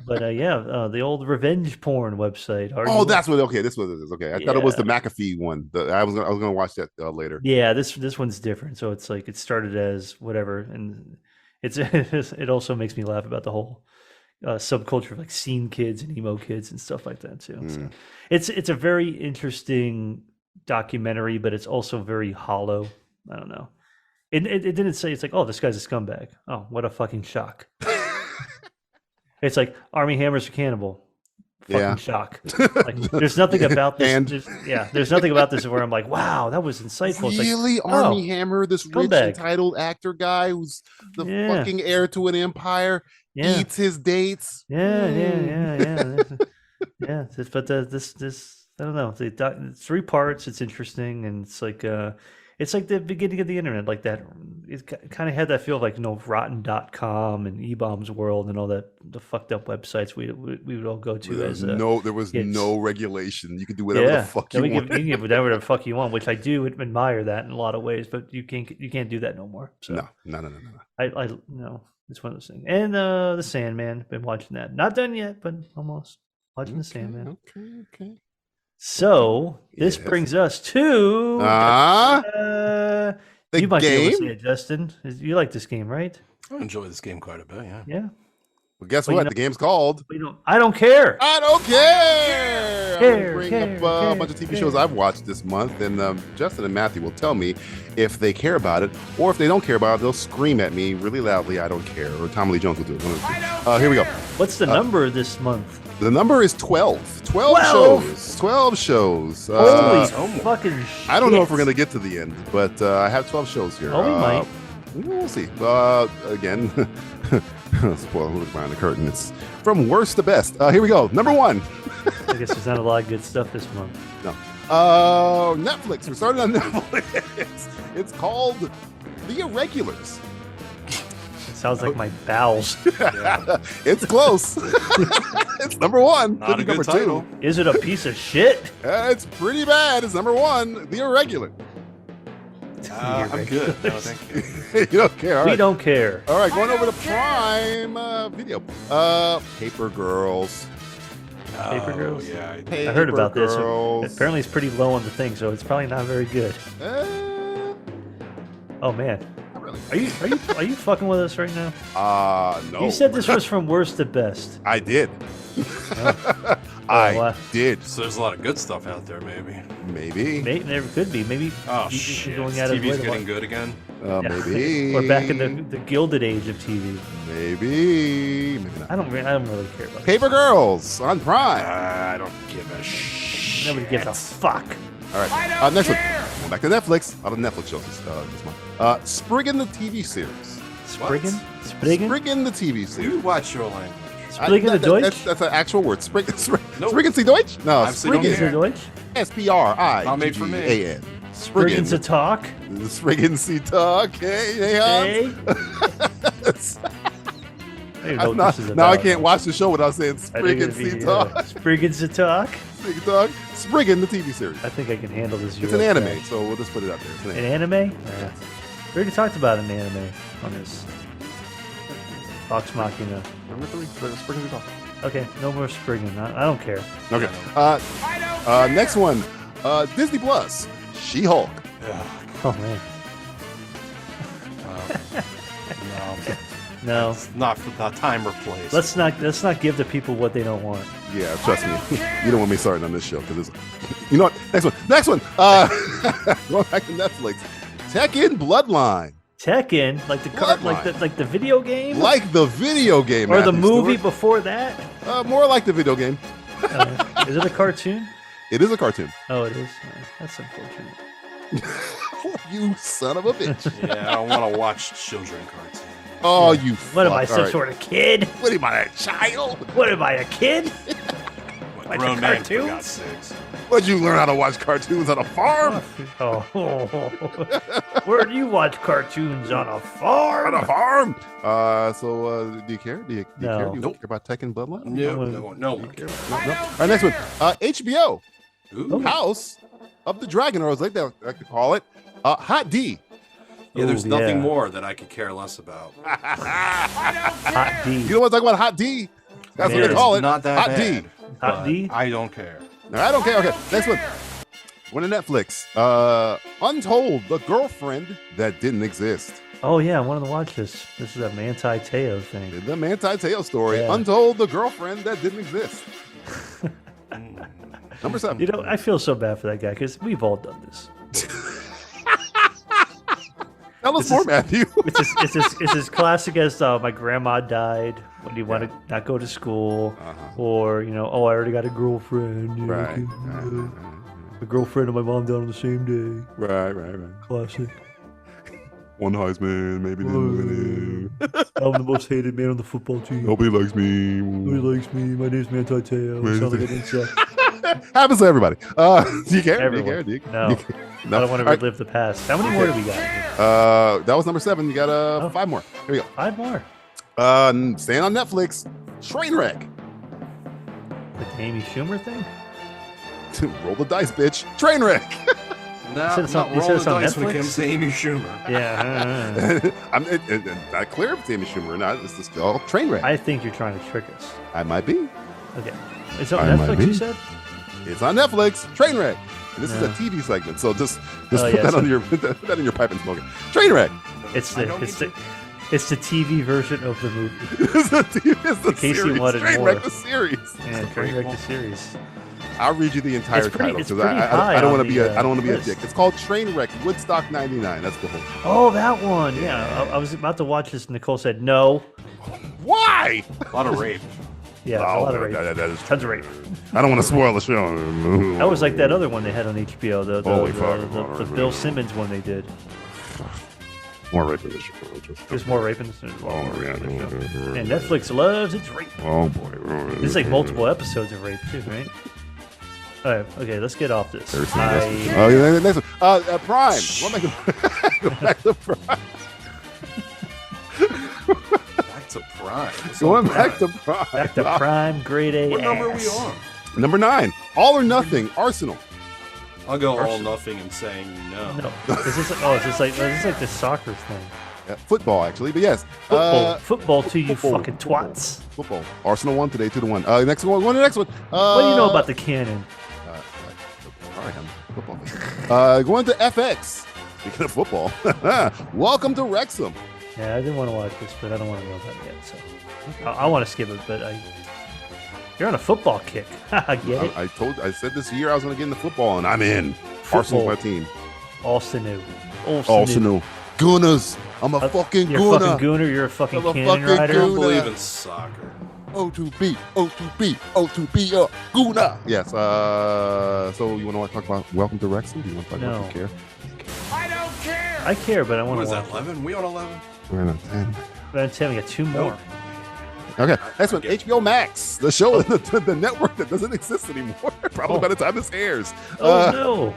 [SPEAKER 5] But the old revenge porn website.
[SPEAKER 4] That's what. Okay, this was it is. Okay, I thought it was the McAfee one. I was gonna watch that later.
[SPEAKER 5] Yeah, this one's different. So it's like it started as whatever, and it also makes me laugh about the whole subculture of like scene kids and emo kids and stuff like that too. So it's a very interesting documentary, but it's also very hollow. I don't know. It didn't say it's like, oh, this guy's a scumbag. Oh, what a fucking shock. It's like Army Hammer's a cannibal. Fucking shock. Like, there's nothing about this. There's nothing about this where I'm like, wow, that was insightful.
[SPEAKER 4] Really,
[SPEAKER 5] like,
[SPEAKER 4] Army Hammer, this rich entitled actor guy who's the fucking heir to an empire, eats his dates.
[SPEAKER 5] Yeah. But this I don't know. It's 3 parts. It's interesting, and it's like the beginning of the internet, like that. It kind of had that feel of like Rotten.com and E-Bombs World and all that the fucked up websites we would all go to.
[SPEAKER 4] There was no regulation. You could do whatever the fuck you want.
[SPEAKER 5] You can give whatever the fuck you want, which I do admire that in a lot of ways. But you can't do that no more. So
[SPEAKER 4] no.
[SPEAKER 5] I no. It's one of those things. And the Sandman. Been watching that. Not done yet, but almost watching the Sandman.
[SPEAKER 4] Okay.
[SPEAKER 5] So this brings us to
[SPEAKER 4] the
[SPEAKER 5] you might
[SPEAKER 4] game.
[SPEAKER 5] Be able to say it, Justin. You like this game, right?
[SPEAKER 6] I enjoy this game quite a bit. Yeah.
[SPEAKER 5] Yeah.
[SPEAKER 4] Well, guess what? The game's called.
[SPEAKER 5] I don't care.
[SPEAKER 4] I don't care. I'm gonna bring up a bunch of TV shows I've watched this month, and Justin and Matthew will tell me if they care about it, or if they don't care about it, they'll scream at me really loudly. I don't care. Or Tommy Lee Jones will do it. Here we go.
[SPEAKER 5] What's the number this month?
[SPEAKER 4] The number is 12. 12 shows.
[SPEAKER 5] Holy fucking shit.
[SPEAKER 4] I don't know if we're going to get to the end, but I have 12 shows here.
[SPEAKER 5] Oh, we might.
[SPEAKER 4] We'll see. Again, spoiler, look behind the curtain. It's from worst to best. Here we go. Number 1.
[SPEAKER 5] I guess there's not a lot of good stuff this month.
[SPEAKER 4] No. Netflix. We're starting on Netflix. It's called The Irregulars.
[SPEAKER 5] Sounds like my bowels.
[SPEAKER 4] It's close. It's number 1.
[SPEAKER 6] Not a good title.
[SPEAKER 4] 2.
[SPEAKER 5] Is it a piece of shit?
[SPEAKER 4] It's pretty bad. It's number 1. The Irregular.
[SPEAKER 6] I'm good. No, thank you.
[SPEAKER 4] You don't care.
[SPEAKER 5] We don't care.
[SPEAKER 4] All right, going over to Prime Video. Paper Girls.
[SPEAKER 5] Paper Girls?
[SPEAKER 6] Yeah.
[SPEAKER 5] I heard about this. Apparently, it's pretty low on the thing, so it's probably not very good. Oh man. Are you fucking with us right now?
[SPEAKER 4] No.
[SPEAKER 5] You said this was from worst to best.
[SPEAKER 4] I did.
[SPEAKER 5] I
[SPEAKER 4] did.
[SPEAKER 6] So there's a lot of good stuff out there, maybe.
[SPEAKER 4] Maybe.
[SPEAKER 5] There could be. Maybe.
[SPEAKER 6] Oh shit!
[SPEAKER 5] Going out
[SPEAKER 6] TV's getting good again.
[SPEAKER 4] Maybe.
[SPEAKER 5] We're back in the gilded age of TV.
[SPEAKER 4] Maybe not.
[SPEAKER 5] I don't really care about
[SPEAKER 4] Paper Girls on Prime.
[SPEAKER 6] I don't give a shit.
[SPEAKER 5] Nobody gives a fuck.
[SPEAKER 4] All right. Next one. Going back to Netflix. All the Netflix shows this month. Spriggan the TV series.
[SPEAKER 5] Spriggan?
[SPEAKER 4] Spriggan the TV series.
[SPEAKER 6] You watch your language.
[SPEAKER 5] Spriggan the Deutsch?
[SPEAKER 4] That's an actual word. Spriggan
[SPEAKER 6] Nope.
[SPEAKER 4] Sie Deutsch? No,
[SPEAKER 5] Spriggan Sie Deutsch?
[SPEAKER 4] Spriggan.
[SPEAKER 6] Not made for me.
[SPEAKER 5] Spriggan Sie Talk?
[SPEAKER 4] Spriggan Sie Talk. Hey. Now I can't watch the show without saying Spriggan Sie Talk.
[SPEAKER 5] Spriggan Sie Talk?
[SPEAKER 4] Spriggan the TV series.
[SPEAKER 5] I think I can handle this.
[SPEAKER 4] It's an anime, so we'll just put it out there.
[SPEAKER 5] An anime? Yeah. We already talked about an anime on this. Vox Machina.
[SPEAKER 4] Number 3, Spriggan Sie Talk.
[SPEAKER 5] Okay, no more Spriggan. I don't care.
[SPEAKER 4] Okay. Next one, Disney Plus,
[SPEAKER 5] Oh man. No,
[SPEAKER 6] It's not for the time or place.
[SPEAKER 5] let's not give the people what they don't want.
[SPEAKER 4] Yeah, trust me. You don't want me starting on this show because you know what? Next one. Going back to Netflix. Tekken Bloodline.
[SPEAKER 5] Tekken, like the card, like the video game,
[SPEAKER 4] Like the video game,
[SPEAKER 5] or the
[SPEAKER 4] Matthew
[SPEAKER 5] movie
[SPEAKER 4] Stewart.
[SPEAKER 5] before that.
[SPEAKER 4] More like the video game.
[SPEAKER 5] Is it a cartoon?
[SPEAKER 4] It is a cartoon.
[SPEAKER 5] Oh, it is. That's unfortunate.
[SPEAKER 4] You son of a bitch.
[SPEAKER 6] Yeah, I don't want to watch children cartoons.
[SPEAKER 4] Oh, you.
[SPEAKER 5] What am I,
[SPEAKER 4] fuck.
[SPEAKER 5] some
[SPEAKER 4] All right.
[SPEAKER 5] sort of kid?
[SPEAKER 4] What am I, a child?
[SPEAKER 5] What am I, a kid?
[SPEAKER 6] Like
[SPEAKER 5] Like
[SPEAKER 6] grown
[SPEAKER 5] the
[SPEAKER 6] man, for
[SPEAKER 5] cartoons?
[SPEAKER 6] God's sakes.
[SPEAKER 4] Where'd you learn how to watch cartoons on a farm?
[SPEAKER 5] Oh, where do you watch cartoons on a farm?
[SPEAKER 4] On a farm. So do you care? Do you
[SPEAKER 5] No.
[SPEAKER 4] care? Do you care about Tekken Bloodline?
[SPEAKER 6] No.
[SPEAKER 4] No. All right, next one. HBO.
[SPEAKER 6] Ooh.
[SPEAKER 4] House of the Dragon, or as I like to call it, Hot D.
[SPEAKER 6] Yeah, there's
[SPEAKER 5] Ooh,
[SPEAKER 6] nothing
[SPEAKER 5] yeah.
[SPEAKER 6] more that I could care less about.
[SPEAKER 5] Hot D.
[SPEAKER 4] You don't want to talk about Hot D? That's what
[SPEAKER 5] Yeah,
[SPEAKER 4] they call it.
[SPEAKER 6] Not that
[SPEAKER 4] Hot
[SPEAKER 6] bad.
[SPEAKER 4] D.
[SPEAKER 5] Hot D?
[SPEAKER 6] I don't care.
[SPEAKER 4] No, I don't care. Okay, next one. One to Netflix. Untold, the girlfriend that didn't exist.
[SPEAKER 5] Oh yeah, I wanted to watch this. This is a Manti Te'o thing.
[SPEAKER 4] The Manti Te'o story.
[SPEAKER 5] Yeah.
[SPEAKER 4] Untold, the girlfriend that didn't exist. Number 7.
[SPEAKER 5] You know, I feel so bad for that guy because we've all done this.
[SPEAKER 4] Tell us more, Matthew.
[SPEAKER 5] It's as classic as my grandma died when you want to not go to school, or I already got a girlfriend. You know,
[SPEAKER 4] Right.
[SPEAKER 5] the girlfriend and my mom died on the same day.
[SPEAKER 4] Right.
[SPEAKER 5] Classic.
[SPEAKER 4] One Heisman, maybe didn't win it.
[SPEAKER 5] I'm the most hated man on the football team.
[SPEAKER 4] Nobody likes me.
[SPEAKER 5] Nobody likes me. My name's Manti Te'o. I sound like an insect.
[SPEAKER 4] Happens to everybody. Do you care?
[SPEAKER 5] Everyone.
[SPEAKER 4] Do you care?
[SPEAKER 5] No.
[SPEAKER 4] Do you care?
[SPEAKER 5] I don't want to
[SPEAKER 4] All right.
[SPEAKER 5] relive the past. How many more do we got?
[SPEAKER 4] That was number 7. You got 5 more. Here we go.
[SPEAKER 5] 5 more.
[SPEAKER 4] Staying on Netflix. Trainwreck.
[SPEAKER 5] The Amy Schumer thing?
[SPEAKER 4] Roll the dice, bitch. Trainwreck.
[SPEAKER 6] Nah,
[SPEAKER 5] said it's
[SPEAKER 6] not
[SPEAKER 5] on- you said
[SPEAKER 6] rolling
[SPEAKER 5] it's on
[SPEAKER 6] dice when it
[SPEAKER 5] Netflix?
[SPEAKER 6] comes to Amy Schumer.
[SPEAKER 5] Yeah.
[SPEAKER 4] I'm not clear if it's Amy Schumer or not. It's just all Trainwreck.
[SPEAKER 5] I think you're trying to trick us.
[SPEAKER 4] I might be.
[SPEAKER 5] Okay. It's on
[SPEAKER 4] I might
[SPEAKER 5] Netflix,
[SPEAKER 4] be.
[SPEAKER 5] you said?
[SPEAKER 4] It's on Netflix. Trainwreck. And this is a
[SPEAKER 5] Yeah.
[SPEAKER 4] TV segment, so just
[SPEAKER 5] Oh,
[SPEAKER 4] put
[SPEAKER 5] yeah,
[SPEAKER 4] that
[SPEAKER 5] so-
[SPEAKER 4] on your put that in your pipe and smoke it. Trainwreck.
[SPEAKER 5] It's
[SPEAKER 6] I
[SPEAKER 5] the
[SPEAKER 6] don't
[SPEAKER 5] it's
[SPEAKER 6] need
[SPEAKER 5] the it's the TV version of the movie.
[SPEAKER 4] It's the
[SPEAKER 5] case you
[SPEAKER 4] series.
[SPEAKER 5] wanted
[SPEAKER 4] Trainwreck
[SPEAKER 5] more.
[SPEAKER 4] the series.
[SPEAKER 5] Yeah, Trainwreck the series.
[SPEAKER 4] I'll read you the entire
[SPEAKER 5] It's pretty-
[SPEAKER 4] title
[SPEAKER 5] it's
[SPEAKER 4] because
[SPEAKER 5] pretty
[SPEAKER 4] I
[SPEAKER 5] high
[SPEAKER 4] don't
[SPEAKER 5] on
[SPEAKER 4] want to be
[SPEAKER 5] the,
[SPEAKER 4] I don't want to be a
[SPEAKER 5] list.
[SPEAKER 4] dick. It's called Trainwreck Woodstock '99. That's the whole.
[SPEAKER 5] Oh, that one. Yeah, I was about to watch this. Nicole said no.
[SPEAKER 4] Why?
[SPEAKER 6] A lot of rape.
[SPEAKER 5] Yeah, a lot of rape.
[SPEAKER 4] that is.
[SPEAKER 5] Tons of rape.
[SPEAKER 4] I don't want to spoil the show.
[SPEAKER 5] That was like that other one they had on HBO,
[SPEAKER 4] Holy fuck.
[SPEAKER 5] the Bill Simmons one they did.
[SPEAKER 4] More rape in the show.
[SPEAKER 5] There's more rape in this.
[SPEAKER 4] Oh, yeah.
[SPEAKER 5] And Netflix loves its rape.
[SPEAKER 4] Oh boy.
[SPEAKER 5] There's like multiple episodes of rape too, right? All right, okay, let's get off this.
[SPEAKER 4] Oh, yeah, next one. Prime. Go back to Prime.
[SPEAKER 6] Back to Prime. What's
[SPEAKER 4] Going
[SPEAKER 6] on
[SPEAKER 4] back to
[SPEAKER 6] Prime?
[SPEAKER 4] Prime.
[SPEAKER 5] Back to Prime, grade A.
[SPEAKER 6] What number are we
[SPEAKER 5] ass.
[SPEAKER 6] on?
[SPEAKER 4] Number 9. All or Nothing. Arsenal.
[SPEAKER 6] I'll go all nothing and saying no.
[SPEAKER 5] No, is this like the soccer thing?
[SPEAKER 4] Football, actually, but yes.
[SPEAKER 5] Football to you
[SPEAKER 4] football,
[SPEAKER 5] fucking twats.
[SPEAKER 4] Football. Arsenal won today, 2-1. Next one. Go on to the next one.
[SPEAKER 5] What do you know about the canon?
[SPEAKER 4] All right, I'm football. Going to FX. Speaking of football, welcome to Wrexham.
[SPEAKER 5] Yeah, I didn't want to watch this, but I don't want to know about it yet. So I want to skip it, but you're on a football kick. I get it.
[SPEAKER 4] I said this year I was going to get into football, and I'm in.
[SPEAKER 5] Football.
[SPEAKER 4] Arsenal's my team.
[SPEAKER 5] Arsenal.
[SPEAKER 4] Arsenal. Gunners. I'm a fucking
[SPEAKER 5] You're a
[SPEAKER 4] gunner.
[SPEAKER 5] fucking gooner. You're a fucking
[SPEAKER 4] I'm a
[SPEAKER 5] cannon
[SPEAKER 4] fucking
[SPEAKER 5] rider.
[SPEAKER 6] I don't
[SPEAKER 4] Gooner.
[SPEAKER 6] believe in soccer.
[SPEAKER 4] O2B, O2B, O2B, Guna. Yes. So you want to talk about Welcome to Wrexham? Do you want to talk
[SPEAKER 5] No.
[SPEAKER 4] about you care?
[SPEAKER 5] I care, but I want
[SPEAKER 6] What
[SPEAKER 5] to
[SPEAKER 6] is
[SPEAKER 5] watch
[SPEAKER 6] that, 11? We on 11?
[SPEAKER 4] We're on 10.
[SPEAKER 5] But I'm telling you, we got 2 more.
[SPEAKER 4] Okay, next one. HBO Max, the show, the network that doesn't exist anymore. Probably by the time this airs.
[SPEAKER 5] Oh no!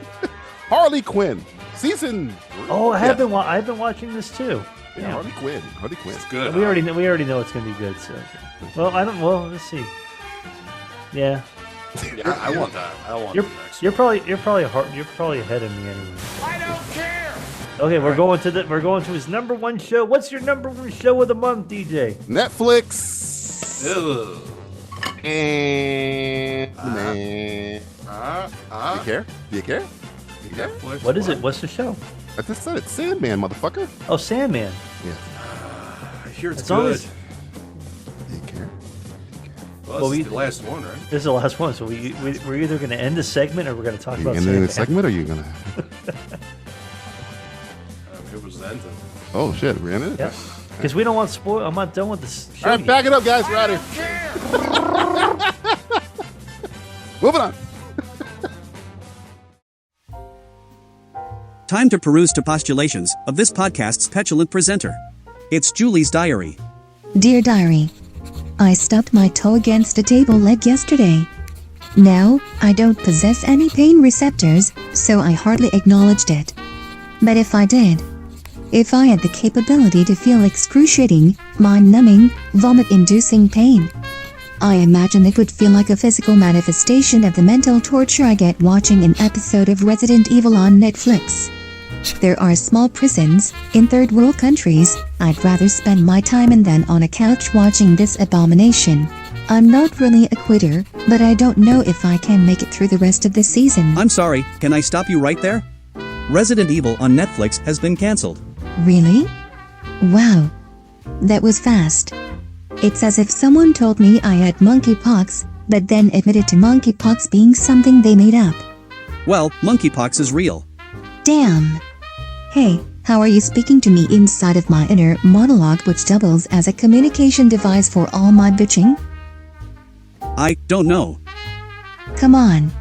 [SPEAKER 4] Harley Quinn, season 3.
[SPEAKER 5] Oh, I've been watching this too.
[SPEAKER 4] Yeah, Harley Quinn. Harley Quinn.
[SPEAKER 6] It's good.
[SPEAKER 5] We already know it's gonna be good. So, well, let's see. Yeah,
[SPEAKER 6] Yeah, I want that. I want
[SPEAKER 5] you're
[SPEAKER 6] the next
[SPEAKER 5] you're
[SPEAKER 6] one.
[SPEAKER 5] probably ahead of me anyway. I don't care. Okay, we're going to his number 1 show. What's your number 1 show of the month, DJ?
[SPEAKER 4] Netflix.
[SPEAKER 6] Ew.
[SPEAKER 4] And man. Do you care? Do you care? Do you care?
[SPEAKER 6] Netflix,
[SPEAKER 5] What is it? What's the show?
[SPEAKER 4] I just said it. Sandman, motherfucker.
[SPEAKER 5] Oh, Sandman.
[SPEAKER 4] Yeah.
[SPEAKER 6] hear it's
[SPEAKER 5] As
[SPEAKER 6] good.
[SPEAKER 5] long as-
[SPEAKER 2] You care?
[SPEAKER 6] Well, this is the last one, right?
[SPEAKER 5] This is the last one, so we're either going to end the segment or we're going to talk
[SPEAKER 2] Are you
[SPEAKER 5] about
[SPEAKER 2] ending the
[SPEAKER 5] Santa.
[SPEAKER 2] segment, or are you gonna?
[SPEAKER 6] It was ended.
[SPEAKER 2] Oh shit, we're in it.
[SPEAKER 5] Yeah, because we don't want spoil. I'm not done with this show.
[SPEAKER 4] All right, back it up, guys. We're out of here. Moving on.
[SPEAKER 7] Time to peruse to postulations of this podcast's petulant presenter. It's Julie's diary.
[SPEAKER 3] Dear Diary, I stubbed my toe against a table leg yesterday. Now, I don't possess any pain receptors, so I hardly acknowledged it. But if I did, if I had the capability to feel excruciating, mind-numbing, vomit-inducing pain, I imagine it would feel like a physical manifestation of the mental torture I get watching an episode of Resident Evil on Netflix. There are small prisons in third world countries. I'd rather spend my time in than on a couch watching this abomination. I'm not really a quitter, but I don't know if I can make it through the rest of the season.
[SPEAKER 7] I'm sorry, can I stop you right there? Resident Evil on Netflix has been cancelled.
[SPEAKER 3] Really? Wow. That was fast. It's as if someone told me I had monkeypox, but then admitted to monkeypox being something they made up.
[SPEAKER 7] Well, monkeypox is real.
[SPEAKER 3] Damn. Hey, how are you speaking to me inside of my inner monologue, which doubles as a communication device for all my bitching?
[SPEAKER 7] I don't know.
[SPEAKER 3] Come on.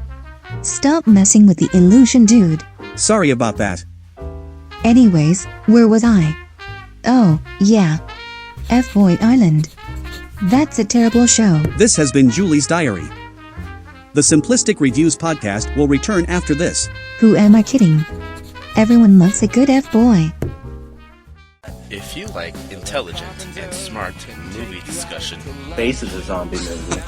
[SPEAKER 3] Stop messing with the illusion, dude.
[SPEAKER 7] Sorry about that.
[SPEAKER 3] Anyways, where was I? Oh, yeah. F-Boy Island. That's a terrible show.
[SPEAKER 7] This has been Julie's diary. The Simplistic Reviews Podcast will return after this.
[SPEAKER 3] Who am I kidding? Everyone loves a good F-Boy.
[SPEAKER 8] If you like intelligent and smart movie discussion,
[SPEAKER 9] Base is a zombie movie.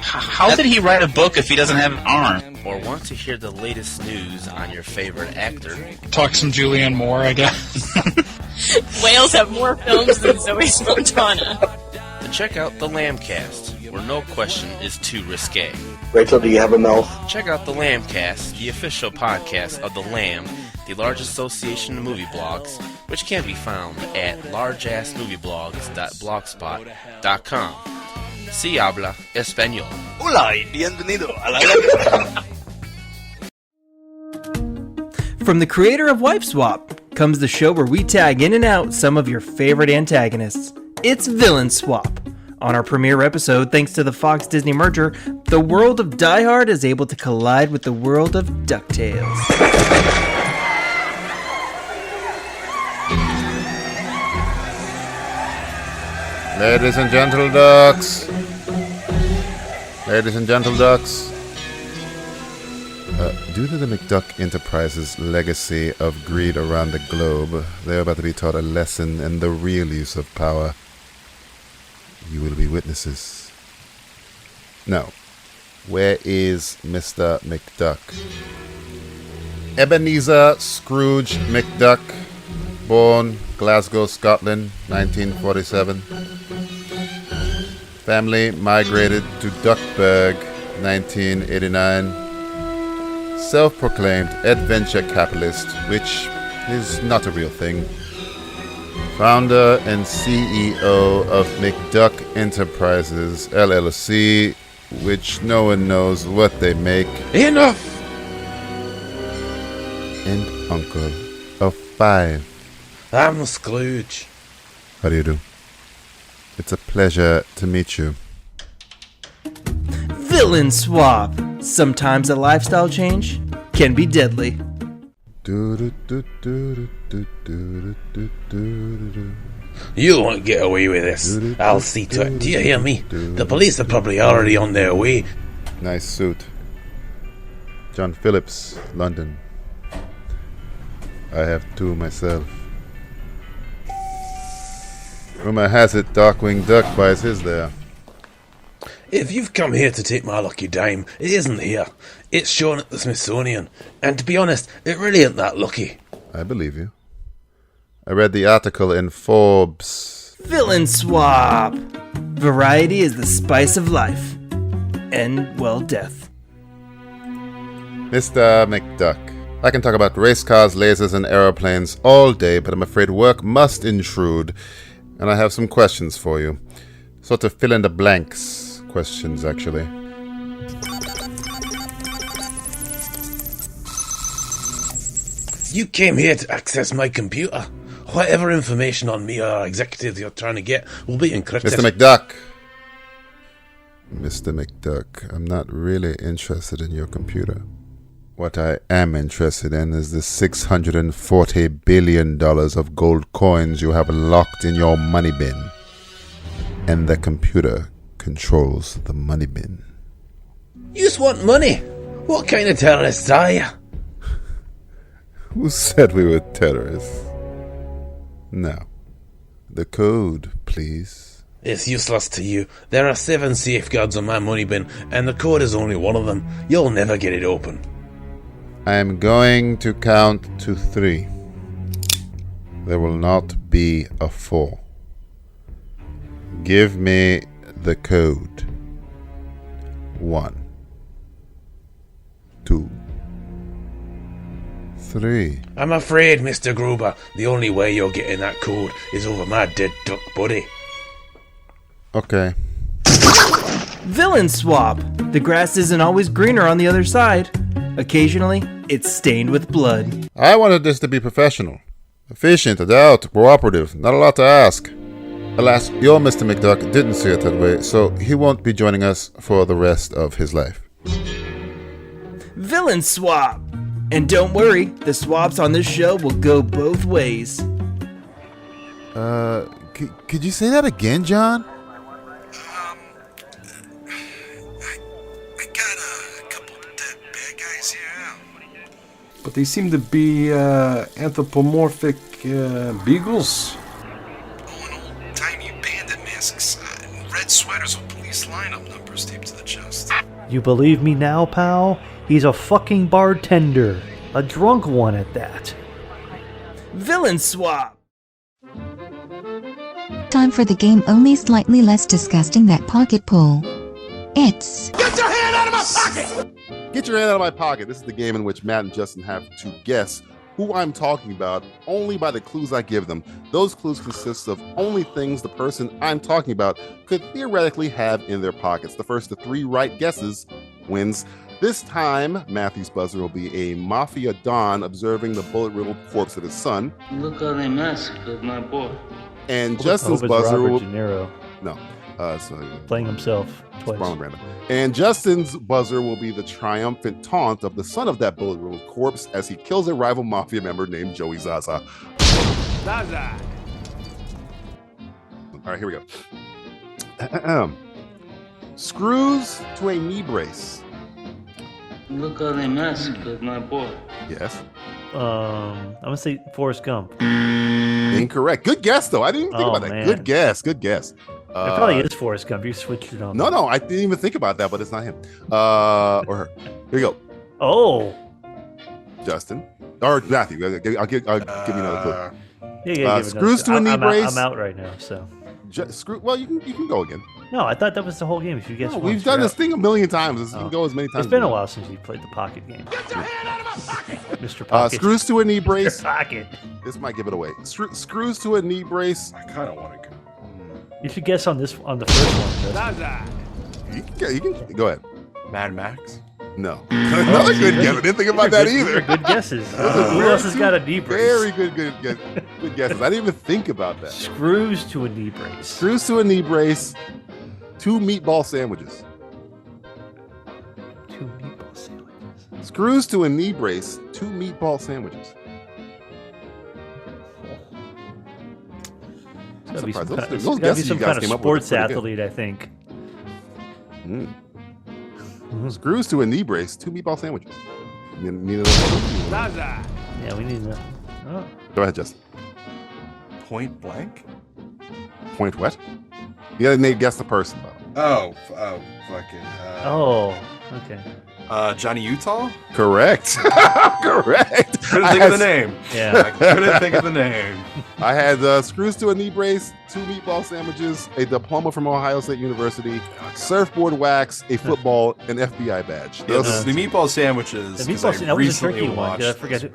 [SPEAKER 8] how did he write a book if he doesn't have an arm? Or want to hear the latest news on your favorite actor?
[SPEAKER 10] Talk some Julianne Moore, I guess.
[SPEAKER 11] Whales have more films than Zoe Saldana.
[SPEAKER 8] Then check out the Lambcast, where no question is too risque.
[SPEAKER 9] Rachel, do you have a mouth?
[SPEAKER 8] Check out the Lambcast, the official podcast of the Lamb, the large association of movie blogs, which can be found at largeassmovieblogs.blogspot.com. Si habla español.
[SPEAKER 12] Hola y bienvenido a la...
[SPEAKER 1] From the creator of Wife Swap comes the show where we tag in and out some of your favorite antagonists. It's Villain Swap. On our premiere episode, thanks to the Fox-Disney merger, the world of Die Hard is able to collide with the world of DuckTales.
[SPEAKER 2] Ladies and gentle ducks. Ladies and gentle ducks. Due to the McDuck Enterprises' legacy of greed around the globe, they are about to be taught a lesson in the real use of power. You will be witnesses. Now, where is Mr. McDuck? Ebenezer Scrooge McDuck, born Glasgow, Scotland, 1947. Family migrated to Duckburg, 1989. Self-proclaimed adventure capitalist, which is not a real thing. Founder and CEO of McDuck Enterprises, LLC, which no one knows what they make.
[SPEAKER 12] Enough!
[SPEAKER 2] And uncle of 5.
[SPEAKER 12] I'm Scrooge.
[SPEAKER 2] How do you do? It's a pleasure to meet you.
[SPEAKER 1] Villain Swap. Sometimes a lifestyle change can be deadly.
[SPEAKER 12] You won't get away with this. I'll see to it. Do you hear me? The police are probably already on their way.
[SPEAKER 2] Nice suit. John Phillips, London. I have 2 myself. Rumor has it Darkwing Duck buys his there.
[SPEAKER 12] If you've come here to take my lucky dime, it isn't here. It's shown at the Smithsonian. And to be honest, it really ain't that lucky.
[SPEAKER 2] I believe you. I read the article in Forbes.
[SPEAKER 1] Villain Swap. Variety is the spice of life. And, well, death.
[SPEAKER 2] Mr. McDuck. I can talk about race cars, lasers, and aeroplanes all day, but I'm afraid work must intrude.
[SPEAKER 4] and I have some questions for you. Sort of fill in the blanks questions, actually.
[SPEAKER 12] You came here to access my computer. Whatever information on me or executives you're trying to get will be encrypted.
[SPEAKER 4] Mr. McDuck, I'm not really interested in your computer. What I am interested in is the $640 billion of gold coins you have locked in your money bin. And the computer controls the money bin.
[SPEAKER 12] You just want money. What kind of terrorists are you?
[SPEAKER 4] Who said we were terrorists? Now, the code, please.
[SPEAKER 12] It's useless to you. There are 7 safeguards on my money bin, and the code is only one of them. You'll never get it open.
[SPEAKER 4] I'm going to count to 3. There will not be a 4. Give me the code. 1, 2, 3.
[SPEAKER 12] I'm afraid, Mr. Gruber, the only way you're getting that code is over my dead duck buddy.
[SPEAKER 4] Okay.
[SPEAKER 1] Villain swap. The grass isn't always greener on the other side. Occasionally, it's stained with blood.
[SPEAKER 4] I wanted this to be professional, efficient, adult, cooperative, not a lot to ask. Alas, your Mr. McDuck didn't see it that way, so he won't be joining us for the rest of his life.
[SPEAKER 1] Villain swap. And don't worry, the swaps on this show will go both ways.
[SPEAKER 4] Could you say that again, John?
[SPEAKER 13] I got a couple dead bad guys here.
[SPEAKER 6] But they seem to be anthropomorphic beagles.
[SPEAKER 13] Oh, and old-timey bandit masks. Red sweaters with police lineup numbers taped to the chest.
[SPEAKER 5] You believe me now, pal? He's a fucking bartender. A drunk one at that.
[SPEAKER 1] Villain swap.
[SPEAKER 3] Time for the game only slightly less disgusting that pocket pull. It's...
[SPEAKER 4] Get your hand out of my pocket! Get your hand out of my pocket. This is the game in which Matt and Justin have to guess who I'm talking about only by the clues I give them. Those clues consist of only things the person I'm talking about could theoretically have in their pockets. The first of 3 right guesses wins. This time, Matthew's buzzer will be a mafia don observing the bullet-riddled corpse of his son.
[SPEAKER 14] Look how they massacred my boy.
[SPEAKER 4] And Justin's buzzer will...
[SPEAKER 5] De Niro.
[SPEAKER 4] No.
[SPEAKER 5] Playing himself twice.
[SPEAKER 4] Marlon Brando. And Justin's buzzer will be the triumphant taunt of the son of that bullet-riddled corpse as he kills a rival mafia member named Joey Zaza.
[SPEAKER 1] Zaza!
[SPEAKER 4] All right, here we go. Screws to a knee brace.
[SPEAKER 14] Look how they massacred my boy.
[SPEAKER 4] Yes.
[SPEAKER 5] I'm gonna say Forrest Gump.
[SPEAKER 4] Incorrect. Good guess, though. I didn't even think about that.
[SPEAKER 5] Man.
[SPEAKER 4] Good guess. Good guess.
[SPEAKER 5] It probably is Forrest Gump. You switched it on.
[SPEAKER 4] No, I didn't even think about that, but it's not him. Or her. Here you go.
[SPEAKER 5] Oh.
[SPEAKER 4] Justin. Or Matthew. I'll give you another clue.
[SPEAKER 5] Yeah.
[SPEAKER 4] Screws to a knee brace.
[SPEAKER 5] I'm out right now, so.
[SPEAKER 4] Well, you can go again.
[SPEAKER 5] No, I thought that was the whole game. If you guess,
[SPEAKER 4] we've done this thing a million times. You can go as many times.
[SPEAKER 5] It's been a while since you played the pocket game.
[SPEAKER 13] Get your hand out of my pocket!
[SPEAKER 5] Mr. Pocket.
[SPEAKER 4] Screws to a knee brace.
[SPEAKER 5] Pocket.
[SPEAKER 4] This might give it away. Screws to a knee brace.
[SPEAKER 6] I kind of want to go.
[SPEAKER 5] You should guess on the first one.
[SPEAKER 1] Zaza.
[SPEAKER 4] You can go ahead.
[SPEAKER 6] Mad Max?
[SPEAKER 4] No. Another good guess. I didn't think about that either.
[SPEAKER 5] Good guesses. Who else has got a knee brace?
[SPEAKER 4] Very good guesses. I didn't even think about that.
[SPEAKER 5] Screws to a knee brace.
[SPEAKER 4] Screws to a knee brace. 2 meatball sandwiches.
[SPEAKER 5] 2 meatball sandwiches.
[SPEAKER 4] Screws to a knee brace. 2 meatball sandwiches.
[SPEAKER 5] It's gotta be some kind of sports athlete, I think.
[SPEAKER 4] Screws to a knee brace, 2 meatball sandwiches.
[SPEAKER 5] Yeah, we need to. Oh.
[SPEAKER 4] Go ahead, Justin.
[SPEAKER 6] Point blank?
[SPEAKER 4] Point what? You gotta guess the person, though.
[SPEAKER 6] Okay. Johnny Utah?
[SPEAKER 4] Correct. Correct.
[SPEAKER 6] Couldn't think of the name.
[SPEAKER 5] Yeah.
[SPEAKER 6] I couldn't think of the name.
[SPEAKER 4] I had screws to a knee brace, 2 meatball sandwiches, a diploma from Ohio State University, surfboard wax, a football, an FBI badge.
[SPEAKER 6] Yeah, the meatball sandwiches.
[SPEAKER 5] The meatball that was a tricky one. Did I forget it?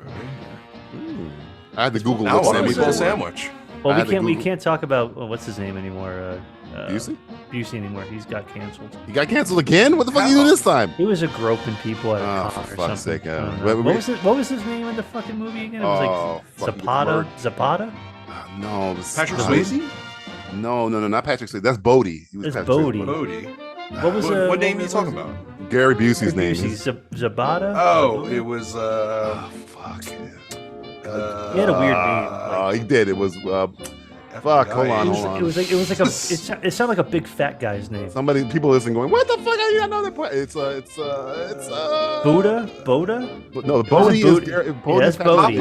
[SPEAKER 4] I had to Google
[SPEAKER 6] now
[SPEAKER 4] what
[SPEAKER 6] a meatball sandwich.
[SPEAKER 5] Well, we can't talk about what's his name anymore.
[SPEAKER 4] Busey
[SPEAKER 5] anymore. He's got canceled.
[SPEAKER 4] He got canceled again? What the fuck are you doing this time?
[SPEAKER 5] He was a groping people at a con
[SPEAKER 4] for
[SPEAKER 5] or
[SPEAKER 4] fuck's
[SPEAKER 5] something.
[SPEAKER 4] sake.
[SPEAKER 5] What was his name in the fucking movie again? It was Zapata?
[SPEAKER 4] No, it was
[SPEAKER 6] Patrick Swayze?
[SPEAKER 4] No, not Patrick Swayze. That's Bodie.
[SPEAKER 5] It's Bodie.
[SPEAKER 6] What was what name are you talking about?
[SPEAKER 4] Gary Busey's name.
[SPEAKER 5] Zabata?
[SPEAKER 6] Oh, it was
[SPEAKER 4] fuck.
[SPEAKER 5] He had a weird name.
[SPEAKER 4] He did. It was fuck. Hold on.
[SPEAKER 5] It sounded like a big fat guy's name.
[SPEAKER 4] People listening going, what the fuck? I know that. It's
[SPEAKER 5] Boda?
[SPEAKER 4] No, Bodie is.
[SPEAKER 5] Yes, Bodie.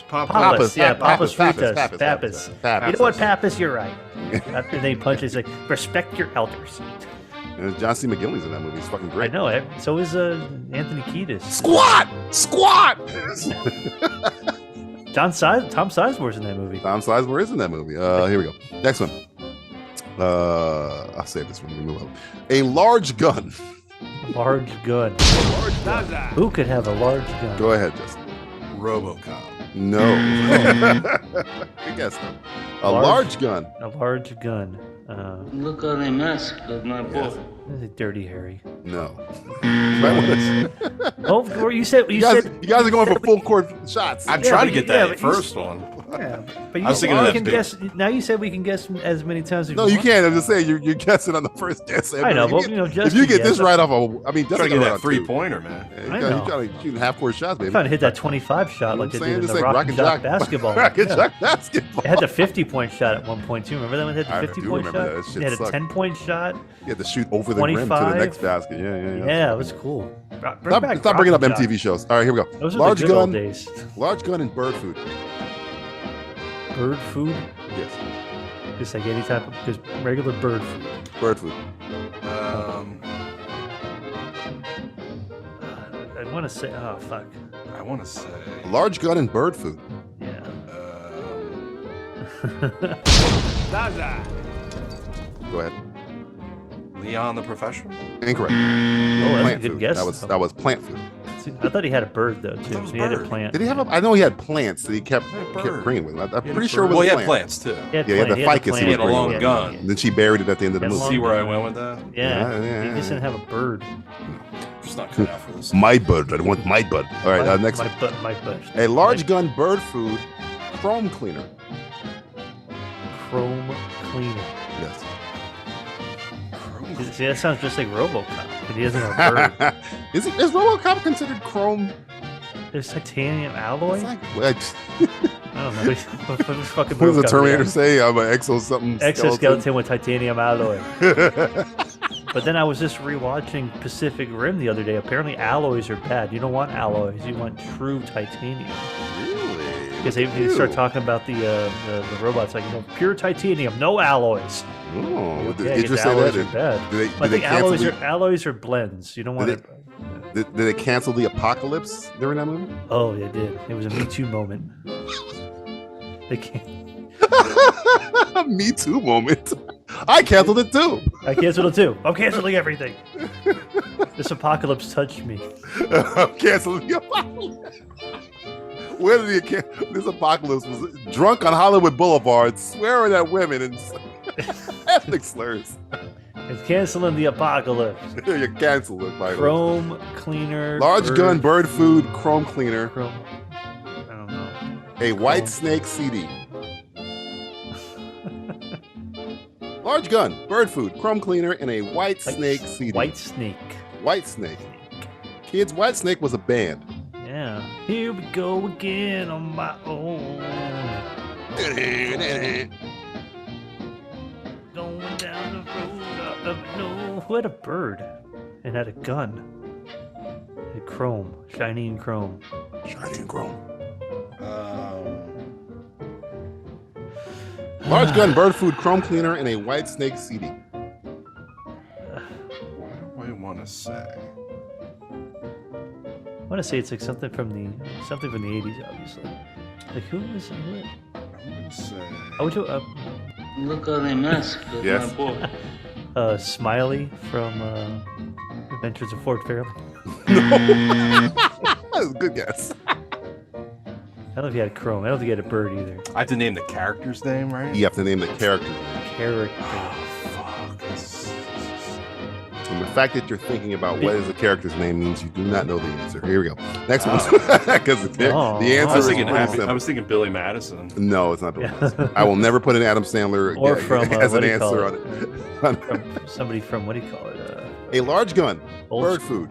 [SPEAKER 4] Pappas.
[SPEAKER 5] Yeah, Pappas Fritas.
[SPEAKER 4] Pappas.
[SPEAKER 5] You know what, Pappas? You're right. After they punch, he's like, respect your elders.
[SPEAKER 4] And John C. McGinley's in that movie. He's fucking great.
[SPEAKER 5] I know. So is Anthony Kiedis.
[SPEAKER 4] Squat.
[SPEAKER 5] Tom Sizemore's in that movie.
[SPEAKER 4] Tom Sizemore is in that movie. Here we go. Next one. I'll save this one. Move on. A large gun.
[SPEAKER 5] Large gun. Who could have a large gun?
[SPEAKER 4] Go ahead, Justin.
[SPEAKER 6] RoboCop.
[SPEAKER 4] No. Good guess though. A large gun.
[SPEAKER 5] A large gun.
[SPEAKER 14] Look at the mask of my boy.
[SPEAKER 5] Is it Dirty Harry?
[SPEAKER 4] No.
[SPEAKER 5] Or you said
[SPEAKER 4] you guys are going for full court shots.
[SPEAKER 6] I'm trying to get that first one.
[SPEAKER 5] Yeah, but
[SPEAKER 6] I was thinking of that
[SPEAKER 5] guess. Now you said we can guess as many times as
[SPEAKER 4] No, you can't. I'm just saying you're guessing on the first guess.
[SPEAKER 5] I know, but
[SPEAKER 4] if you get this right off
[SPEAKER 6] trying to get that 3-pointer, man.
[SPEAKER 5] I know.
[SPEAKER 4] You're trying to shoot half court shots, baby.
[SPEAKER 5] I'm trying to hit that 25 shot like they did in the Rock and Jock basketball.
[SPEAKER 4] Rock and Jock basketball.
[SPEAKER 5] They had the 50-point shot at one point too. Remember that one? They had the 50-point shot.
[SPEAKER 4] They
[SPEAKER 5] had a 10-point shot.
[SPEAKER 4] You had to shoot over the rim to the next basket. Yeah,
[SPEAKER 5] it was cool.
[SPEAKER 4] Stop bringing up MTV shows. All right, here we go.
[SPEAKER 5] Those are the good old days.
[SPEAKER 4] Large gun and bird food.
[SPEAKER 5] Bird food?
[SPEAKER 4] Yes.
[SPEAKER 5] Just like any type of just regular bird food.
[SPEAKER 4] Bird food.
[SPEAKER 5] I want to say. Oh fuck.
[SPEAKER 6] I want to say.
[SPEAKER 4] Large gun and bird food.
[SPEAKER 5] Yeah.
[SPEAKER 4] Go ahead.
[SPEAKER 6] Leon the Professional?
[SPEAKER 4] Incorrect.
[SPEAKER 5] Oh, that's a good guess.
[SPEAKER 4] That was plant food.
[SPEAKER 5] I thought he had a bird though too. He had a plant.
[SPEAKER 4] Did he have I know he had plants that he kept bringing with him. I'm pretty sure it was
[SPEAKER 6] he had plants too.
[SPEAKER 4] He had the ficus.
[SPEAKER 6] He had a long gun.
[SPEAKER 4] And then she buried it at the end of the movie.
[SPEAKER 6] See where I went with that?
[SPEAKER 5] Yeah. He just didn't have a bird.
[SPEAKER 6] Just not cut out for this.
[SPEAKER 4] My bird. I want my bird. All right, next.
[SPEAKER 5] My butt.
[SPEAKER 4] A large gun bird food chrome cleaner.
[SPEAKER 5] Chrome cleaner.
[SPEAKER 4] Yes.
[SPEAKER 5] See, that sounds just like RoboCop, but he doesn't have a bird.
[SPEAKER 4] Is RoboCop considered chrome?
[SPEAKER 5] There's titanium alloy?
[SPEAKER 4] What?
[SPEAKER 5] I don't know. What
[SPEAKER 4] does the Terminator say? I'm an
[SPEAKER 5] exoskeleton with titanium alloy. But then I was just rewatching Pacific Rim the other day. Apparently alloys are bad. You don't want alloys. You want true titanium.
[SPEAKER 4] Really?
[SPEAKER 5] Because they start talking about the robots like, pure titanium, no alloys.
[SPEAKER 4] Oh,
[SPEAKER 5] did
[SPEAKER 4] Idris say that?
[SPEAKER 5] Are bad. I think alloys are blends. You don't want it.
[SPEAKER 4] Did they cancel the apocalypse during that movie?
[SPEAKER 5] Oh, they did. It was a Me Too moment. They can't.
[SPEAKER 4] Me Too moment. I canceled it too.
[SPEAKER 5] I canceled it too. I'm canceling everything. This apocalypse touched me.
[SPEAKER 4] I'm canceling the apocalypse. Where did this apocalypse was drunk on Hollywood Boulevard, swearing at women and ethnic slurs.
[SPEAKER 5] It's canceling the apocalypse.
[SPEAKER 4] You're canceled it, by
[SPEAKER 5] Chrome cleaner.
[SPEAKER 4] Large gun, bird food, chrome cleaner.
[SPEAKER 5] I don't know.
[SPEAKER 4] A White Snake CD. Large gun, bird food, chrome cleaner, and a White Snake CD.
[SPEAKER 5] White Snake.
[SPEAKER 4] White Snake. Kids, White Snake was a band.
[SPEAKER 5] Yeah. Here we go again on my own. Going down the road of no. Who had a bird and had a gun? And chrome. Shiny and chrome.
[SPEAKER 4] Shiny and chrome. Large gun, bird food, chrome cleaner, and a White Snake CD.
[SPEAKER 6] What do I want to say?
[SPEAKER 5] I want to say it's like something from the 80s, obviously. Like who is it?
[SPEAKER 6] I want to say.
[SPEAKER 14] Look at the mask of
[SPEAKER 4] Yes.
[SPEAKER 14] my boy.
[SPEAKER 5] Smiley from Adventures of Fort Fairley.
[SPEAKER 4] No. That was a good guess.
[SPEAKER 5] I don't know if you had Chrome. I don't think you had a bird either.
[SPEAKER 6] I have to name the character's name, right?
[SPEAKER 4] You have to name the character. And the fact that you're thinking about what is the character's name means you do not know the answer. Here we go. Next one. Because the answer is pretty simple.
[SPEAKER 6] I was thinking Billy Madison.
[SPEAKER 4] No, it's not Billy Madison. I will never put an Adam Sandler
[SPEAKER 5] or from,
[SPEAKER 4] as an answer on it.
[SPEAKER 5] From somebody from, what do you call it?
[SPEAKER 4] A large gun, bird
[SPEAKER 5] school.
[SPEAKER 4] food,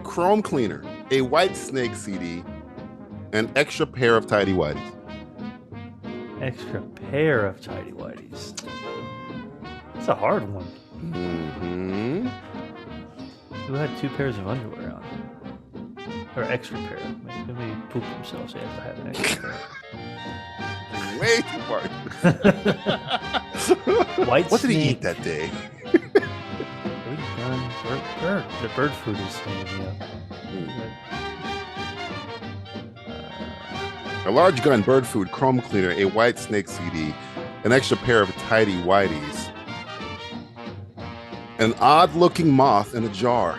[SPEAKER 4] chrome cleaner, a White Snake CD, an extra pair of tidy whities.
[SPEAKER 5] Extra pair of tidy whities. It's a hard one.
[SPEAKER 4] Mm-hmm.
[SPEAKER 5] Who had 2 pairs of underwear on? Or extra pair. Maybe they poop themselves. They have to have an extra pair.
[SPEAKER 4] Way too far.
[SPEAKER 5] White
[SPEAKER 4] What did he
[SPEAKER 5] snake.
[SPEAKER 4] eat that day?
[SPEAKER 5] Bird. The bird food is saying,
[SPEAKER 4] A large gun, bird food, chrome cleaner, a White Snake CD, an extra pair of tidy whities, an odd-looking moth in a jar.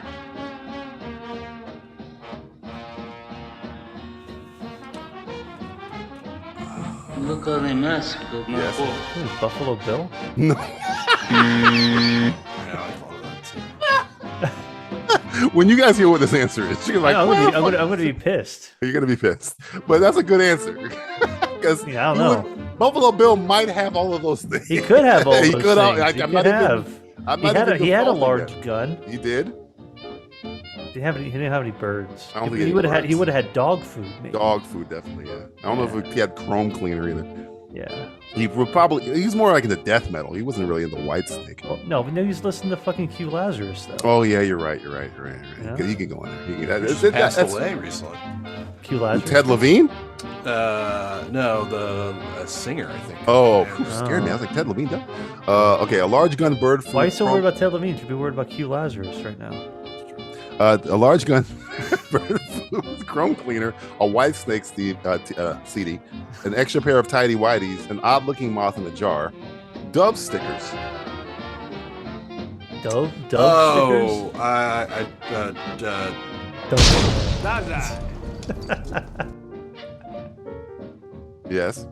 [SPEAKER 14] Look at the mask of my boy.
[SPEAKER 5] Ooh, Buffalo Bill?
[SPEAKER 4] No. When you guys hear what this answer is, you're like,
[SPEAKER 5] I'm gonna be pissed.
[SPEAKER 4] You're gonna be pissed, but that's a good answer because
[SPEAKER 5] I don't know.
[SPEAKER 4] Buffalo Bill might have all of those things.
[SPEAKER 5] He could have all those
[SPEAKER 4] He
[SPEAKER 5] things.
[SPEAKER 4] could
[SPEAKER 5] He had a large gun.
[SPEAKER 4] He did.
[SPEAKER 5] He didn't have any birds.
[SPEAKER 4] I don't think
[SPEAKER 5] He
[SPEAKER 4] any
[SPEAKER 5] would have
[SPEAKER 4] birds.
[SPEAKER 5] had dog food. Maybe.
[SPEAKER 4] Dog food, definitely. Yeah. I don't know if he had chrome cleaner either.
[SPEAKER 5] Yeah.
[SPEAKER 4] He's more like into death metal. He wasn't really into White Snake.
[SPEAKER 5] Well, no, but now he's listening to fucking Q Lazarus though.
[SPEAKER 4] Oh yeah, you're right.
[SPEAKER 5] Yeah.
[SPEAKER 4] He can go in there.
[SPEAKER 6] He passed away recently.
[SPEAKER 5] Q Lazarus.
[SPEAKER 4] Ted Levine?
[SPEAKER 6] No, the singer, I think.
[SPEAKER 4] Oh, scared me. I was like, Ted Levine, though? Okay, a large gun, bird food.
[SPEAKER 5] Why are you so worried about Ted Levine? You should be worried about Q Lazarus right now.
[SPEAKER 4] A large gun, bird food, chrome cleaner, a White Snake CD, an extra pair of tidy whities, an odd-looking moth in a jar, Dove stickers.
[SPEAKER 5] Dove
[SPEAKER 6] Oh,
[SPEAKER 4] Yes.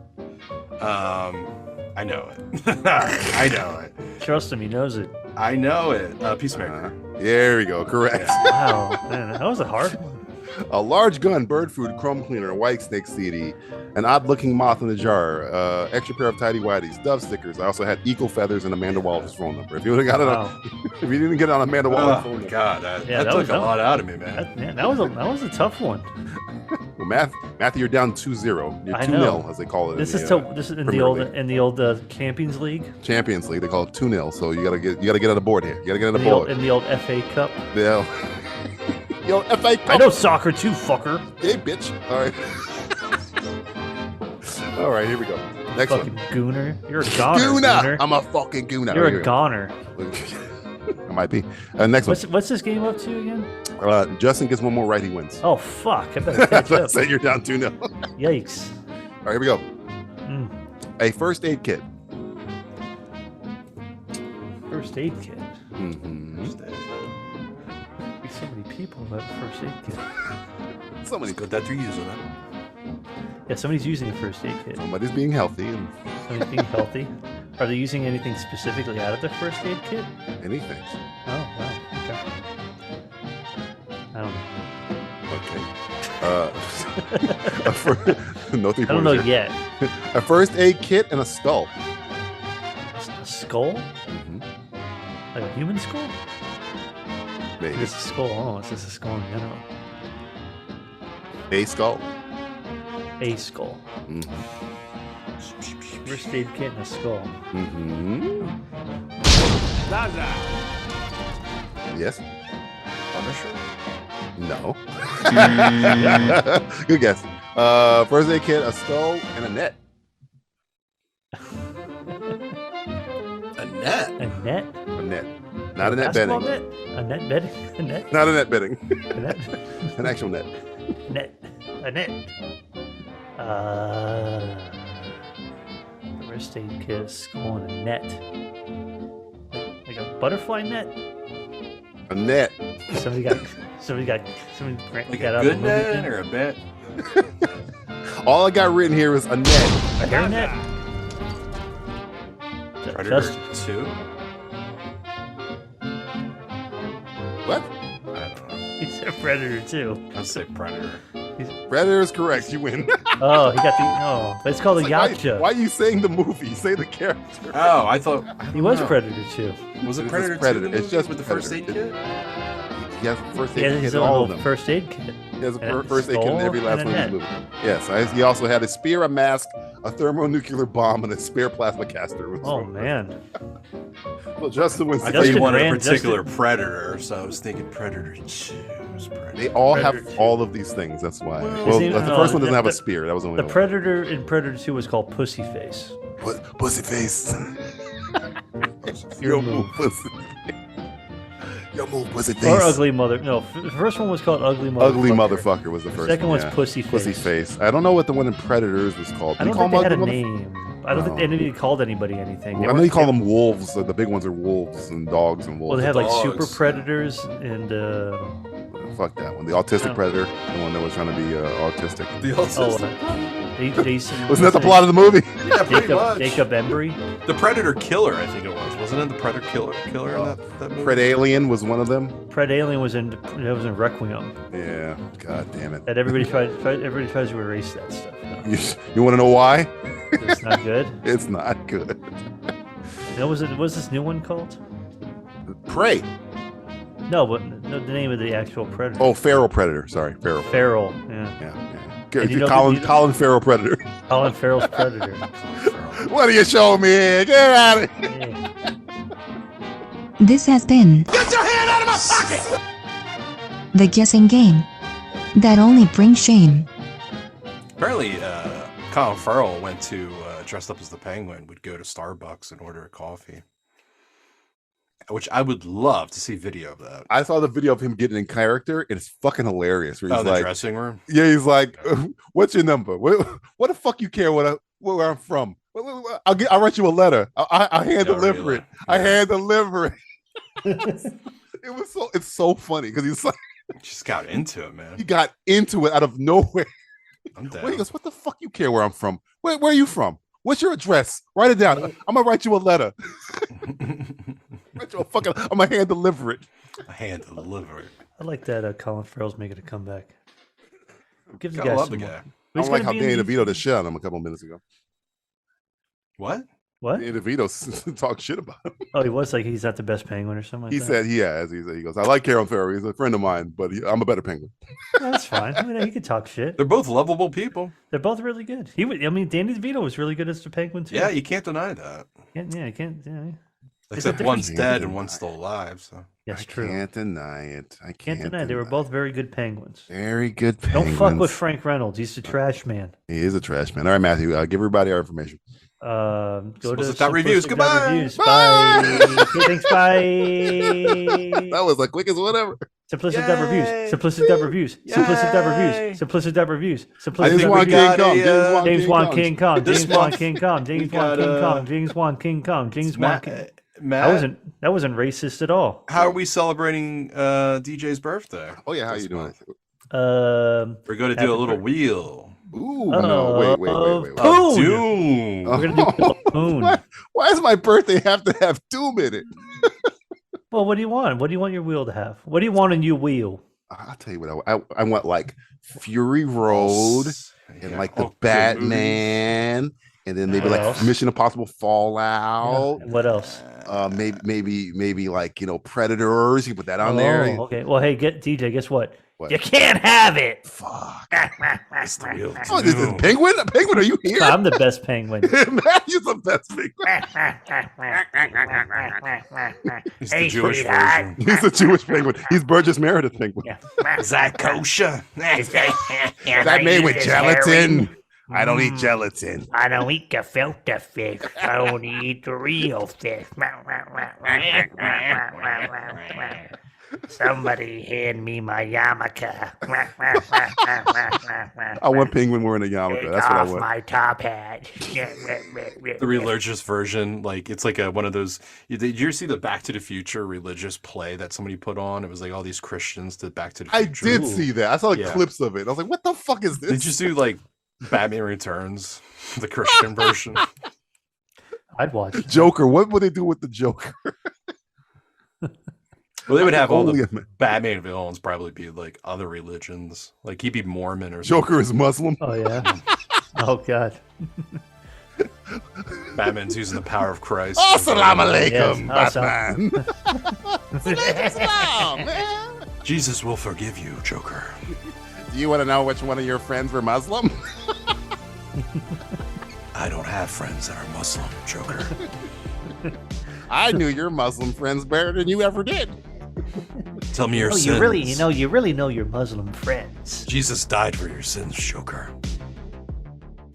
[SPEAKER 6] I know it. I know it.
[SPEAKER 5] Trust him, he knows it.
[SPEAKER 6] I know it. Peacemaker.
[SPEAKER 4] There we go. Correct.
[SPEAKER 5] Wow, man, that was a hard one.
[SPEAKER 4] A large gun, bird food, chrome cleaner, a White Snake CD, an odd-looking moth in a jar, extra pair of tidy whities, Dove stickers. I also had eagle feathers and Amanda Waller's phone number. If you would have got it, if you didn't get it on Amanda Waller's phone number,
[SPEAKER 6] God, that took a lot out of me, man.
[SPEAKER 5] That was a tough one.
[SPEAKER 4] Well, Matthew, you're down 2-0. You're 2-0, as they call it.
[SPEAKER 5] This is in the old Champions League.
[SPEAKER 4] Champions League. They call it 2-0. So you gotta get on the board here. You gotta get on the board.
[SPEAKER 5] In the old FA Cup.
[SPEAKER 4] Yeah. Yo, FA Cup.
[SPEAKER 5] I know soccer too, fucker.
[SPEAKER 4] Hey, bitch. All right. All right, here we go. Next
[SPEAKER 5] fucking
[SPEAKER 4] one.
[SPEAKER 5] Gooner. You're a goner.
[SPEAKER 4] Gooner. I'm a fucking gooner.
[SPEAKER 5] You're a goner.
[SPEAKER 4] I might be. Next one.
[SPEAKER 5] What's this game up to again?
[SPEAKER 4] Justin gets one more right, he wins.
[SPEAKER 5] Oh, fuck. I better catch up.
[SPEAKER 4] So you're down 2-0.
[SPEAKER 5] Yikes.
[SPEAKER 4] All right, here we go. A first aid kit.
[SPEAKER 5] First aid kit?
[SPEAKER 4] Mm-hmm.
[SPEAKER 5] There's so many people who have a first aid kit.
[SPEAKER 4] Somebody's
[SPEAKER 6] good that they're using it.
[SPEAKER 5] Yeah, somebody's using a first aid kit.
[SPEAKER 4] Somebody's being healthy.
[SPEAKER 5] Somebody's being healthy. Are they using anything specifically out of the first aid kit?
[SPEAKER 4] Anything.
[SPEAKER 5] Oh, wow. Okay. I don't know.
[SPEAKER 4] No,
[SPEAKER 5] I don't know yet.
[SPEAKER 4] A first aid kit and a skull.
[SPEAKER 5] A skull?
[SPEAKER 4] Mm-hmm.
[SPEAKER 5] Like a human skull?
[SPEAKER 4] Maybe.
[SPEAKER 5] It's a skull. Oh, it's just a skull in general.
[SPEAKER 4] A skull.
[SPEAKER 5] A skull.
[SPEAKER 4] Mm-hmm.
[SPEAKER 5] First aid kit and a skull.
[SPEAKER 4] Mm-hmm. Yes.
[SPEAKER 6] Punisher?
[SPEAKER 4] No. Good guess. First aid kit, a skull, and a net.
[SPEAKER 6] A net?
[SPEAKER 5] A net?
[SPEAKER 4] A net. Not a net bedding.
[SPEAKER 5] Net? A net bedding? A net?
[SPEAKER 4] Not a net bedding.
[SPEAKER 5] A net?
[SPEAKER 4] An actual net.
[SPEAKER 5] Net. A net. First aid kit, a skull, and a net. Like a butterfly net?
[SPEAKER 4] A net.
[SPEAKER 5] Somebody got
[SPEAKER 6] like
[SPEAKER 5] got
[SPEAKER 6] a
[SPEAKER 5] out
[SPEAKER 6] good
[SPEAKER 5] of the movie
[SPEAKER 6] net
[SPEAKER 5] thing.
[SPEAKER 6] or a bet?
[SPEAKER 4] All I got written here is a net.
[SPEAKER 5] A hairnet?
[SPEAKER 6] Predator 2?
[SPEAKER 4] What?
[SPEAKER 6] I don't know.
[SPEAKER 5] He said Predator 2.
[SPEAKER 6] I'd say Predator.
[SPEAKER 4] Predator is correct. You win.
[SPEAKER 5] Oh, he got but it's called a Yaksha.
[SPEAKER 4] Why are you saying the movie? Say the character.
[SPEAKER 6] Oh, I thought
[SPEAKER 5] He was Predator 2.
[SPEAKER 6] Was it
[SPEAKER 4] It's
[SPEAKER 6] Predator 2?
[SPEAKER 4] Predator.
[SPEAKER 6] The
[SPEAKER 4] It's
[SPEAKER 6] movie
[SPEAKER 4] just
[SPEAKER 6] with the first aid
[SPEAKER 4] Predator.
[SPEAKER 6] kit?
[SPEAKER 4] He has a first
[SPEAKER 5] He
[SPEAKER 4] aid
[SPEAKER 5] had
[SPEAKER 4] kit
[SPEAKER 5] his
[SPEAKER 4] in all of
[SPEAKER 5] own
[SPEAKER 4] them.
[SPEAKER 5] first aid kit.
[SPEAKER 4] He has a
[SPEAKER 5] And a
[SPEAKER 4] first aid kit in
[SPEAKER 5] skull
[SPEAKER 4] every last
[SPEAKER 5] and a
[SPEAKER 4] one of his
[SPEAKER 5] net.
[SPEAKER 4] movies. Yes, he also had a spear, a mask, a thermonuclear bomb, and a spare plasma caster.
[SPEAKER 5] Oh man!
[SPEAKER 4] Well, Justin was.
[SPEAKER 6] I thought you wanted a particular Predator, so I was thinking Predator 2.
[SPEAKER 4] They all
[SPEAKER 5] Predator
[SPEAKER 4] have
[SPEAKER 5] 2.
[SPEAKER 4] all of these things. That's why.
[SPEAKER 5] His
[SPEAKER 4] Well,
[SPEAKER 5] name-
[SPEAKER 4] the
[SPEAKER 5] no,
[SPEAKER 4] first one doesn't
[SPEAKER 5] the-
[SPEAKER 4] have a
[SPEAKER 5] the-
[SPEAKER 4] spear. That was only
[SPEAKER 5] The
[SPEAKER 4] one.
[SPEAKER 5] Predator in Predator 2 was called Pussyface.
[SPEAKER 4] Pussy face.
[SPEAKER 5] Your move.
[SPEAKER 4] Pussy. Yo, move, pussy face.
[SPEAKER 5] Or Ugly Mother. No, the first one was called Ugly Motherfucker.
[SPEAKER 4] Ugly motherfucker was the first.
[SPEAKER 5] Second
[SPEAKER 4] one,
[SPEAKER 5] one's
[SPEAKER 4] yeah.
[SPEAKER 5] Pussy Face.
[SPEAKER 4] Pussy face. I don't know what the one in Predators was called.
[SPEAKER 5] I
[SPEAKER 4] Do
[SPEAKER 5] don't
[SPEAKER 4] you call
[SPEAKER 5] think they
[SPEAKER 4] them
[SPEAKER 5] had a
[SPEAKER 4] ugly
[SPEAKER 5] name. I don't think anybody called anybody anything. They
[SPEAKER 4] I know
[SPEAKER 5] were-
[SPEAKER 4] you call them wolves. The big ones are wolves and dogs and wolves.
[SPEAKER 5] Well, they had like
[SPEAKER 6] Dogs.
[SPEAKER 5] Super Predators and.
[SPEAKER 4] Fuck that one. The autistic predator, the one that was trying to be autistic.
[SPEAKER 6] The
[SPEAKER 5] Oh,
[SPEAKER 6] autistic.
[SPEAKER 5] Jason.
[SPEAKER 4] Wasn't that the plot of the movie?
[SPEAKER 6] Yeah, pretty much.
[SPEAKER 5] Jacob Embry.
[SPEAKER 6] The Predator Killer, I think it was. Wasn't it the Predator Killer in that movie?
[SPEAKER 4] Pred Alien was one of them.
[SPEAKER 5] Pred Alien was in Requiem.
[SPEAKER 4] Yeah. God damn it.
[SPEAKER 5] That everybody tries to erase that stuff.
[SPEAKER 4] You want to know why?
[SPEAKER 5] It's not good.
[SPEAKER 4] It's not good.
[SPEAKER 5] What's this new one called?
[SPEAKER 4] Prey.
[SPEAKER 5] No, but the name of the actual predator.
[SPEAKER 4] Oh, Feral Predator. Sorry, Feral.
[SPEAKER 5] Feral. Yeah.
[SPEAKER 4] Yeah.
[SPEAKER 5] And you know
[SPEAKER 4] Colin Feral Predator.
[SPEAKER 5] Colin Farrell's Predator.
[SPEAKER 4] What are you showing me here? Get out of here.
[SPEAKER 3] This has been
[SPEAKER 13] Get your hand out of my pocket!
[SPEAKER 3] the guessing game that only brings shame.
[SPEAKER 6] Apparently, Colin Farrell went to, dressed up as the Penguin, would go to Starbucks and order a coffee. Which I would love to see video of that.
[SPEAKER 4] I saw the video of him getting in character, and it's fucking hilarious. Where he's
[SPEAKER 6] Oh, in the
[SPEAKER 4] like,
[SPEAKER 6] dressing room?
[SPEAKER 4] Yeah, he's like, "What's your number? What the fuck you care where I'm from? I'll write you a letter. I hand deliver it. I hand deliver it." It's so funny because he's like,
[SPEAKER 6] just got into it, man.
[SPEAKER 4] He got into it out of nowhere.
[SPEAKER 6] I'm down.
[SPEAKER 4] Wait, he goes, "What the fuck you care where I'm from? Where are you from? What's your address? Write it down. I'm gonna write you a letter. I'm gonna hand deliver it.
[SPEAKER 6] A hand deliver it.
[SPEAKER 5] I like that Colin Farrell's making a comeback. Give the
[SPEAKER 6] Gotta
[SPEAKER 5] guy
[SPEAKER 6] love
[SPEAKER 5] some
[SPEAKER 6] the
[SPEAKER 5] more.
[SPEAKER 6] guy.
[SPEAKER 4] I don't like how Danny DeVito just shit on him a couple minutes ago.
[SPEAKER 6] What?
[SPEAKER 5] What?
[SPEAKER 4] Danny DeVito talked shit about him.
[SPEAKER 5] Oh, he was like he's not the best penguin or something like
[SPEAKER 4] He
[SPEAKER 5] that.
[SPEAKER 4] said, he goes, "I like Colin Farrell. He's a friend of mine, but I'm a better penguin."
[SPEAKER 5] That's fine. I mean, he could talk shit.
[SPEAKER 6] They're both lovable people.
[SPEAKER 5] They're both really good. Danny DeVito was really good as the penguin too.
[SPEAKER 6] Yeah, you can't deny that.
[SPEAKER 5] You can't. Yeah.
[SPEAKER 6] Except one's dead and one's still alive. So
[SPEAKER 5] That's true.
[SPEAKER 4] Can't deny it. I
[SPEAKER 5] Can't deny they were both very good penguins.
[SPEAKER 4] Very good
[SPEAKER 5] Don't
[SPEAKER 4] penguins.
[SPEAKER 5] fuck with Frank Reynolds. He's the trash man.
[SPEAKER 4] He is a trash man. All right, Matthew, give everybody our information.
[SPEAKER 5] Go to
[SPEAKER 6] Simplistic Reviews.
[SPEAKER 5] Simplistic
[SPEAKER 6] Goodbye.
[SPEAKER 5] Reviews. Bye. Okay, thanks. Bye.
[SPEAKER 4] That was the quickest whatever.
[SPEAKER 5] Simplistic Reviews. Simplistic Reviews. Simplistic Reviews. Simplistic Reviews. Simplistic
[SPEAKER 4] Reviews.
[SPEAKER 5] James Wan King Kong.
[SPEAKER 6] This
[SPEAKER 5] James Wan
[SPEAKER 6] month,
[SPEAKER 5] King Kong. James Wan King Kong. James Wan King Kong. James Wan King.
[SPEAKER 6] Matt,
[SPEAKER 5] That wasn't racist at all.
[SPEAKER 6] how are we celebrating DJ's birthday?
[SPEAKER 4] Oh yeah, how you doing?
[SPEAKER 6] We're going to do a little wheel.
[SPEAKER 4] Ooh, no, wait.
[SPEAKER 6] Oh, Doom.
[SPEAKER 5] We're gonna do Poon.
[SPEAKER 4] Why does my birthday have to have Doom in it?
[SPEAKER 5] Well, what do you want? What do you want your wheel to have? What do you want in your wheel?
[SPEAKER 4] I'll tell you what I want, like Fury Road and like the Batman, and then maybe
[SPEAKER 5] What
[SPEAKER 4] like
[SPEAKER 5] else?
[SPEAKER 4] Mission Impossible Fallout.
[SPEAKER 5] And what else?
[SPEAKER 4] Maybe like Predators. You can put that on there.
[SPEAKER 5] Okay. Well, hey, DJ. Guess what?
[SPEAKER 4] What?
[SPEAKER 5] You can't have it.
[SPEAKER 4] Fuck.
[SPEAKER 6] It's the real
[SPEAKER 4] Oh, this is Penguin. Penguin, are you here?
[SPEAKER 5] I'm the best penguin.
[SPEAKER 4] Matthew's the best penguin.
[SPEAKER 6] He's the Jewish version.
[SPEAKER 4] He's the Jewish penguin. He's Burgess Meredith penguin.
[SPEAKER 6] Is that kosher?
[SPEAKER 4] Is that made with gelatin? I don't eat gelatin.
[SPEAKER 15] I don't eat gefilte fish. I only eat the real fish. Somebody hand me my yarmulke.
[SPEAKER 4] I want Penguin wearing a yarmulke.
[SPEAKER 15] Take
[SPEAKER 4] That's what I
[SPEAKER 15] off
[SPEAKER 4] want.
[SPEAKER 15] my top hat.
[SPEAKER 6] The religious version, like it's like one of those. Did you ever see the Back to the Future religious play that somebody put on? It was like all these Christians did Back to the
[SPEAKER 4] I
[SPEAKER 6] Future.
[SPEAKER 4] did see that. I saw
[SPEAKER 6] Yeah.
[SPEAKER 4] clips of it. I was like, "What the fuck is this?"
[SPEAKER 6] They just do like Batman Returns, the Christian version.
[SPEAKER 5] I'd watch that.
[SPEAKER 4] Joker. What would they do with the Joker?
[SPEAKER 6] Well, they would have all the Batman villains probably be like other religions. Like he'd be Mormon or something.
[SPEAKER 4] Joker is Muslim.
[SPEAKER 5] Oh, yeah. Oh, God.
[SPEAKER 6] Batman's using the power of Christ.
[SPEAKER 4] Assalamu alaikum,
[SPEAKER 5] Yes,
[SPEAKER 4] Batman.
[SPEAKER 6] Jesus will forgive you, Joker.
[SPEAKER 4] Do you want to know which one of your friends were Muslim?
[SPEAKER 6] I don't have friends that are Muslim, Joker.
[SPEAKER 4] I knew your Muslim friends better than you ever did.
[SPEAKER 6] Tell me your sins.
[SPEAKER 5] You really know your Muslim friends.
[SPEAKER 6] Jesus died for your sins, Joker.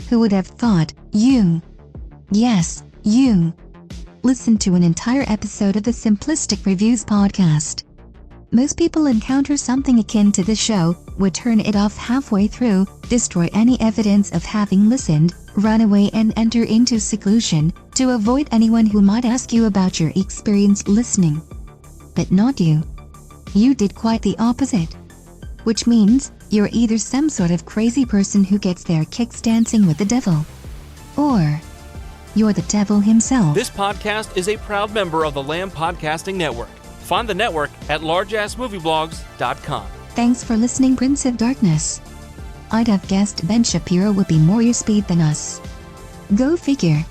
[SPEAKER 3] Who would have thought you, yes, you, listened to an entire episode of the Simplistic Reviews Podcast? Most people encounter something akin to this show, would turn it off halfway through, destroy any evidence of having listened, run away and enter into seclusion, to avoid anyone who might ask you about your experience listening. But not you. You did quite the opposite. Which means, you're either some sort of crazy person who gets their kicks dancing with the devil, or you're the devil himself.
[SPEAKER 16] This podcast is a proud member of the Lamb Podcasting Network. Find the network at largeassmovieblogs.com.
[SPEAKER 3] Thanks for listening, Prince of Darkness. I'd have guessed Ben Shapiro would be more your speed than us. Go figure.